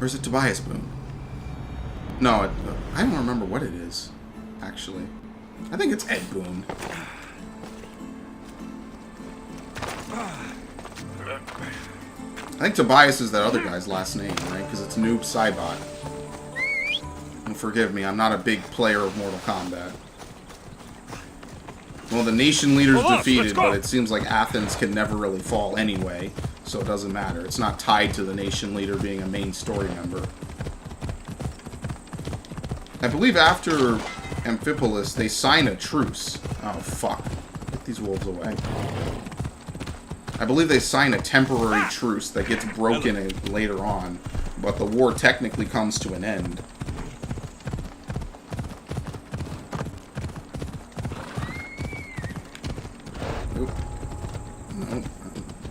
Speaker 1: Or is it Tobias Boon? No, I don't remember what it is, actually. I think it's Ed Boon. I think Tobias is that other guy's last name, right? Because it's Noob Saibot. And forgive me, I'm not a big player of Mortal Kombat. Well, the nation leader's defeated, but it seems like Athens can never really fall anyway, so it doesn't matter. It's not tied to the nation leader being a main story member. I believe after Amphipolis, they sign a truce. Oh, fuck. Get these wolves away. I believe they sign a temporary truce that gets broken later on, but the war technically comes to an end. Oop. Nope.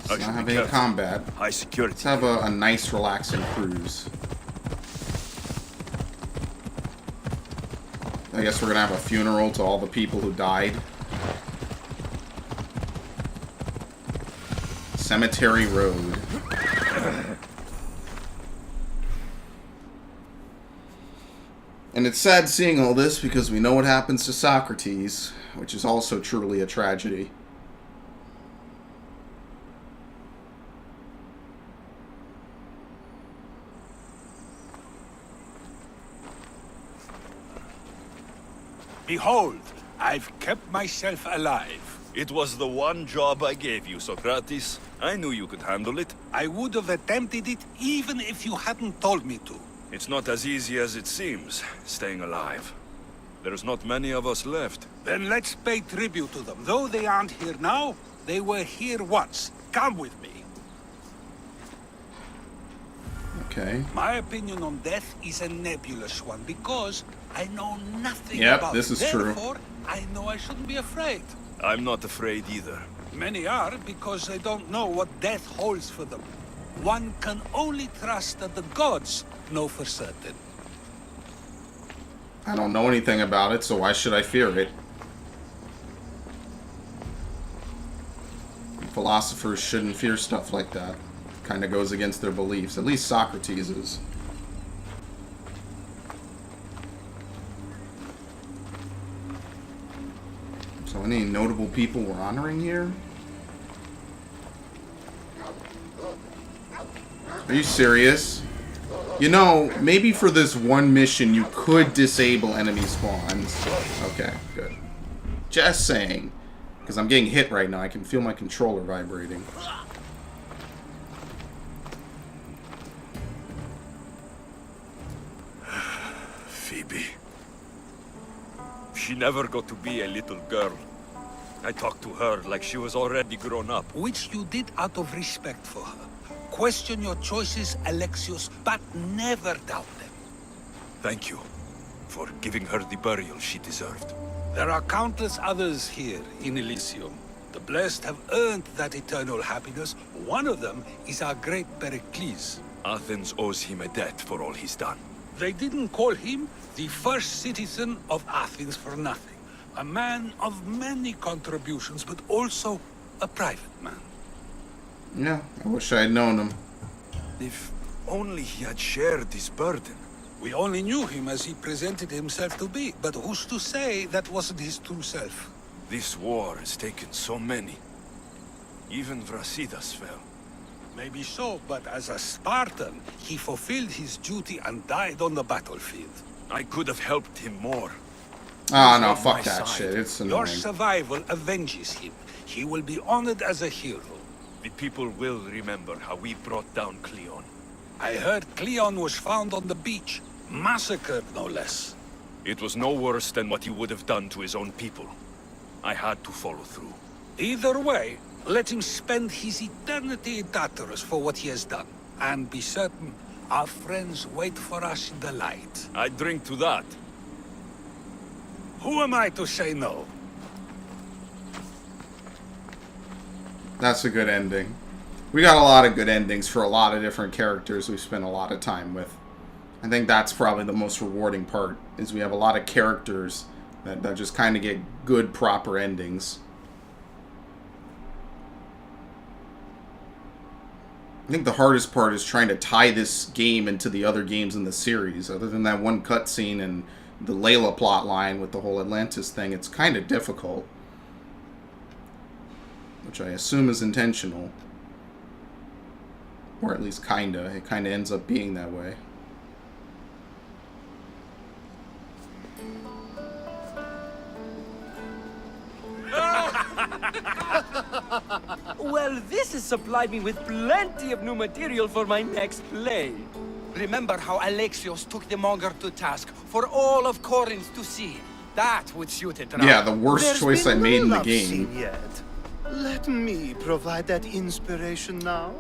Speaker 1: Let's not have any combat.
Speaker 2: High security.
Speaker 1: Let's have a nice, relaxing cruise. I guess we're gonna have a funeral to all the people who died. Cemetery Road. And it's sad seeing all this because we know what happens to Socrates, which is also truly a tragedy.
Speaker 7: Behold, I've kept myself alive.
Speaker 2: It was the one job I gave you, Socrates. I knew you could handle it.
Speaker 7: I would have attempted it even if you hadn't told me to.
Speaker 2: It's not as easy as it seems, staying alive. There's not many of us left.
Speaker 7: Then let's pay tribute to them. Though they aren't here now, they were here once. Come with me.
Speaker 1: Okay.
Speaker 7: My opinion on death is a nebulous one because I know nothing
Speaker 1: Yep,
Speaker 7: about
Speaker 1: this
Speaker 7: it.
Speaker 1: is true.
Speaker 7: Therefore, I know I shouldn't be afraid.
Speaker 2: I'm not afraid either.
Speaker 7: Many are because they don't know what death holds for them. One can only trust that the gods know for certain.
Speaker 1: I don't know anything about it, so why should I fear it? Philosophers shouldn't fear stuff like that. Kind of goes against their beliefs. At least Socrates is. So any notable people we're honoring here? Are you serious? You know, maybe for this one mission you could disable enemy spawns. Okay, good. Just saying. Because I'm getting hit right now. I can feel my controller vibrating.
Speaker 2: Phoebe. She never got to be a little girl. I talked to her like she was already grown up.
Speaker 7: Which you did out of respect for her. Question your choices, Alexios, but never doubt them.
Speaker 2: Thank you for giving her the burial she deserved.
Speaker 7: There are countless others here in Elysium. The blessed have earned that eternal happiness. One of them is our great Pericles.
Speaker 2: Athens owes him a debt for all he's done.
Speaker 7: They didn't call him the first citizen of Athens for nothing. A man of many contributions, but also a private man.
Speaker 1: Yeah, I wish I had known him.
Speaker 2: If only he had shared this burden.
Speaker 7: We only knew him as he presented himself to be, but who's to say that wasn't his true self?
Speaker 2: This war has taken so many. Even Brasidas fell.
Speaker 7: Maybe so, but as a Spartan, he fulfilled his duty and died on the battlefield.
Speaker 2: I could have helped him more.
Speaker 1: Oh, no, fuck that shit. It's
Speaker 7: Your
Speaker 1: annoying.
Speaker 7: survival avenges him. He will be honored as a hero.
Speaker 2: The people will remember how we brought down Cleon.
Speaker 7: I heard Cleon was found on the beach. Massacred, no less.
Speaker 2: It was no worse than what he would have done to his own people. I had to follow through.
Speaker 7: Either way, let him spend his eternity in Tartarus for what he has done. And be certain, our friends wait for us in the light.
Speaker 2: I drink to that.
Speaker 7: Who am I to say no?
Speaker 1: That's a good ending. We got a lot of good endings for a lot of different characters we spent a lot of time with. I think that's probably the most rewarding part, is we have a lot of characters that just kind of get good, proper endings. I think the hardest part is trying to tie this game into the other games in the series. Other than that one cutscene and the Layla plotline with the whole Atlantis thing, it's kind of difficult. Which I assume is intentional. Or at least kinda. It kinda ends up being that way.
Speaker 10: Well, this has supplied me with plenty of new material for my next play. Remember how Alexios took the Monger to task for all of Corinth to see? That would suit it, right?
Speaker 1: Yeah, the worst
Speaker 9: There's
Speaker 1: choice I
Speaker 9: been
Speaker 1: made in
Speaker 9: no
Speaker 1: the
Speaker 9: love
Speaker 1: game.
Speaker 9: scene yet. Let me provide that inspiration now.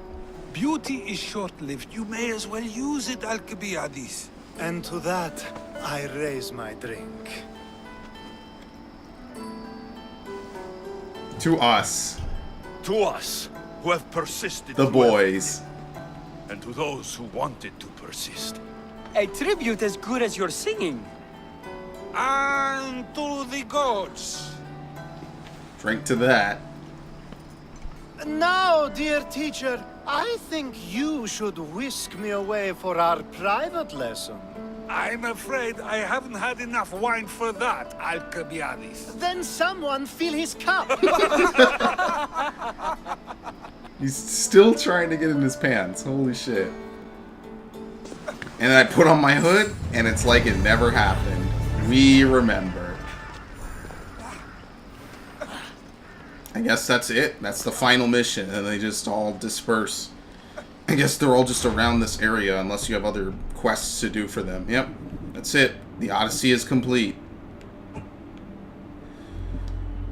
Speaker 7: Beauty is short-lived. You may as well use it, Alcibiades.
Speaker 9: And to that, I raise my drink.
Speaker 1: To us.
Speaker 2: To us, who have persisted.
Speaker 1: The
Speaker 2: through
Speaker 1: boys.
Speaker 2: everything. And to those who wanted to persist.
Speaker 10: A tribute as good as your singing.
Speaker 7: And to the gods.
Speaker 1: Drink to that.
Speaker 9: Now, dear teacher, I think you should whisk me away for our private lesson.
Speaker 7: I'm afraid I haven't had enough wine for that, Alcibiades.
Speaker 9: Then someone fill his cup.
Speaker 1: He's still trying to get in his pants. Holy shit. And I put on my hood, and it's like it never happened. We remember. I guess that's it. That's the final mission, and they just all disperse. I guess they're all just around this area, unless you have other quests to do for them. Yep, that's it. The Odyssey is complete.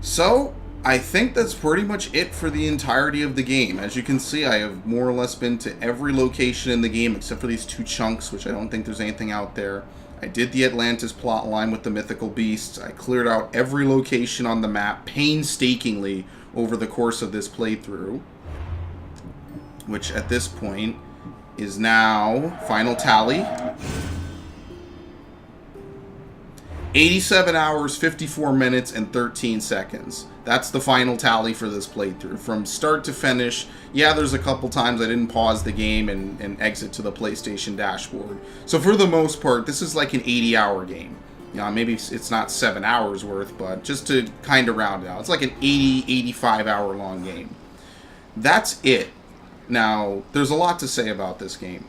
Speaker 1: So, I think that's pretty much it for the entirety of the game. As you can see, I have more or less been to every location in the game, except for these two chunks, which I don't think there's anything out there. I did the Atlantis plotline with the mythical beasts. I cleared out every location on the map painstakingly over the course of this playthrough. Which at this point is now final tally. 87 hours, 54 minutes, and 13 seconds. That's the final tally for this playthrough. From start to finish, yeah, there's a couple times I didn't pause the game and exit to the PlayStation dashboard. So for the most part, this is like an 80-hour game. You know, maybe it's not 7 hours worth, but just to kind of round it out, it's like an 80, 85-hour long game. That's it. Now, there's a lot to say about this game.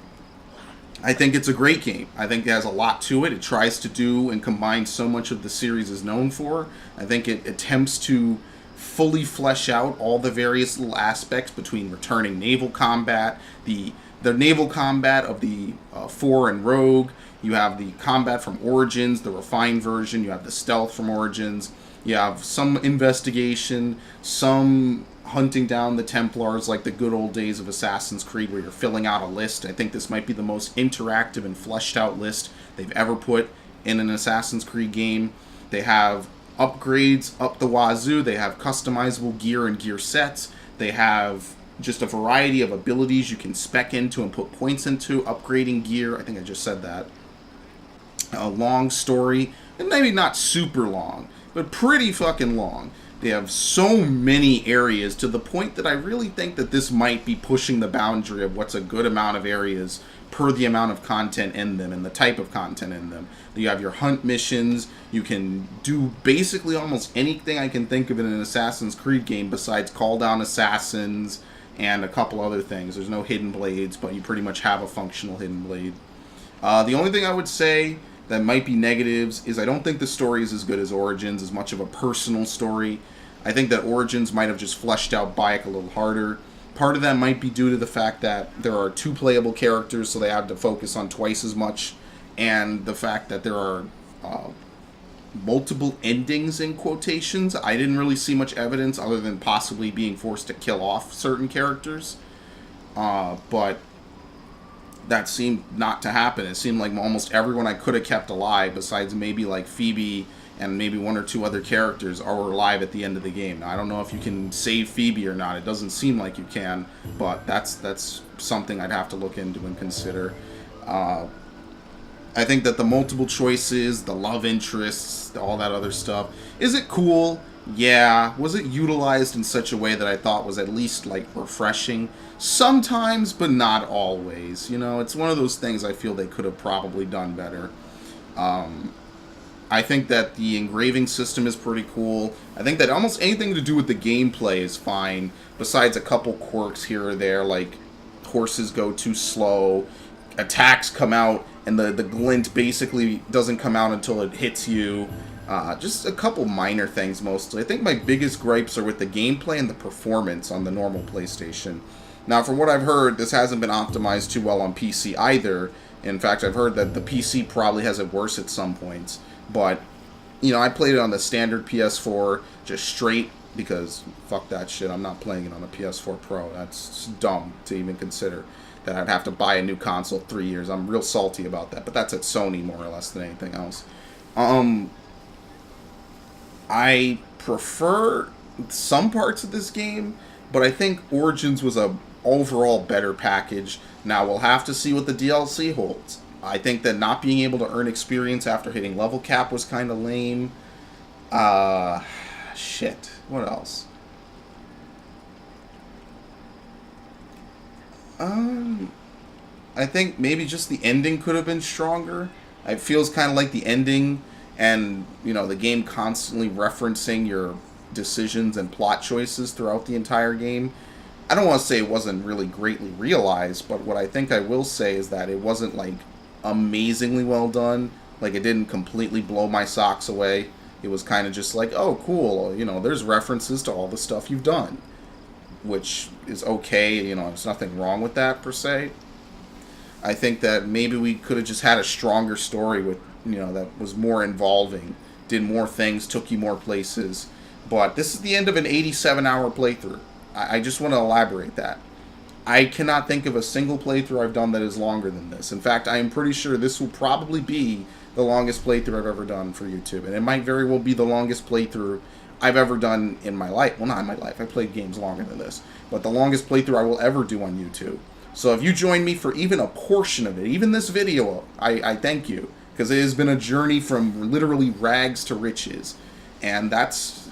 Speaker 1: I think it's a great game. I think it has a lot to it. It tries to do and combine so much of the series is known for. I think it attempts to fully flesh out all the various little aspects between returning naval combat, the naval combat of the 4 and Rogue. You have the combat from Origins, the refined version. You have the stealth from Origins. You have some investigation, some hunting down the Templars like the good old days of Assassin's Creed where you're filling out a list. I think this might be the most interactive and fleshed out list they've ever put in an Assassin's Creed game. They have upgrades up the wazoo. They have customizable gear and gear sets. They have just a variety of abilities you can spec into and put points into, upgrading gear. I think I just said that. A long story, and maybe not super long, but pretty fucking long. They have so many areas to the point that I really think that this might be pushing the boundary of what's a good amount of areas per the amount of content in them and the type of content in them. You have your hunt missions. You can do basically almost anything I can think of in an Assassin's Creed game besides call down assassins, and a couple other things. There's no hidden blades, but you pretty much have a functional hidden blade. The only thing I would say that might be negatives is I don't think the story is as good as Origins, as much of a personal story. I think that Origins might have just fleshed out Bayek a little harder. Part of that might be due to the fact that there are 2 playable characters, so they had to focus on twice as much, and the fact that there are multiple endings in quotations. I didn't really see much evidence other than possibly being forced to kill off certain characters, but that seemed not to happen. It seemed like almost everyone I could have kept alive, besides maybe like Phoebe and maybe 1 or 2 other characters, are alive at the end of the game. Now, I don't know if you can save Phoebe or not. It doesn't seem like you can, but that's something I'd have to look into and consider. I think that the multiple choices, the love interests, all that other stuff, is it cool? Yeah. Was it utilized in such a way that I thought was at least, like, refreshing? Sometimes, but not always. You know, it's one of those things I feel they could have probably done better. I think that the engraving system is pretty cool. I think that almost anything to do with the gameplay is fine, besides a couple quirks here or there, like horses go too slow, attacks come out, and the glint basically doesn't come out until it hits you. Just a couple minor things mostly. I think my biggest gripes are with the gameplay and the performance on the normal PlayStation. Now, from what I've heard, this hasn't been optimized too well on PC either. In fact, I've heard that the PC probably has it worse at some points. But, you know, I played it on the standard PS4 just straight because fuck that shit. I'm not playing it on a PS4 Pro. That's dumb to even consider that I'd have to buy a new console 3 years. I'm real salty about that. But that's at Sony more or less than anything else. I prefer some parts of this game, but I think Origins was a overall better package. Now, we'll have to see what the DLC holds. I think that not being able to earn experience after hitting level cap was kind of lame. Shit. What else? I think maybe just the ending could have been stronger. It feels kind of like the ending and, you know, the game constantly referencing your decisions and plot choices throughout the entire game. I don't want to say it wasn't really greatly realized, but what I think I will say is that it wasn't, like, amazingly well done. Like, it didn't completely blow my socks away. It was kind of just like, oh, cool, you know, there's references to all the stuff you've done, which is okay, you know, there's nothing wrong with that, per se. I think that maybe we could have just had a stronger story with, you know, that was more involving, did more things, took you more places. But this is the end of an 87-hour playthrough. I just want to elaborate that. I cannot think of a single playthrough I've done that is longer than this. In fact, I am pretty sure this will probably be the longest playthrough I've ever done for YouTube. And it might very well be the longest playthrough I've ever done in my life. Well, not in my life. I played games longer than this. But the longest playthrough I will ever do on YouTube. So if you join me for even a portion of it, even this video, I thank you. Because it has been a journey from literally rags to riches. And that's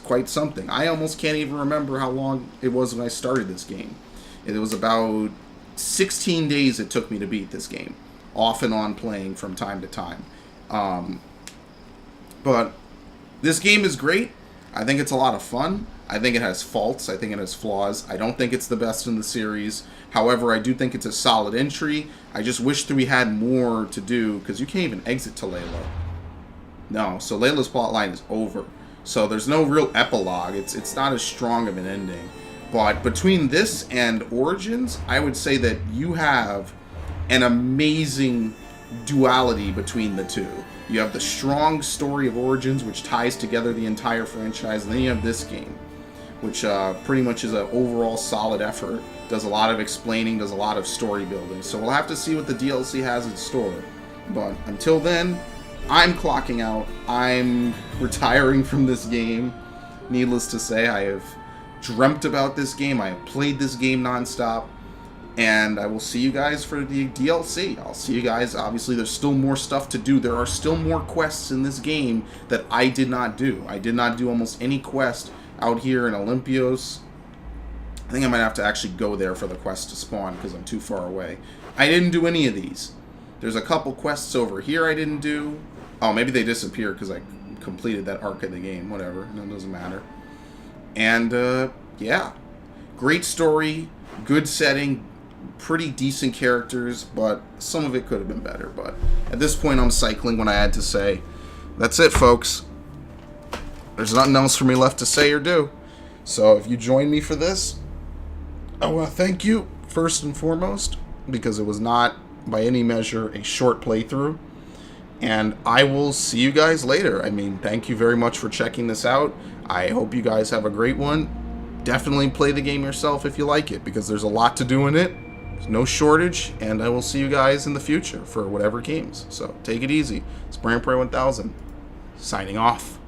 Speaker 1: quite something. I almost can't even remember how long it was when I started this game. It was about 16 days it took me to beat this game. Off and on playing from time to time. But this game is great. I think it's a lot of fun. I think it has faults. I think it has flaws. I don't think it's the best in the series. However, I do think it's a solid entry. I just wish that we had more to do, because you can't even exit to Layla. No, so Layla's plotline is over. So there's no real epilogue. It's not as strong of an ending. But between this and Origins, I would say that you have an amazing duality between the two. You have the strong story of Origins, which ties together the entire franchise, and then you have this game, which pretty much is an overall solid effort. Does a lot of explaining, does a lot of story building. So we'll have to see what the DLC has in store. But until then, I'm clocking out. I'm retiring from this game. Needless to say, I have dreamt about this game. I have played this game nonstop. And I will see you guys for the DLC. I'll see you guys. Obviously, there's still more stuff to do. There are still more quests in this game that I did not do. I did not do almost any quest out here in Olympios. I think I might have to actually go there for the quest to spawn because I'm too far away. I didn't do any of these. There's a couple quests over here I didn't do. Oh, maybe they disappeared because I completed that arc of the game. Whatever. No, it doesn't matter. And, yeah. Great story, good setting, pretty decent characters, but some of it could have been better. But at this point, I'm cycling what I had to say. That's it, folks. There's nothing else for me left to say or do. So if you join me for this, I want to thank you first and foremost, because it was not by any measure a short playthrough. And I will see you guys later. I mean, thank you very much for checking this out. I hope you guys have a great one. Definitely play the game yourself if you like it, because there's a lot to do in it. There's no shortage, and I will see you guys in the future for whatever games. So take it easy. It's Brand Prey 1000 signing off.